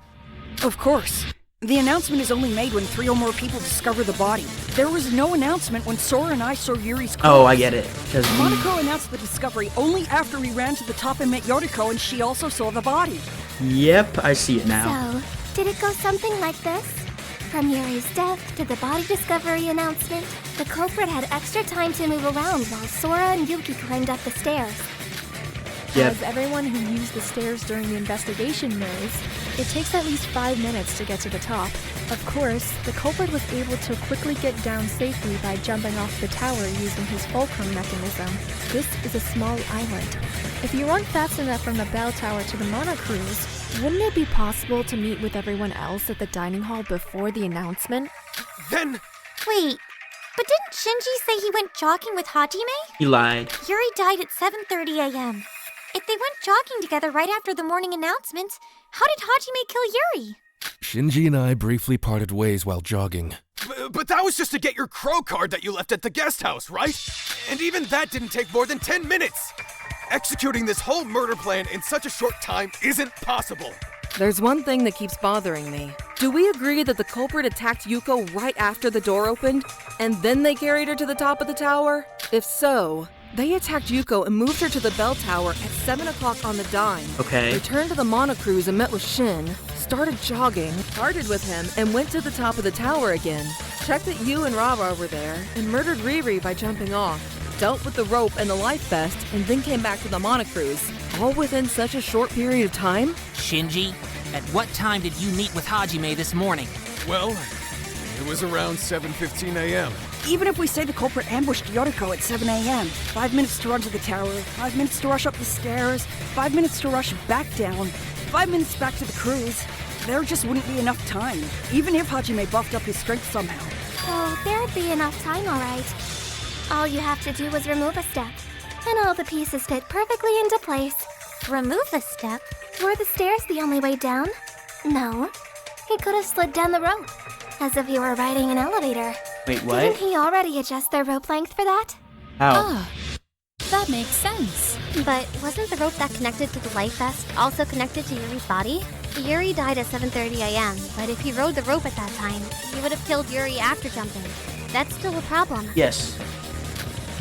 Of course. The announcement is only made when 3 or more people discover the body. There was no announcement when Sora and I saw Yuri's corpse. Oh, I get it. Because Monoko announced the discovery only after we ran to the top and met Yoriko, and she also saw the body. Yep, I see it now. So, did it go something like this? From Yuri's death to the body discovery announcement, the culprit had extra time to move around while Sora and Yuki climbed up the stairs. Yep. As everyone who used the stairs during the investigation knows, it takes at least 5 minutes to get to the top. Of course, the culprit was able to quickly get down safely by jumping off the tower using his fulcrum mechanism. This is a small island. If you run fast enough from the bell tower to the monocruise, wouldn't it be possible to meet with everyone else at the dining hall before the announcement? Then... Wait, but didn't Shinji say he went jogging with Hajime? He lied. Yuri died at 7:30 a.m. If they went jogging together right after the morning announcement, how did Hajime kill Yuri? Shinji and I briefly parted ways while jogging. But that was just to get your crow card that you left at the guest house, right? And even that didn't take more than 10 minutes! Executing this whole murder plan in such a short time isn't possible! There's one thing that keeps bothering me. Do we agree that the culprit attacked Yuko right after the door opened, and then they carried her to the top of the tower? If so, they attacked Yuko and moved her to the bell tower at 7 o'clock on the dime. Okay. Returned to the monocruise and met with Shin, started jogging, parted with him, and went to the top of the tower again. Checked that you and Rara were there, and murdered Riri by jumping off. Dealt with the rope and the life vest, and then came back to the monocruise. All within such a short period of time? Shinji, at what time did you meet with Hajime this morning? Well, it was around 7:15 a.m. Even if we say the culprit ambushed Yoriko at 7 a.m., 5 minutes to run to the tower, 5 minutes to rush up the stairs, 5 minutes to rush back down, 5 minutes back to the cruise, there just wouldn't be enough time, even if Hajime buffed up his strength somehow. Oh, there'd be enough time, alright. All you have to do is remove a step, and all the pieces fit perfectly into place. Remove a step? Were the stairs the only way down? No. He could have slid down the rope, as if he were riding an elevator. Wait, what? Didn't he already adjust their rope length for that? How? Ah, that makes sense. But wasn't the rope that connected to the life vest also connected to Yuri's body? Yuri died at 7:30 a.m., but if he rode the rope at that time, he would have killed Yuri after jumping. That's still a problem. Yes.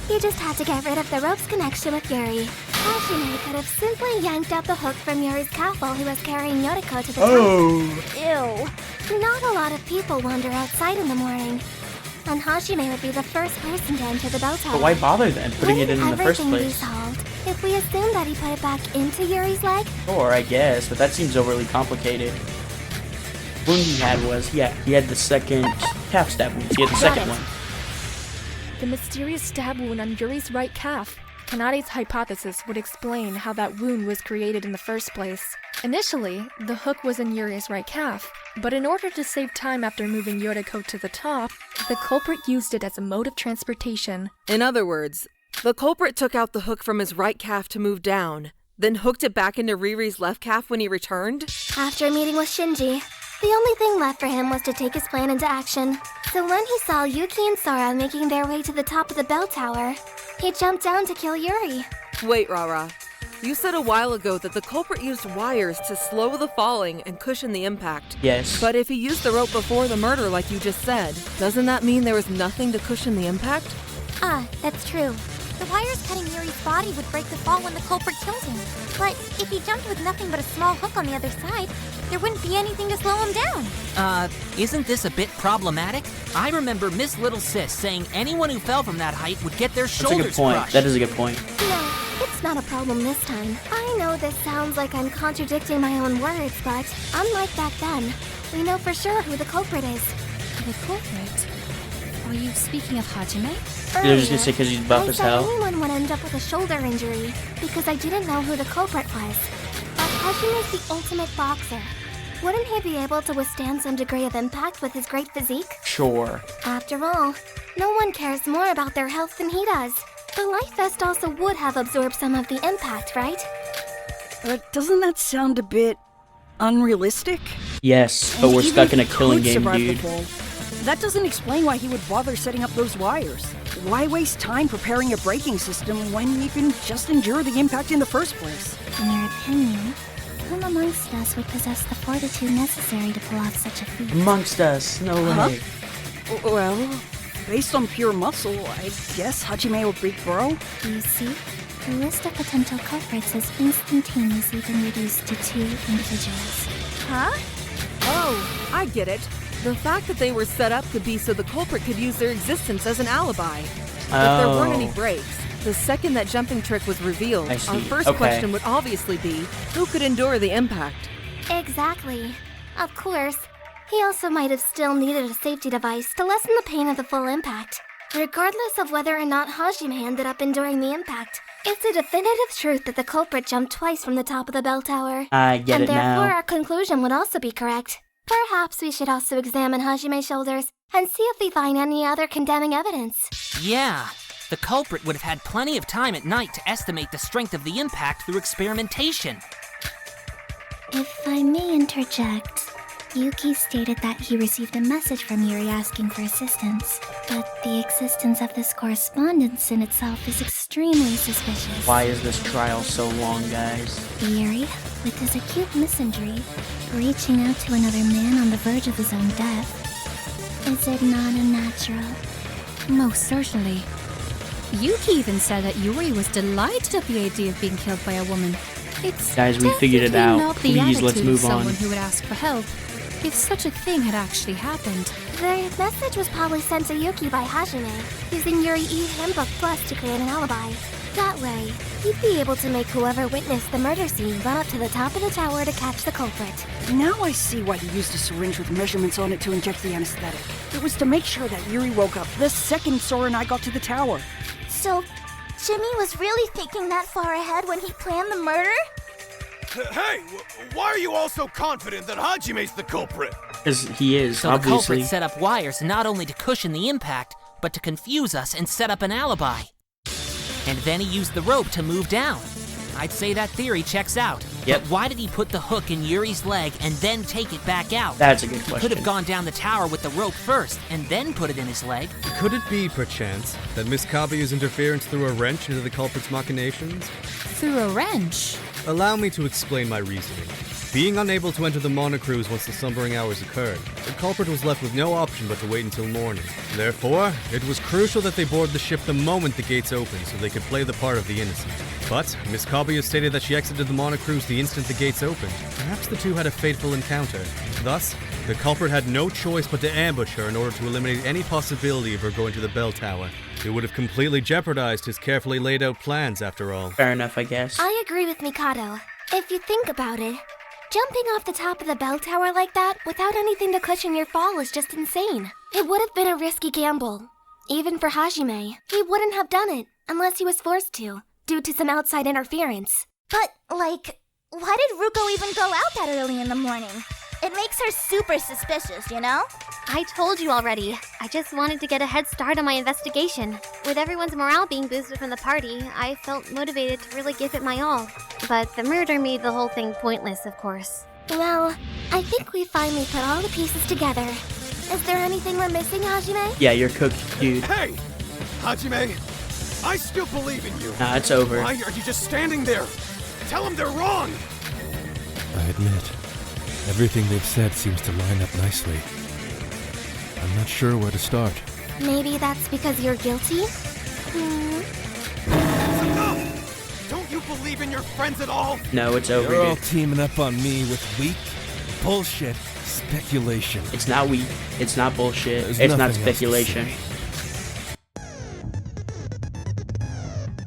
He just had to get rid of the rope's connection with Yuri. Hajime could have simply yanked out the hook from Yuri's calf while he was carrying Yoriko to the top. Ew. Not a lot of people wander outside in the morning. And Hajime would be the first person to enter the bell tower. But why bother then, putting it in the first Everything be place? solved if we assume that he put it back into Yuri's leg? Sure, I guess, but that seems overly complicated. The wound he had was, he had the second calf stab wound. He had the second one. The mysterious stab wound on Yuri's right calf. Kanade's hypothesis would explain how that wound was created in the first place. Initially, the hook was in Yuri's right calf, but in order to save time after moving Yoriko to the top, the culprit used it as a mode of transportation. In other words, the culprit took out the hook from his right calf to move down, then hooked it back into Riri's left calf when he returned? After meeting with Shinji, The only thing left for him was to take his plan into action. So when he saw Yuki and Sora making their way to the top of the bell tower, he jumped down to kill Yuri. Wait, Rara. You said a while ago that the culprit used wires to slow the falling and cushion the impact. Yes. But if he used the rope before the murder like you just said, doesn't that mean there was nothing to cushion the impact? That's true. The wires cutting Yuri's body would break the fall when the culprit killed him. But if he jumped with nothing but a small hook on the other side, there wouldn't be anything to slow him down. Isn't this a bit problematic? I remember Miss Little Sis saying anyone who fell from that height would get their That's a shoulders good point. crushed. That is a good point. No, it's not a problem this time. I know this sounds like I'm contradicting my own words, but unlike back then, we know for sure who the culprit is. The culprit? Are you speaking of Hajime? You're just gonna say because he's buff as hell? I said anyone would end up with a shoulder injury because I didn't know who the culprit was. But Hajime's the ultimate boxer. Wouldn't he be able to withstand some degree of impact with his great physique? Sure. After all, no one cares more about their health than he does. The life vest also would have absorbed some of the impact, right? But doesn't that sound a bit unrealistic? Yes, but And we're even stuck in a if he killing could game, survive the dude. fall, that doesn't explain why he would bother setting up those wires. Why waste time preparing a braking system when you can just endure the impact in the first place? In your opinion, whom amongst us would possess the fortitude necessary to pull off such a feat? Amongst us, no way. Well, based on pure muscle, I guess Hajime would beat Bro. You see, the list of potential culprits has instantaneously been reduced to 2 individuals. Huh? Oh, I get it. The fact that they were set up could be so the culprit could use their existence as an alibi. If there weren't any breaks, the second that jumping trick was revealed, I see. our first Okay. question would obviously be, who could endure the impact? Exactly. Of course. He also might have still needed a safety device to lessen the pain of the full impact. Regardless of whether or not Hajime ended up enduring the impact, it's a definitive truth that the culprit jumped twice from the top of the bell tower. I get it and therefore now. our conclusion would also be correct. Perhaps we should also examine Hajime's shoulders and see if we find any other condemning evidence. Yeah, the culprit would have had plenty of time at night to estimate the strength of the impact through experimentation. If I may interject, Yuki stated that he received a message from Yuri asking for assistance, but the existence of this correspondence in itself is extremely suspicious. Why is this trial so long, guys? Yuri, with his acute misanthropy, reaching out to another man on the verge of his own death. Is it not unnatural? Most certainly. Yuki even said that Yuri was delighted at the idea of being killed by a woman. It's Guys, we figured it definitely out. not the Please, let's attitude of move on. someone who would ask for help if such a thing had actually happened. The message was probably sent to Yuki by Hajime, using Yuri E-Handbook Plus to create an alibi. That way, he'd be able to make whoever witnessed the murder scene run up to the top of the tower to catch the culprit. Now I see why he used a syringe with measurements on it to inject the anesthetic. It was to make sure that Yuri woke up the second Sora and I got to the tower. So, Jimmy was really thinking that far ahead when he planned the murder? Hey, why are you all so confident that Hajime's the culprit? Because he is, So the obviously. culprit set up wires not only to cushion the impact, but to confuse us and set up an alibi. And then he used the rope to move down. I'd say that theory checks out. Yep. But why did he put the hook in Yuri's leg and then take it back out? That's a good He could question. have gone down the tower with the rope first and then put it in his leg. Could it be, perchance, that Miss Kabuya's interference threw a wrench into the culprit's machinations? Through a wrench? Allow me to explain my reasoning. Being unable to enter the monocruise once the slumbering hours occurred, the culprit was left with no option but to wait until morning. Therefore, it was crucial that they board the ship the moment the gates opened so they could play the part of the innocent. But Miss Kabuya stated that she exited the monocruise the instant the gates opened. Perhaps the two had a fateful encounter. Thus, the culprit had no choice but to ambush her in order to eliminate any possibility of her going to the bell tower. It would have completely jeopardized his carefully laid out plans, after all. Fair enough, I guess. I agree with Mikado. If you think about it, jumping off the top of the bell tower like that without anything to cushion your fall is just insane. It would have been a risky gamble. Even for Hajime, he wouldn't have done it unless he was forced to, due to some outside interference. But, like, why did Ruko even go out that early in the morning? It makes her super suspicious, you know? I told you already. I just wanted to get a head start on my investigation. With everyone's morale being boosted from the party, I felt motivated to really give it my all. But the murder made the whole thing pointless, of course. Well, I think we finally put all the pieces together. Is there anything we're missing, Hajime? Yeah, you're cooked, dude. Hey! Hajime! I still believe in you! Nah, it's over. Why are you just standing there? Tell them they're wrong! I admit, everything they've said seems to line up nicely. I'm not sure where to start. Maybe that's because you're guilty? Enough! Don't you believe in your friends at all? No, it's over, You're all dude. teaming up on me with weak, bullshit speculation. It's not weak. It's not bullshit. There's It's not nothing else to speculation. say.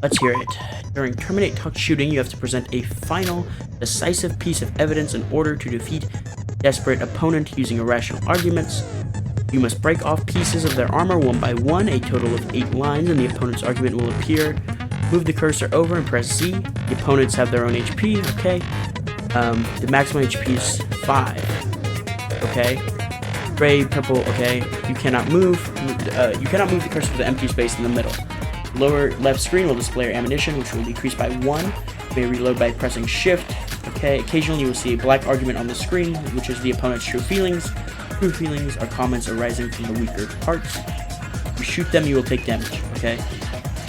Let's hear it. During Terminate Tuck shooting, you have to present a final, decisive piece of evidence in order to defeat a desperate opponent using irrational arguments. You must break off pieces of their armor one by one, a total of 8 lines, and the opponent's argument will appear. Move the cursor over and press Z. The opponents have their own HP, okay? The maximum HP is 5, okay? Gray, purple, okay? You cannot move the cursor to the empty space in the middle. Lower left screen will display your ammunition, which will decrease by 1. You may reload by pressing Shift. Okay, occasionally you will see a black argument on the screen, which is the opponent's true feelings. True feelings are comments arising from the weaker parts. If you shoot them, you will take damage, okay?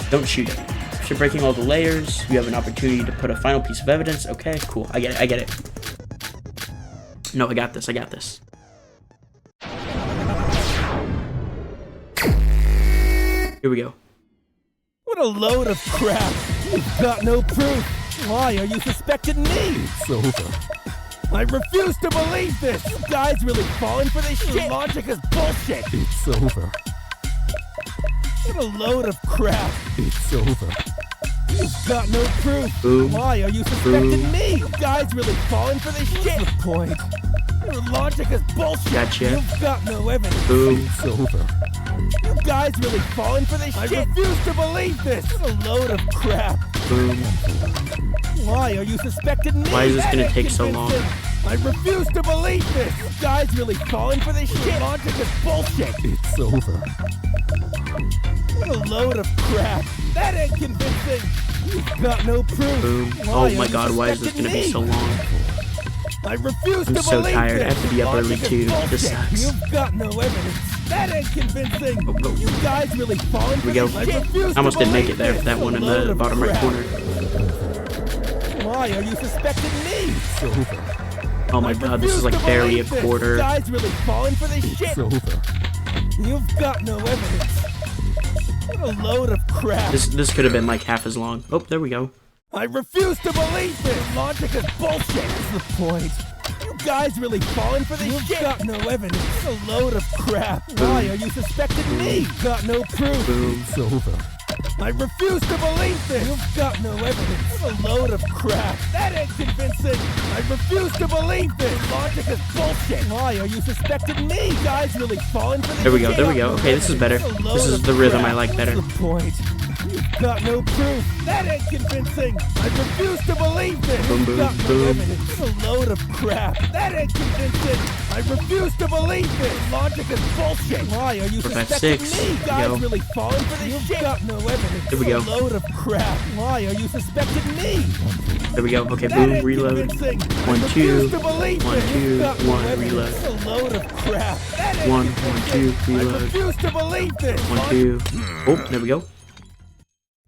Don't shoot it. After breaking all the layers, you have an opportunity to put a final piece of evidence. Okay, cool. I get it. No, I got this. Here we go. What a load of crap! You've got no proof! Why are you suspecting me? It's over. I refuse to believe this! You guys really falling for this shit? Your logic is bullshit! It's over. What a load of crap! It's over. You've got no proof! Boom. Why are you suspecting me? You guys really falling for this shit? What's the point? Your logic is bullshit! Gotcha. You've got no evidence! Boom. It's over. You guys really falling for this shit? I refuse to believe this! What a load of crap! Boom. Why are you suspecting me? Why is this gonna take so long? I refuse to believe this! You guys really falling for this shit? Logic is bullshit! It's over. What a load of crap! That ain't convincing! You've got no proof! Boom. Oh my god, why is this gonna be so long? I refuse I'm to so believe tired. I this. have to be up early Logic is too. This bullshit. sucks. You've got no evidence. That ain't convincing. Oh. You guys really falling for Here we go. this shit? I almost didn't make it there This for that is one a in load the of bottom right crap. corner. Why are you suspecting me? It's over. Oh my god, this is like barely a quarter. You guys really falling for this shit? It's over. You've got no evidence. What a load of crap. This could have been like half as long. Oh, there we go. I refuse to believe this! Logic is bullshit! What's the point? You guys really falling for this shit? You've got no evidence. It's a load of crap. Why are you suspecting me? Got no proof. Boom. It's over. I refuse to believe this! You've got no evidence. What a load of crap. That ain't convincing! I refuse to believe this! Logic is bullshit! Why are you suspecting me? You guys really falling for this There we go, shit? there we go. Okay, this is better. It's a load This is of the rhythm I crap. like better. What's the point? You've got no proof. That ain't convincing. I refuse to believe this. Boom, You've boom, got no boom. evidence. It's a load of crap. That ain't convincing. I refuse to believe this. Logic is bullshit. Why are you 4, 5, suspecting 6. me? You There we guys go. really falling for this shit? You've got no evidence. There we go. It's a load of crap. Why are you suspecting me? There we go. Okay, That boom, ain't reload. convincing. I 1, 2. refuse to believe 1, this. 2. You've got no 1, evidence. reload. It's a load of crap. That ain't 1, convincing. 1, 2, I reload. refuse to believe this. 1, 2. Oh, there we go.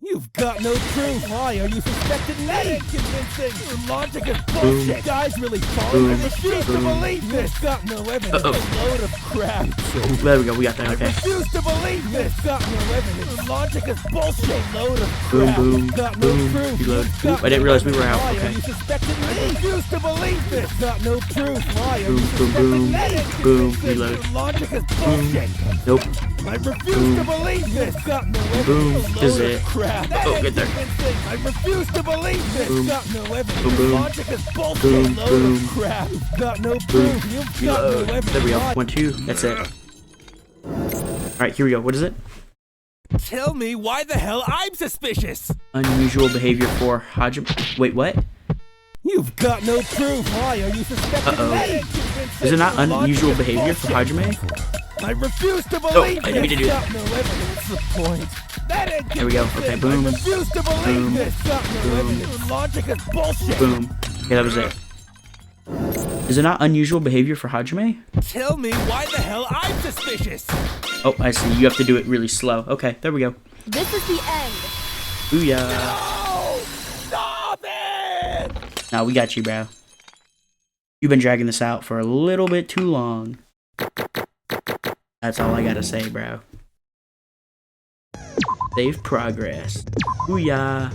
You've got no proof. Why are you suspecting me? That ain't convincing. Your logic is bullshit. You guys really falling? I refuse to believe this. You've got no evidence. Uh-oh. A load of crap. There we go. We got that. I Okay. refuse to believe this. You've got no evidence. Your logic is bullshit. A load of Boom, crap. boom, You've got no boom. proof. Reload. You've got Oop, I didn't realize we were out. Why are Okay. you suspecting me? I refuse to believe this. You've got no proof. Why are Boom, you boom, suspecting boom. me? That ain't Boom, convincing. reload. Your logic is bullshit. Nope. I refuse Boom. to believe this. Got no evidence. Boom. A This is load it. of crap. That Oh, ain't get there. convincing. I refuse to believe this. Boom. Got no evidence. Boom, boom. Logic is bullshit. Boom, Load boom. of crap. You've got no Boom. proof. You've got no Reload. evidence. There we go. Why- 1, 2. That's it. Alright, here we go. What is it? Tell me why the hell I'm suspicious. Unusual behavior for Hajime. Wait, what? You've got no proof. Why are you suspecting Uh-oh. that ain't convincing? Is it not Your logic unusual is behavior for bullshit. Hajime? I refuse to believe I didn't mean to do got that. no evidence. What's the point? That ain't There we go. convincing. Okay, boom. I refuse to believe Boom. this. Got no Boom. evidence. Your logic is bullshit. Boom. Okay, that was it. Is it not unusual behavior for Hajime? Tell me why the hell I'm suspicious. Oh, I see. You have to do it really slow. Okay, there we go. This is the end. Booyah. No! Stop it! Nah, we got you, bro. You've been dragging this out for a little bit too long. That's all I gotta say, bro. Save progress. Booyah.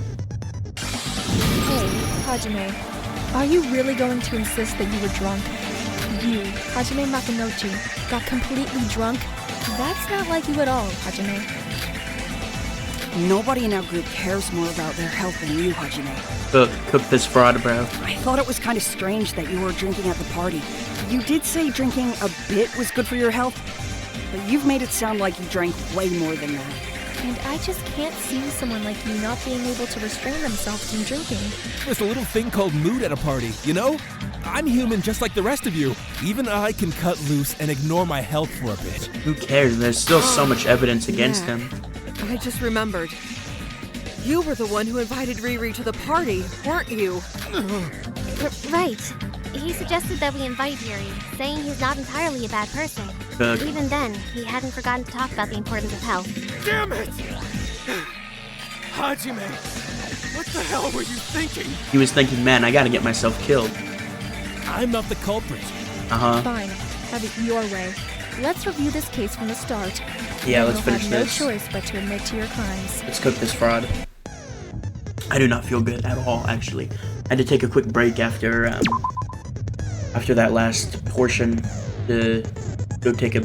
Hey, Hajime, are you really going to insist that you were drunk? You, Hajime Makunouchi, got completely drunk? That's not like you at all, Hajime. Nobody in our group cares more about their health than you, Hajime. Cook this fraud, bro. I thought it was kind of strange that you were drinking at the party. You did say drinking a bit was good for your health, but you've made it sound like you drank way more than that. And I just can't see someone like you not being able to restrain themselves from drinking. There's a little thing called mood at a party, you know? I'm human just like the rest of you. Even I can cut loose and ignore my health for a bit. Who cares? There's still so much evidence against him. I just remembered. You were the one who invited Riri to the party, weren't you? Right. He suggested that we invite Yuri, saying he's not entirely a bad person. Even then, he hadn't forgotten to talk about the importance of health. Damn it! Hajime, what the hell were you thinking? He was thinking, man, I gotta get myself killed. I'm not the culprit. Fine. Have it your way. Let's review this case from the start. Yeah, let's finish You'll have this. no choice but to admit to your crimes. Let's cook this fraud. I do not feel good at all, actually. I had to take a quick break after that last portion to go take a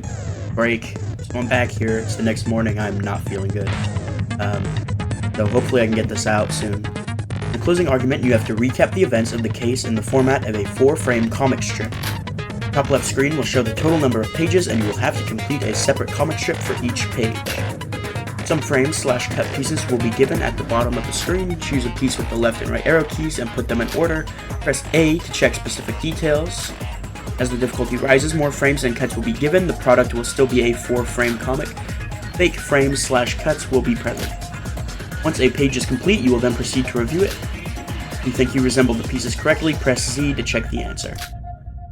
break. So I'm back here. It's the next morning. I'm not feeling good. So hopefully I can get this out soon. In the closing argument, you have to recap the events of the case in the format of a 4-frame comic strip. Top left screen will show the total number of pages, and you will have to complete a separate comic strip for each page. Some frames/cut pieces will be given at the bottom of the screen. Choose a piece with the left and right arrow keys and put them in order. Press A to check specific details. As the difficulty rises, more frames and cuts will be given. The product will still be a 4-frame comic. Fake frames/cuts will be present. Once a page is complete, you will then proceed to review it. If you think you resemble the pieces correctly, press Z to check the answer.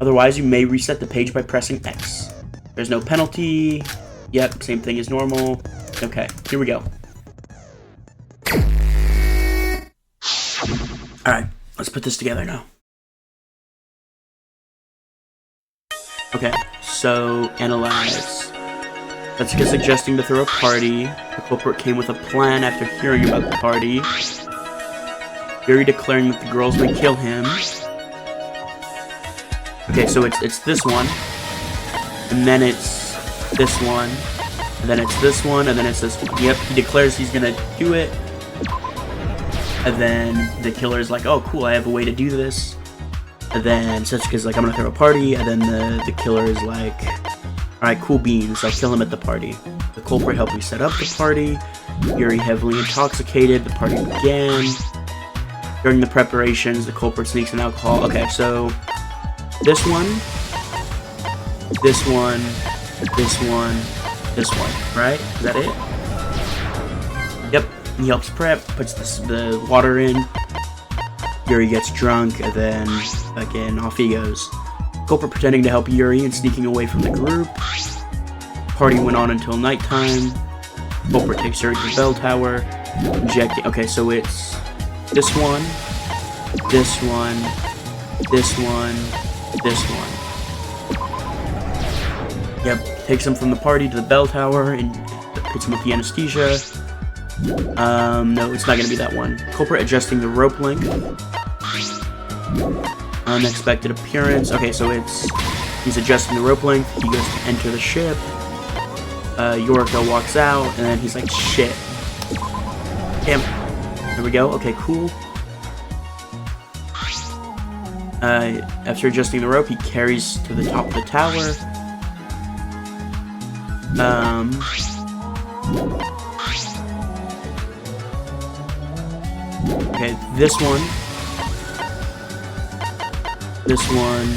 Otherwise, you may reset the page by pressing X. There's no penalty. Yep, same thing as normal. Okay, here we go. Alright, let's put this together now. Okay, so analyze. Setsuka suggesting to throw a party. The culprit came with a plan after hearing about the party. Yuri declaring that the girls may kill him. Okay, so it's this one, and then it's this one, and then it's this one, and then it's this one. Yep, he declares he's gonna do it, and then the killer's like, oh cool, I have a way to do this. And then Setsuka's like, I'm gonna throw a party, and then the killer is like, alright, cool beans, I'll kill him at the party. The culprit helped me set up the party. Yuri heavily intoxicated, the party began. During the preparations, the culprit sneaks in alcohol. Okay, so this one, this one, this one, this one, right? Is that it? Yep, he helps prep, puts the water in. Yuri gets drunk, and then, again, off he goes. Culprit pretending to help Yuri and sneaking away from the group. Party went on until nighttime. Culprit takes her to the bell tower. Injecting. Okay, so it's this one, this one, this one, this one. Yep, takes him from the party to the bell tower and hits him with the anesthesia. No, it's not gonna be that one. Culprit adjusting the rope link. Unexpected appearance. Okay, so he's adjusting the rope length. He goes to enter the ship. Yoriko walks out, and then he's like, shit. Damn. There we go. Okay, cool. After adjusting the rope, he carries to the top of the tower. Okay, this one. This one.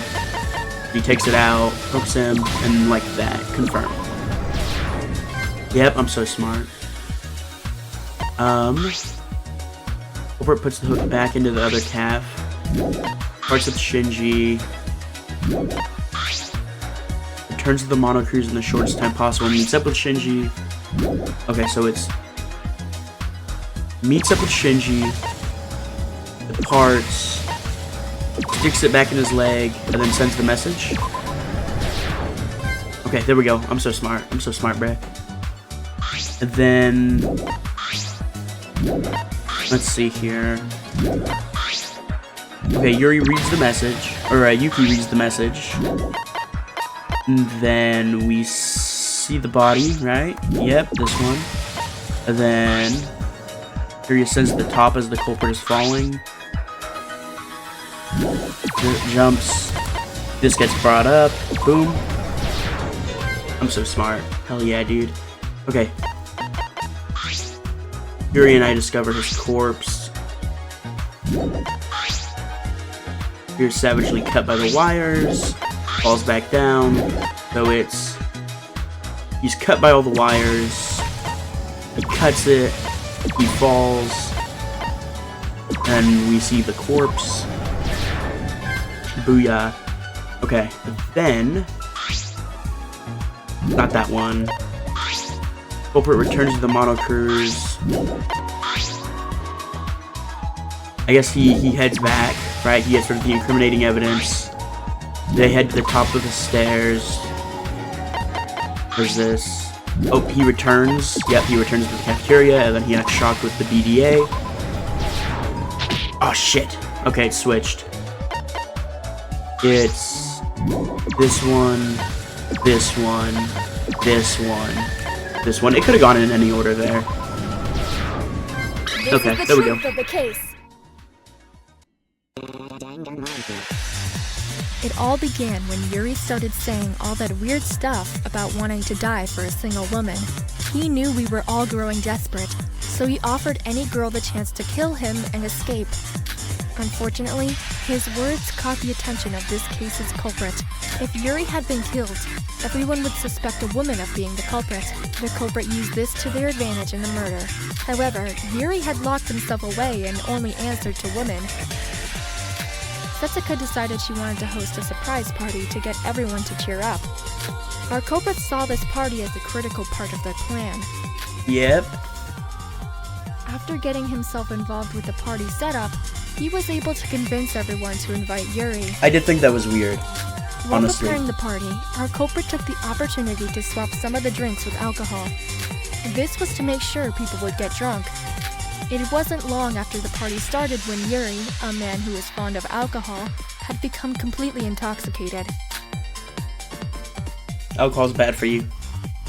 He takes it out, hooks him, and like that. Confirm. Yep, I'm so smart. Culprit puts the hook back into the other calf. Parts with Shinji. Returns to the Mono Cruise in the shortest time possible. Meets up with Shinji. Okay, so it's meets up with Shinji, departs, sticks it back in his leg, and then sends the message. Okay, there we go. I'm so smart. I'm so smart, bruh. And then let's see here. Okay, Yuri reads the message, or Yuki reads the message. And then we see the body, right? Yep, this one. And then Yuri ascends to the top as the culprit is falling. Jumps. This gets brought up. Boom. I'm so smart. Hell yeah, dude. Okay. Yuri and I discover his corpse. Yuri's savagely cut by the wires. Falls back down. So he's cut by all the wires. He cuts it. He falls. And we see the corpse. Booyah. Okay, then not that one. Culprit returns to the Mono Cruise. I guess he heads back, right? He gets rid of the incriminating evidence. They head to the top of the stairs. There's this. Oh, he returns. Yep, he returns to the cafeteria, and then he gets shocked with the BDA. Oh, shit. Okay, it's switched. It's this one, this one, this one, this one. It could have gone in any order there. Okay, there we go. Of the case. It all began when Yuri started saying all that weird stuff about wanting to die for a single woman. He knew we were all growing desperate, so he offered any girl the chance to kill him and escape. Unfortunately, his words caught the attention of this case's culprit. If Yuri had been killed, everyone would suspect a woman of being the culprit. The culprit used this to their advantage in the murder. However, Yuri had locked himself away and only answered to women. Setsuka decided she wanted to host a surprise party to get everyone to cheer up. Our culprit saw this party as a critical part of their plan. Yep. After getting himself involved with the party setup, he was able to convince everyone to invite Yuri. I did think that was weird, While honestly. preparing the party, our culprit took the opportunity to swap some of the drinks with alcohol. This was to make sure people would get drunk. It wasn't long after the party started when Yuri, a man who is fond of alcohol, had become completely intoxicated. Alcohol's bad for you.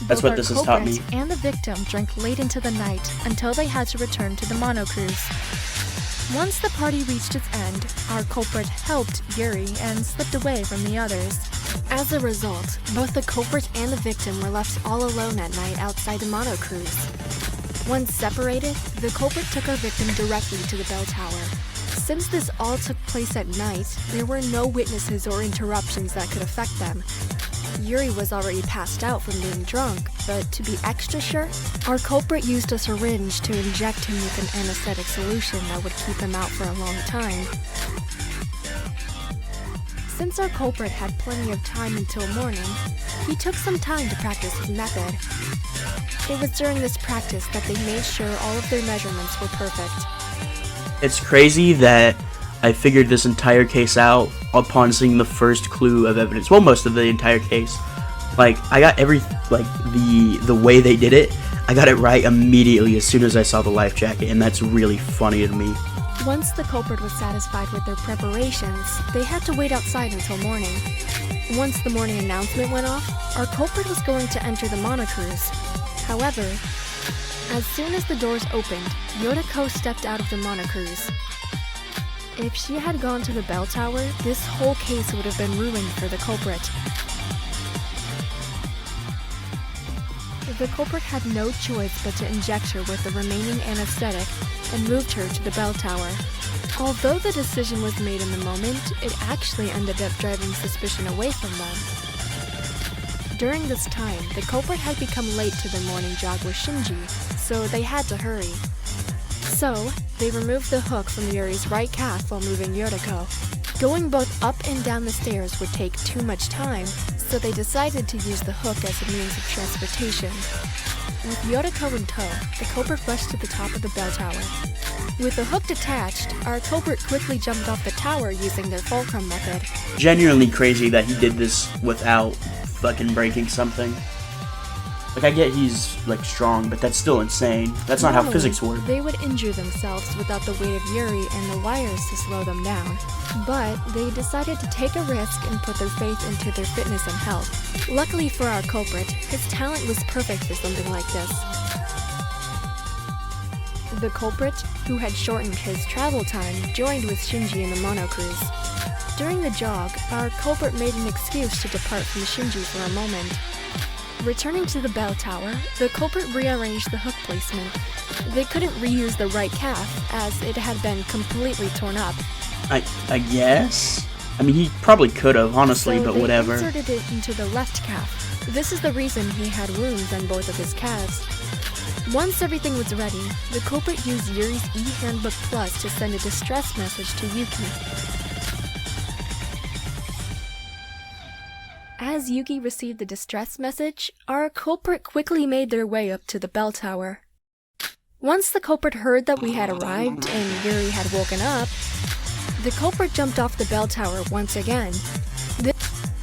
That's what this has taught me. Both our culprit and the victim drank late into the night until they had to return to the Mono Cruise. Once the party reached its end, our culprit helped Yuri and slipped away from the others. As a result, both the culprit and the victim were left all alone at night outside the Mono Cruise. Once separated, the culprit took our victim directly to the bell tower. Since this all took place at night, there were no witnesses or interruptions that could affect them. Yuri was already passed out from being drunk, but to be extra sure, our culprit used a syringe to inject him with an anesthetic solution that would keep him out for a long time. Since our culprit had plenty of time until morning, he took some time to practice his method. It was during this practice that they made sure all of their measurements were perfect. It's crazy that I figured this entire case out upon seeing the first clue of evidence. Well, most of the entire case. Like, I got the way they did it, I got it right immediately as soon as I saw the life jacket, and that's really funny to me. Once the culprit was satisfied with their preparations, they had to wait outside until morning. Once the morning announcement went off, our culprit was going to enter the Mono Cruise. However, as soon as the doors opened, Yodako stepped out of the Mono Cruise. If she had gone to the bell tower, this whole case would have been ruined for the culprit. The culprit had no choice but to inject her with the remaining anesthetic and moved her to the bell tower. Although the decision was made in the moment, it actually ended up driving suspicion away from them. During this time, the culprit had become late to their morning jog with Shinji, so they had to hurry. So, they removed the hook from Yuri's right calf while moving Yodako. Going both up and down the stairs would take too much time, so they decided to use the hook as a means of transportation. With Yoriko in tow, the culprit rushed to the top of the bell tower. With the hook detached, our culprit quickly jumped off the tower using their fulcrum method. Genuinely crazy that he did this without fucking breaking something. Like, I get he's, like, strong, but that's still insane. That's not how physics work. They would injure themselves without the weight of Yuri and the wires to slow them down. But they decided to take a risk and put their faith into their fitness and health. Luckily for our culprit, his talent was perfect for something like this. The culprit, who had shortened his travel time, joined with Shinji in the mono cruise. During the jog, our culprit made an excuse to depart from Shinji for a moment. Returning to the bell tower, the culprit rearranged the hook placement. They couldn't reuse the right calf, as it had been completely torn up. I guess? I mean, he probably could have, honestly, but whatever. They inserted it into the left calf. This is the reason he had wounds on both of his calves. Once everything was ready, the culprit used Yuri's e-handbook plus to send a distress message to Yuki. As Yuki received the distress message, our culprit quickly made their way up to the bell tower. Once the culprit heard that we had arrived and Yuri had woken up, the culprit jumped off the bell tower once again.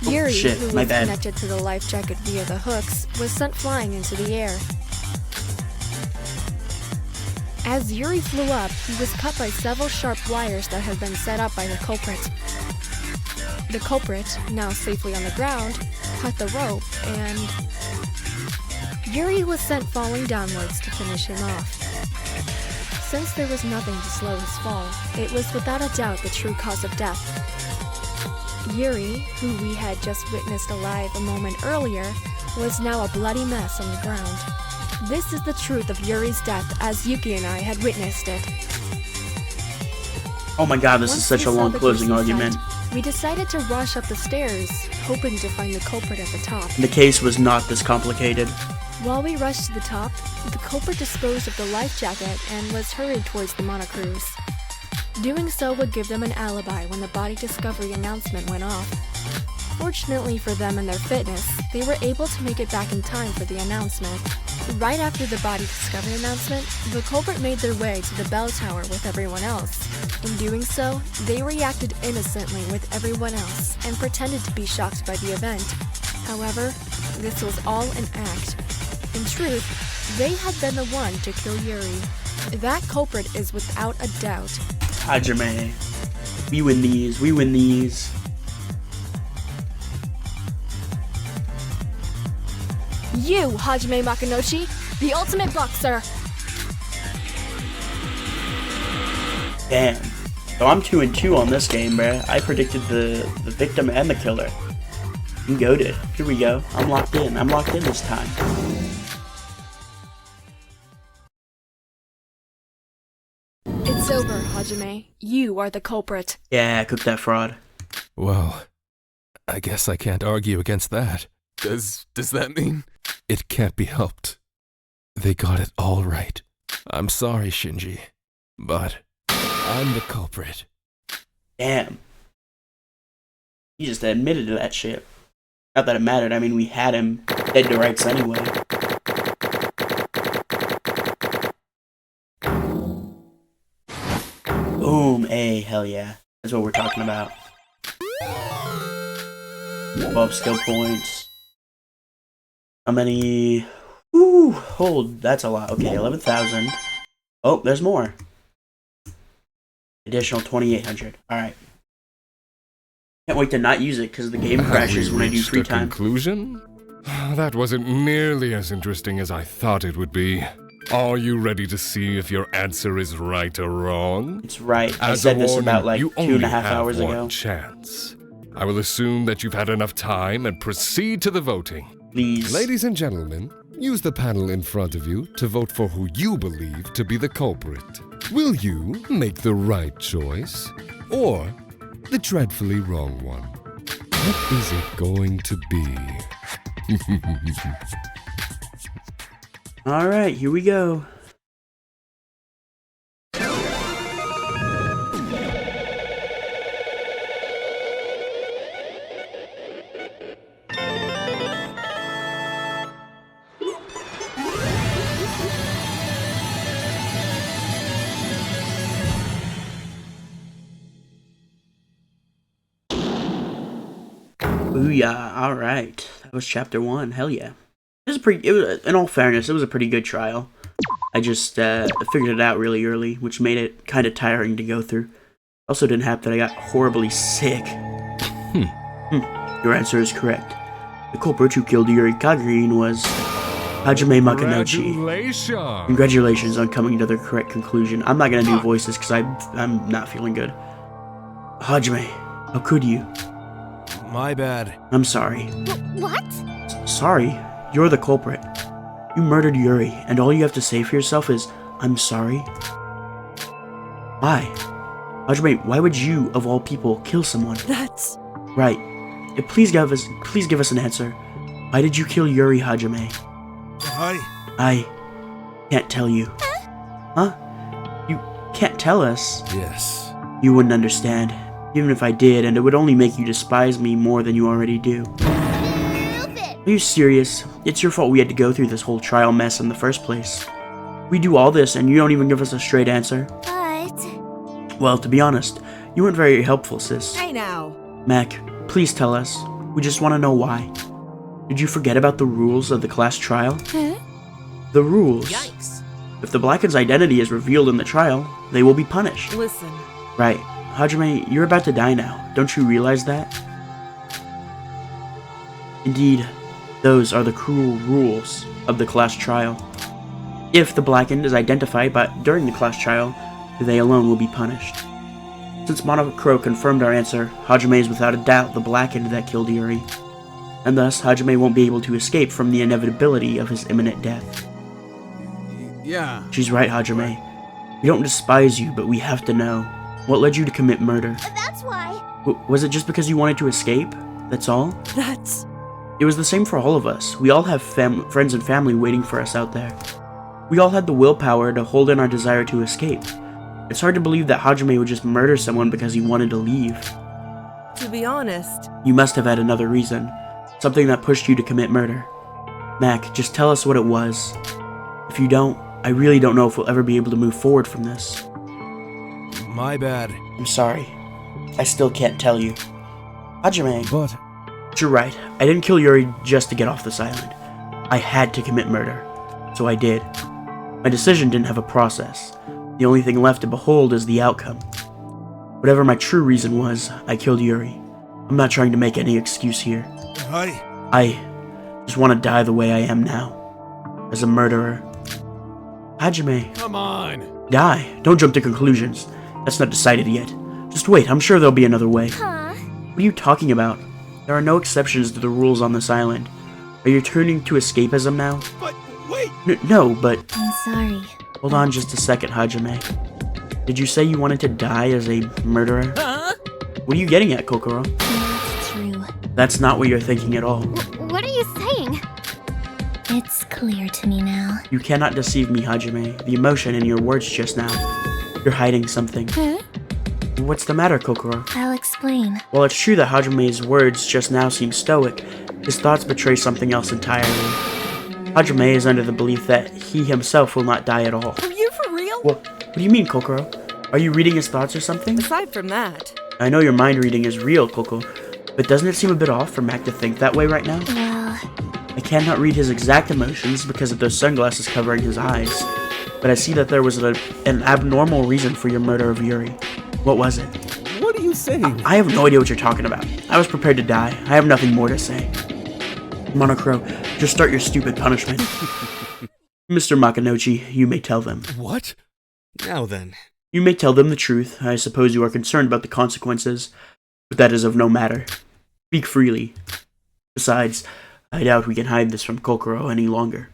Yuri, who was connected to the life jacket via the hooks, was sent flying into the air. As Yuri flew up, he was cut by several sharp wires that had been set up by the culprit. The culprit, now safely on the ground, cut the rope and Yuri was sent falling downwards to finish him off. Since there was nothing to slow his fall, it was without a doubt the true cause of death. Yuri, who we had just witnessed alive a moment earlier, was now a bloody mess on the ground. This is the truth of Yuri's death as Yuki and I had witnessed it. Oh my god, this is such a long closing argument. We decided to rush up the stairs, hoping to find the culprit at the top. The case was not this complicated. While we rushed to the top, the culprit disposed of the life jacket and was hurried towards the monocruise. Doing so would give them an alibi when the body discovery announcement went off. Fortunately for them and their fitness, they were able to make it back in time for the announcement. Right after the body discovery announcement, the culprit made their way to the bell tower with everyone else. In doing so, they reacted innocently with everyone else and pretended to be shocked by the event. However, this was all an act. In truth, they had been the one to kill Yuri. That culprit is without a doubt Hajime. We win these, we win these. You, Hajime Makinoshi, the ultimate boxer! Damn. So I'm 2-2 on this game, bruh. I predicted the victim and the killer. I'm goated. Here we go. I'm locked in. I'm locked in this time. It's over, Hajime. You are the culprit. Yeah, cook that fraud. Well, I guess I can't argue against that. Does that mean? It can't be helped. They got it all right. I'm sorry, Shinji, but I'm the culprit. Damn. He just admitted to that shit. Not that it mattered, I mean, we had him dead to rights anyway. Boom, hell yeah. That's what we're talking about. 12 skill points. How many? Ooh, hold, that's a lot. Okay, 11,000. Oh, there's more. Additional 2,800. Alright. Can't wait to not use it because the game crashes when I do free time. Conclusion? That wasn't nearly as interesting as I thought it would be. Are you ready to see if your answer is right or wrong? It's right. I said this about like 2.5 hours ago. One chance. I will assume that you've had enough time and proceed to the voting. Please. Ladies and gentlemen, use the panel in front of you to vote for who you believe to be the culprit. Will you make the right choice or the dreadfully wrong one? What is it going to be? Alright, here we go. Booyah! All right, that was chapter 1. Hell yeah! In all fairness, it was a pretty good trial. I just figured it out really early, which made it kind of tiring to go through. Also didn't happen that I got horribly sick. Your answer is correct. The culprit who killed Yuri Kagurine was Hajime Makanouchi. Congratulations on coming to the correct conclusion. I'm not gonna do voices because I'm not feeling good. Hajime, how could you? My bad. I'm sorry. What? Sorry? You're the culprit. You murdered Yuri, and all you have to say for yourself is, I'm sorry? Why? Hajime, why would you, of all people, kill someone? That's... Right. Please give us an answer. Why did you kill Yuri, Hajime? I can't tell you. Huh? You can't tell us? Yes. You wouldn't understand, even if I did, and it would only make you despise me more than you already do. Are you serious? It's your fault we had to go through this whole trial mess in the first place. We do all this and you don't even give us a straight answer? But... Well, to be honest, you weren't very helpful, sis. Hey now. Mac, please tell us. We just want to know why. Did you forget about the rules of the class trial? Huh? The rules. Yikes. If the Blacken's identity is revealed in the trial, they will be punished. Listen. Right. Hajime, you're about to die now. Don't you realize that? Indeed, those are the cruel rules of the class trial. If the Blackened is identified during the class trial, they alone will be punished. Since Monocro confirmed our answer, Hajime is without a doubt the Blackened that killed Yuri. And thus, Hajime won't be able to escape from the inevitability of his imminent death. Yeah. She's right, Hajime. We don't despise you, but we have to know. What led you to commit murder? That's why. Was it just because you wanted to escape? That's all? That's... It was the same for all of us. We all have friends and family waiting for us out there. We all had the willpower to hold in our desire to escape. It's hard to believe that Hajime would just murder someone because he wanted to leave. To be honest... You must have had another reason. Something that pushed you to commit murder. Mac, just tell us what it was. If you don't, I really don't know if we'll ever be able to move forward from this. My bad. I'm sorry. I still can't tell you. Hajime. But... You're right. I didn't kill Yuri just to get off this island. I had to commit murder. So I did. My decision didn't have a process. The only thing left to behold is the outcome. Whatever my true reason was, I killed Yuri. I'm not trying to make any excuse here. I just want to die the way I am now. As a murderer. Hajime. Come on. Die. Don't jump to conclusions. That's not decided yet. Just wait, I'm sure there'll be another way. Huh? What are you talking about? There are no exceptions to the rules on this island. Are you turning to escapism now? But wait. No, but... I'm sorry. Hold on just a second, Hajime. Did you say you wanted to die as a murderer? Huh? What are you getting at, Kokoro? That's true. That's not what you're thinking at all. What are you saying? It's clear to me now. You cannot deceive me, Hajime. The emotion in your words just now. You're hiding something. Huh? What's the matter, Kokoro? I'll explain. While it's true that Hajime's words just now seem stoic, his thoughts betray something else entirely. Hajime is under the belief that he himself will not die at all. Are you for real? What do you mean, Kokoro? Are you reading his thoughts or something? Aside from that... I know your mind reading is real, Koko, but doesn't it seem a bit off for Mac to think that way right now? Well... I cannot read his exact emotions because of those sunglasses covering his eyes, but I see that there was an abnormal reason for your murder of Yuri. What was it? What are you saying? I have no idea what you're talking about. I was prepared to die. I have nothing more to say. Monocro, just start your stupid punishment. Mr. Makanouchi, you may tell them. What? Now then. You may tell them the truth. I suppose you are concerned about the consequences, but that is of no matter. Speak freely. Besides, I doubt we can hide this from Kokoro any longer.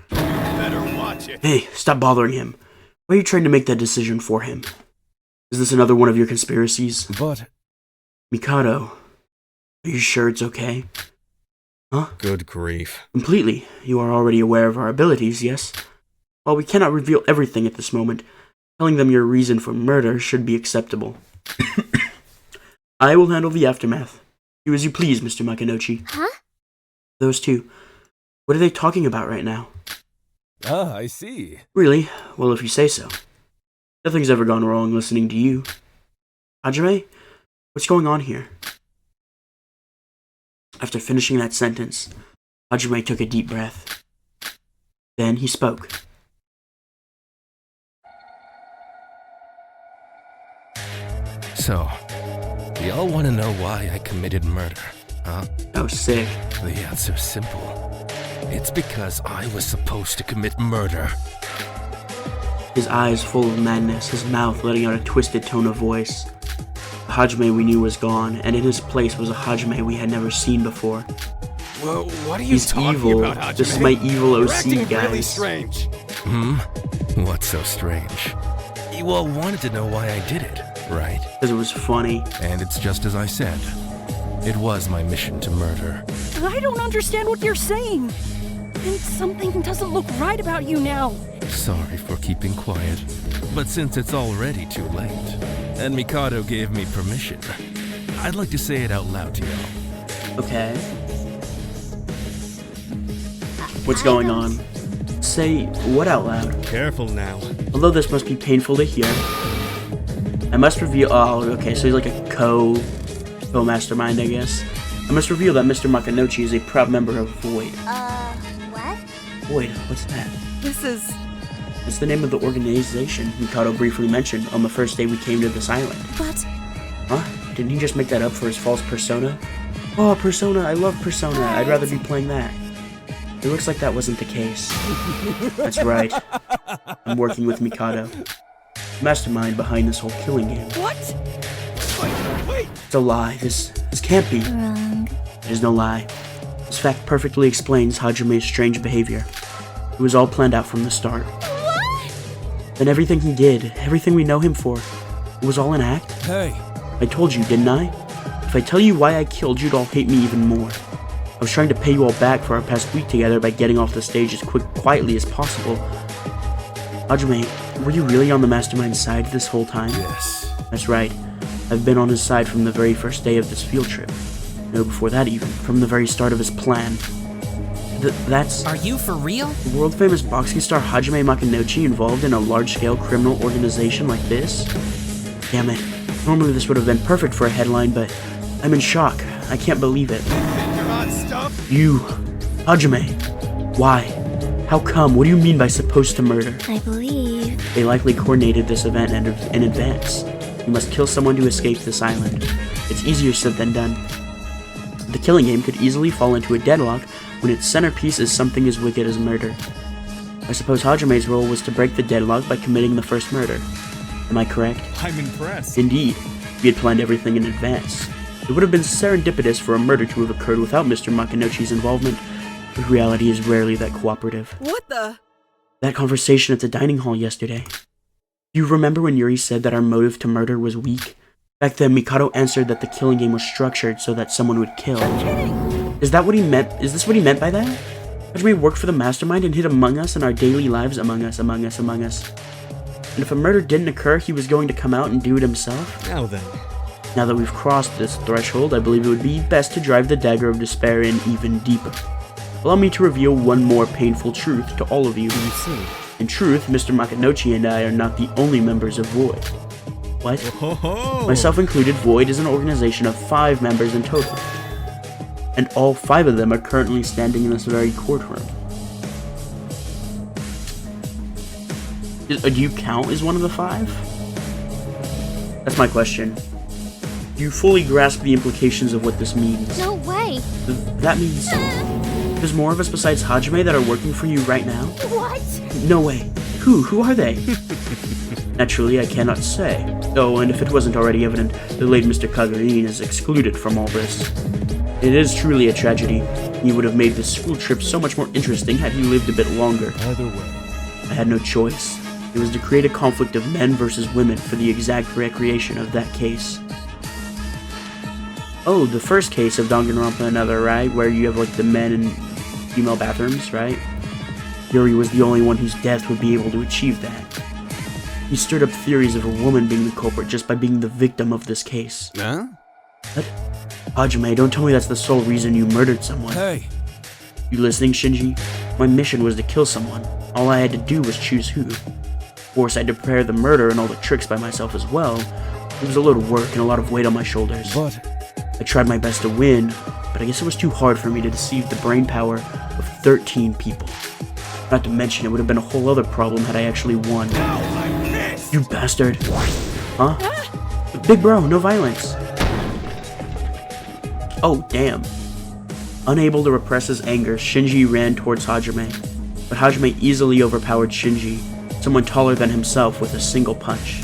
Better watch it. Hey, stop bothering him. Why are you trying to make that decision for him? Is this another one of your conspiracies? But... Mikado, are you sure it's okay? Huh? Good grief. Completely. You are already aware of our abilities, yes? While we cannot reveal everything at this moment, telling them your reason for murder should be acceptable. I will handle the aftermath. Do as you please, Mr. Makanouchi. Huh? Those two. What are they talking about right now? Ah, I see. Really? Well, if you say so. Nothing's ever gone wrong listening to you. Hajime? What's going on here? After finishing that sentence, Hajime took a deep breath. Then he spoke. So, y'all want to know why I committed murder, huh? Oh, sick. The answer's simple. It's because I was supposed to commit murder. His eyes full of madness, his mouth letting out a twisted tone of voice. The Hajime we knew was gone, and in his place was a Hajime we had never seen before. Well, what are you He's talking evil. about, Hajime? This is my evil You're OC, acting guys. really strange. What's so strange? You all wanted to know why I did it, right? Because it was funny. And it's just as I said. It was my mission to murder. I don't understand what you're saying. And something doesn't look right about you now. Sorry for keeping quiet, but since it's already too late, and Mikado gave me permission, I'd like to say it out loud to y'all. Okay. What's going on? Say what out loud? Careful now. Although this must be painful to hear, I must reveal. Oh, okay, so he's like a co-mastermind, I guess. I must reveal that Mr. Makinochi is a proud member of Void. What? Void, what's that? This is... It's the name of the organization Mikado briefly mentioned on the first day we came to this island. But Huh? Didn't he just make that up for his false persona? Oh, Persona, I love Persona. I'd rather be playing that. It looks like that wasn't the case. That's right. I'm working with Mikado, mastermind behind this whole killing game. What? Wait! It's a lie. This can't be. Wrong. It is no lie. This fact perfectly explains Hajime's strange behavior. It was all planned out from the start. Then everything he did, everything we know him for, it was all an act? Hey! I told you, didn't I? If I tell you why I killed you, you'd all hate me even more. I was trying to pay you all back for our past week together by getting off the stage as quietly as possible. Hajime, were you really on the mastermind's side this whole time? Yes. That's right. I've been on his side from the very first day of this field trip. No, before that even, from the very start of his plan. That's... Are you for real? The world-famous boxing star Hajime Makinochi involved in a large-scale criminal organization like this? Damn it. Normally this would have been perfect for a headline, but I'm in shock. I can't believe it. You're not stuffed? You... Hajime. Why? How come? What do you mean by supposed to murder? I believe. They likely coordinated this event in advance. You must kill someone to escape this island. It's easier said than done. The killing game could easily fall into a deadlock when its centerpiece is something as wicked as murder. I suppose Hajime's role was to break the deadlock by committing the first murder. Am I correct? I'm impressed. Indeed. We had planned everything in advance. It would have been serendipitous for a murder to have occurred without Mr. Makinouchi's involvement, but reality is rarely that cooperative. What the? That conversation at the dining hall yesterday. Do you remember when Yuri said that our motive to murder was weak? Back then, Mikado answered that the killing game was structured so that someone would kill. Is that what he meant? Is this what he meant by that? Hajime worked for the mastermind and hid among us in our daily lives, among us. And if a murder didn't occur, he was going to come out and do it himself? Now then. Now that we've crossed this threshold, I believe it would be best to drive the dagger of despair in even deeper. Allow me to reveal one more painful truth to all of you. In truth, Mr. Makinouchi and I are not the only members of Void. What? Myself included, Void is an organization of 5 members in total. And all 5 of them are currently standing in this very courtroom. Do you count as one of the 5? That's my question. Do you fully grasp the implications of what this means? No way. That means there's more of us besides Hajime that are working for you right now? What? No way. Who are they? Naturally, I cannot say. Oh, and if it wasn't already evident, the late Mr. Kagarin is excluded from all this. It is truly a tragedy. He would have made this school trip so much more interesting had he lived a bit longer. Either way. I had no choice. It was to create a conflict of men versus women for the exact recreation of that case. Oh, the first case of Dangnaronpa Another, right? Where you have like the men and female bathrooms, right? Yuri was the only one whose death would be able to achieve that. He stirred up theories of a woman being the culprit just by being the victim of this case. Huh? What? Hajime, don't tell me that's the sole reason you murdered someone. Hey! You listening, Shinji? My mission was to kill someone. All I had to do was choose who. Of course, I had to prepare the murder and all the tricks by myself as well, It was a lot of work and a lot of weight on my shoulders. But I tried my best to win, but I guess it was too hard for me to deceive the brain power of 13 people. Not to mention, it would have been a whole other problem had I actually won. You bastard. Huh? Big bro, no violence. Oh, damn. Unable to repress his anger, Shinji ran towards Hajime. But Hajime easily overpowered Shinji, someone taller than himself, with a single punch.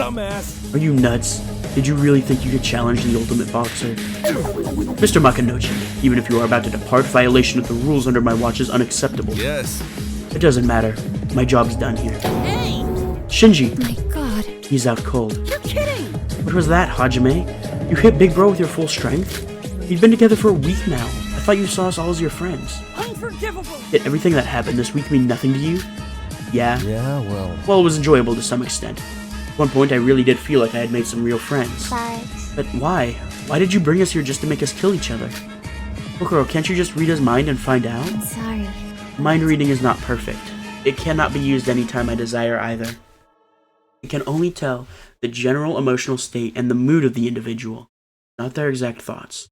dumbass. Are you nuts? Did you really think you could challenge the ultimate boxer? Mr. Makinochi, even if you are about to depart, violation of the rules under my watch is unacceptable. Yes. It doesn't matter. My job's done here. Hey! Shinji! My god. He's out cold. You're kidding! What was that, Hajime? You hit Big Bro with your full strength? We've been together for a week now. I thought you saw us all as your friends. Unforgivable! Did everything that happened this week mean nothing to you? Yeah? Yeah, well. Well, it was enjoyable to some extent. At one point, I really did feel like I had made some real friends. But why? Why did you bring us here just to make us kill each other? Kokoro, can't you just read his mind and find out? Sorry. Mind reading is not perfect. It cannot be used anytime I desire either. It can only tell the general emotional state and the mood of the individual, not their exact thoughts.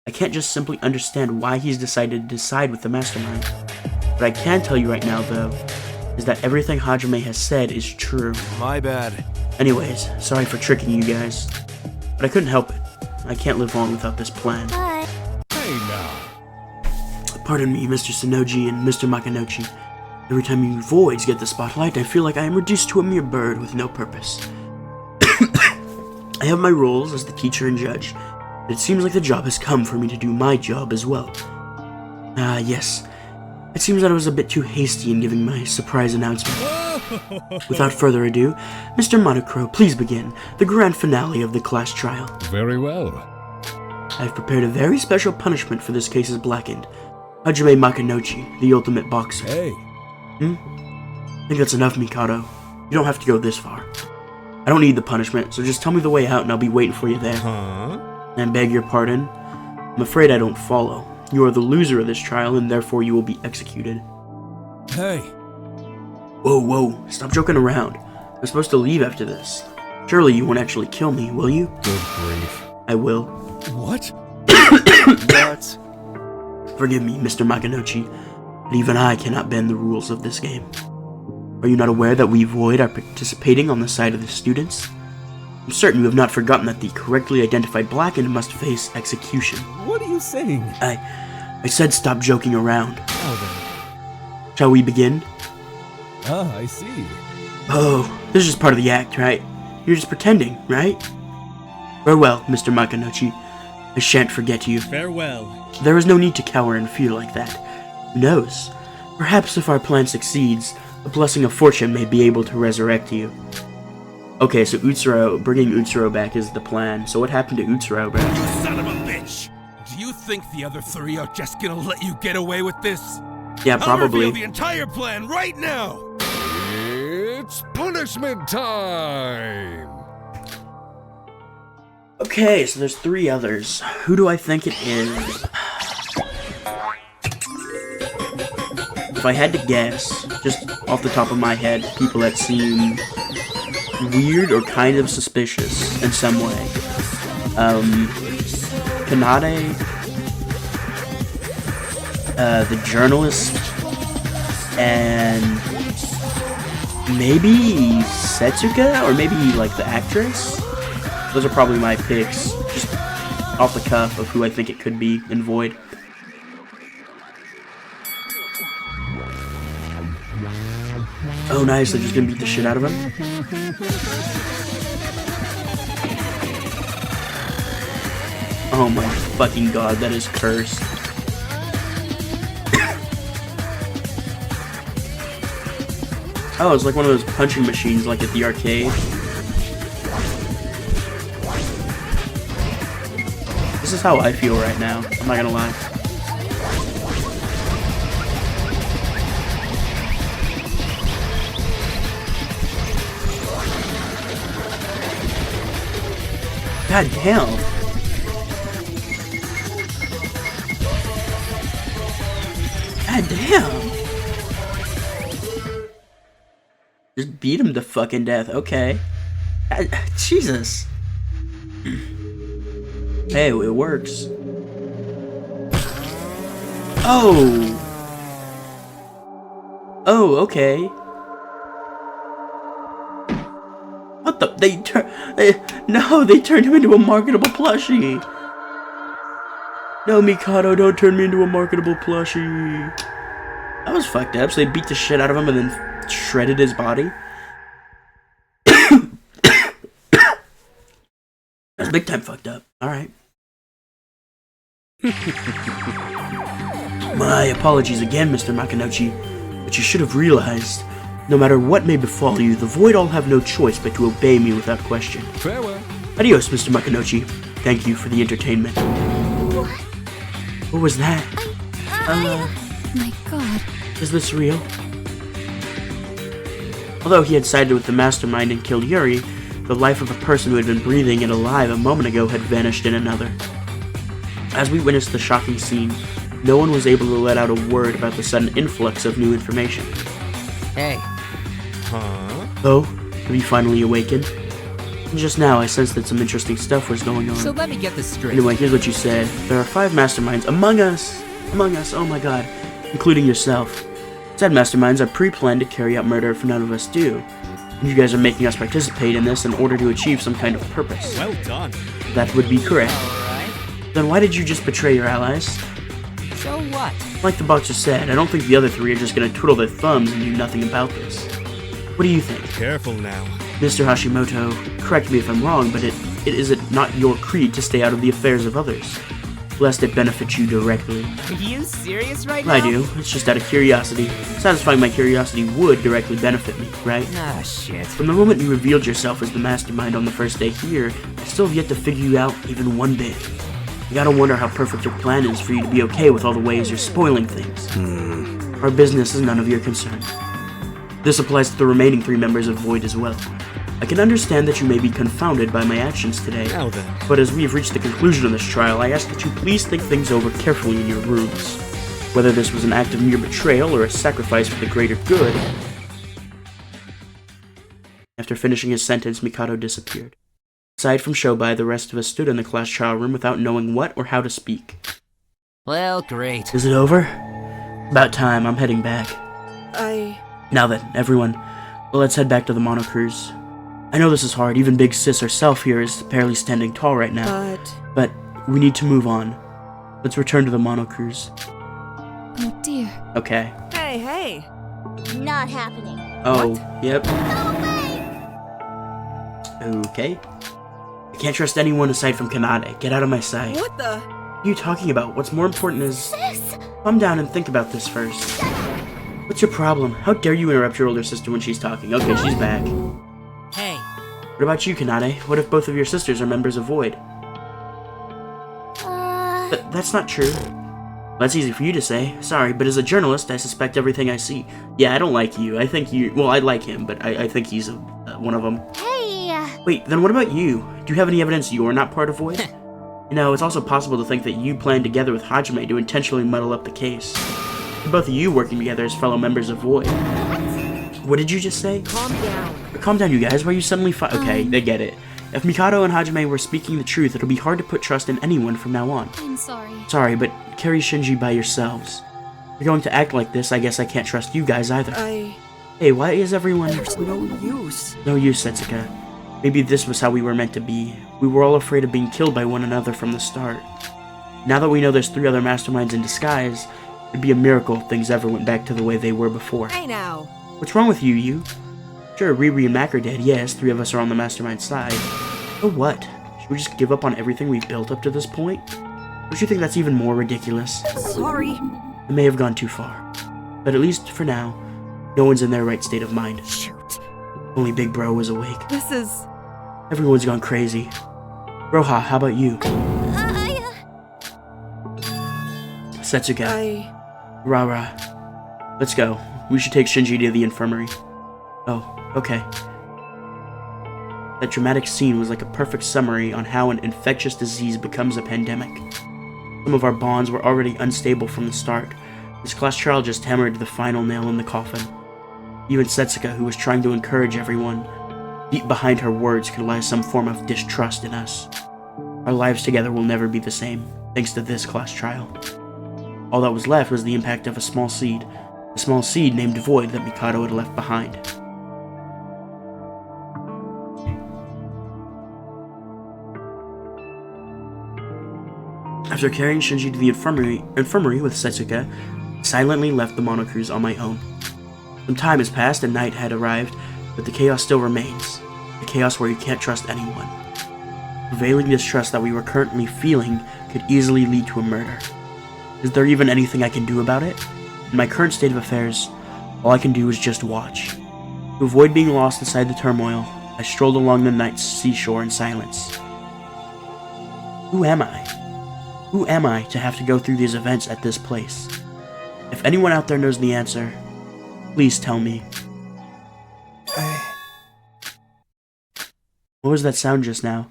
I can't just simply understand why he's decided to side with the mastermind. What I can tell you right now, though, is that everything Hajime has said is true. My bad. Anyways, sorry for tricking you guys. But I couldn't help it. I can't live on without this plan. Bye. Hey now. Pardon me, Mr. Sonoji and Mr. Makinochi. Every time you voids get the spotlight, I feel like I am reduced to a mere bird with no purpose. I have my roles as the teacher and judge, but it seems like the job has come for me to do my job as well. Yes. It seems that I was a bit too hasty in giving my surprise announcement. Without further ado, Mr. Monocro, please begin the grand finale of the class trial. Very well. I've prepared a very special punishment for this case is blackened. Hajime Makinochi, the ultimate boxer. Hey. I think that's enough, Mikado. You don't have to go this far. I don't need the punishment, so just tell me the way out and I'll be waiting for you there. And beg your pardon. I'm afraid I don't follow. You are the loser of this trial and therefore you will be executed. Hey. Whoa, stop joking around. I'm supposed to leave after this. Surely you won't actually kill me, will you? Good grief. I will. What? What? Forgive me, Mr. Makinochi, but even I cannot bend the rules of this game. Are you not aware that we void are participating on the side of the students? I'm certain you have not forgotten that the correctly identified blackened must face execution. What are you saying? I said stop joking around. Oh, then. Shall we begin? Ah, I see. Oh, this is just part of the act, right? You're just pretending, right? Farewell, Mr. Makinochi. I shan't forget you. Farewell. There is no need to cower in fear like that. Who knows? Perhaps if our plan succeeds, a blessing of fortune may be able to resurrect you. Okay, so bringing Utsuro back is the plan. So what happened to Utsuro, bro? You son of a bitch! Do you think the other three are just gonna let you get away with this? Yeah, I'll reveal probably. the entire plan right now! It's punishment time! Okay, so there's 3 others. Who do I think it is? If I had to guess, just off the top of my head, people that seem weird or kind of suspicious in some way. Kanade, the journalist, and maybe Setsuka, or maybe like the actress. Those are probably my picks, just off the cuff of who I think it could be in Void. Oh nice, they're just gonna beat the shit out of him. Oh my fucking god, that is cursed. Oh, it's like one of those punching machines like at the arcade. This is how I feel right now, I'm not gonna lie. God damn. God damn. Just beat him to fucking death, okay. Jesus. Hey, it works. Oh. Oh, okay. What the? They turned him into a marketable plushie. No, Mikado, don't turn me into a marketable plushie. That was fucked up. So they beat the shit out of him and then shredded his body. That's big time fucked up. Alright. My apologies again, Mr. Makinochi, but you should have realized, no matter what may befall you, the Void all have no choice but to obey me without question. Farewell. Adios, Mr. Makinochi. Thank you for the entertainment. What was that? My god. Is this real? Although he had sided with the mastermind and killed Yuri, the life of a person who had been breathing and alive a moment ago had vanished in another. As we witnessed the shocking scene, no one was able to let out a word about the sudden influx of new information. Hey. Huh? Oh, have you finally awakened? Just now, I sensed that some interesting stuff was going on. So let me get this straight. Anyway, here's what you said. There are 5 masterminds among us, oh my god, including yourself. Said masterminds are pre-planned to carry out murder if none of us do. And you guys are making us participate in this in order to achieve some kind of purpose. Well done. That would be correct. Alright. Then why did you just betray your allies? So what? Like the boxer said, I don't think the other 3 are just gonna twiddle their thumbs and do nothing about this. What do you think? Careful now. Mr. Hashimoto, correct me if I'm wrong, but is it not your creed to stay out of the affairs of others, lest it benefit you directly? Are you serious right now? I do. It's just out of curiosity. Satisfying my curiosity would directly benefit me, right? Ah, shit. From the moment you revealed yourself as the mastermind on the first day here, I still have yet to figure you out even one bit. I gotta wonder how perfect your plan is for you to be okay with all the ways you're spoiling things. Our business is none of your concern. This applies to the remaining 3 members of Void as well. I can understand that you may be confounded by my actions today, Now then. but as we have reached the conclusion of this trial, I ask that you please think things over carefully in your rooms. Whether this was an act of mere betrayal or a sacrifice for the greater good. After finishing his sentence, Mikado disappeared. Aside from Shobai, the rest of us stood in the class trial room without knowing what or how to speak. Well, great. Is it over? About time, I'm heading back. Now then, everyone, let's head back to the Mono Cruise. I know this is hard, even Big Sis herself here is barely standing tall right now. But we need to move on. Let's return to the Mono Cruise. Oh dear. Okay. Hey. Not happening. Oh, What? yep. Okay. I can't trust anyone aside from Kanade. Get out of my sight. What the? What are you talking about? What's more important is... Sis! Calm down and think about this first. What's your problem? How dare you interrupt your older sister when she's talking? Okay, she's back. Hey. What about you, Kanade? What if both of your sisters are members of Void? That's not true. That's easy for you to say. Sorry, but as a journalist, I suspect everything I see. Yeah, I don't like you. I think you... Well, I like him, but I think he's one of them. Hey! Wait, then what about you? Do you have any evidence you're not part of Void? You know, it's also possible to think that you planned together with Hajime to intentionally muddle up the case. Both of you working together as fellow members of Void. What did you just say? Calm down. Calm down, you guys. Why are you suddenly Okay, they get it. If Mikado and Hajime were speaking the truth, it'll be hard to put trust in anyone from now on. I'm sorry. Sorry, but carry Shinji by yourselves. If you're going to act like this, I guess I can't trust you guys either. Hey, why is everyone... There's no use. No use, Setsuka. Maybe this was how we were meant to be. We were all afraid of being killed by one another from the start. Now that we know there's 3 other masterminds in disguise, it'd be a miracle if things ever went back to the way they were before. Hey now. What's wrong with you? Sure, Riri and Mac are dead, yes, 3 of us are on the mastermind side. But what? Should we just give up on everything we've built up to this point? Don't you think that's even more ridiculous? Sorry. It may have gone too far. But at least for now, no one's in their right state of mind. Shoot. Only Big Bro was awake. This is... Everyone's gone crazy. Roha, how about you? Setsuka. Rara. Let's go. We should take Shinji to the infirmary. Oh, okay. That dramatic scene was like a perfect summary on how an infectious disease becomes a pandemic. Some of our bonds were already unstable from the start. This class trial just hammered the final nail in the coffin. Even Setsuka, who was trying to encourage everyone, Deep behind her words could lie some form of distrust in us. Our lives together will never be the same, thanks to this class trial. All that was left was the impact of a small seed named Void that Mikado had left behind. After carrying Shinji to the infirmary with Setsuka, I silently left the monocruise on my own. Some time has passed and night had arrived, but the chaos still remains. The chaos where you can't trust anyone. Prevailing distrust that we were currently feeling could easily lead to a murder. Is there even anything I can do about it? In my current state of affairs, all I can do is just watch. To avoid being lost inside the turmoil, I strolled along the night's seashore in silence. Who am I? Who am I to have to go through these events at this place? If anyone out there knows the answer, please tell me. What was that sound just now?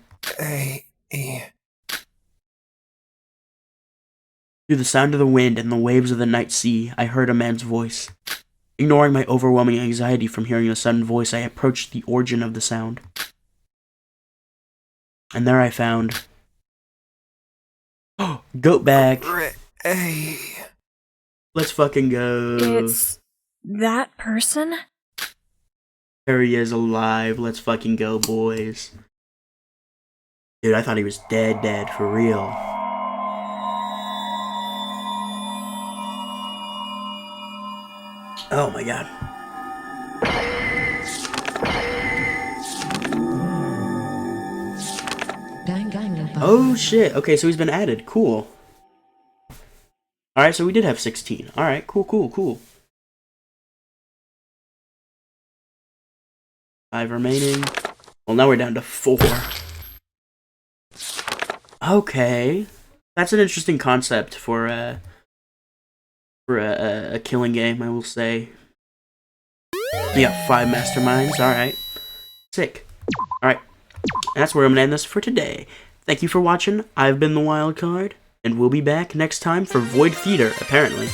Through the sound of the wind and the waves of the night sea, I heard a man's voice. Ignoring my overwhelming anxiety from hearing the sudden voice, I approached the origin of the sound. And there I found... Goat back! Let's fucking go. It's that person? Harry is alive. Let's fucking go, boys. Dude, I thought he was dead for real. Oh my god. Oh shit. Okay, so he's been added. Cool. Alright, so we did have 16. Alright, cool. 5 remaining. Well, now we're down to 4. Okay. That's an interesting concept for a killing game, I will say. We got 5 masterminds. Alright. Sick. Alright. That's where I'm gonna end this for today. Thank you for watching. I've been the Wild Card, and we'll be back next time for Void Theater, apparently.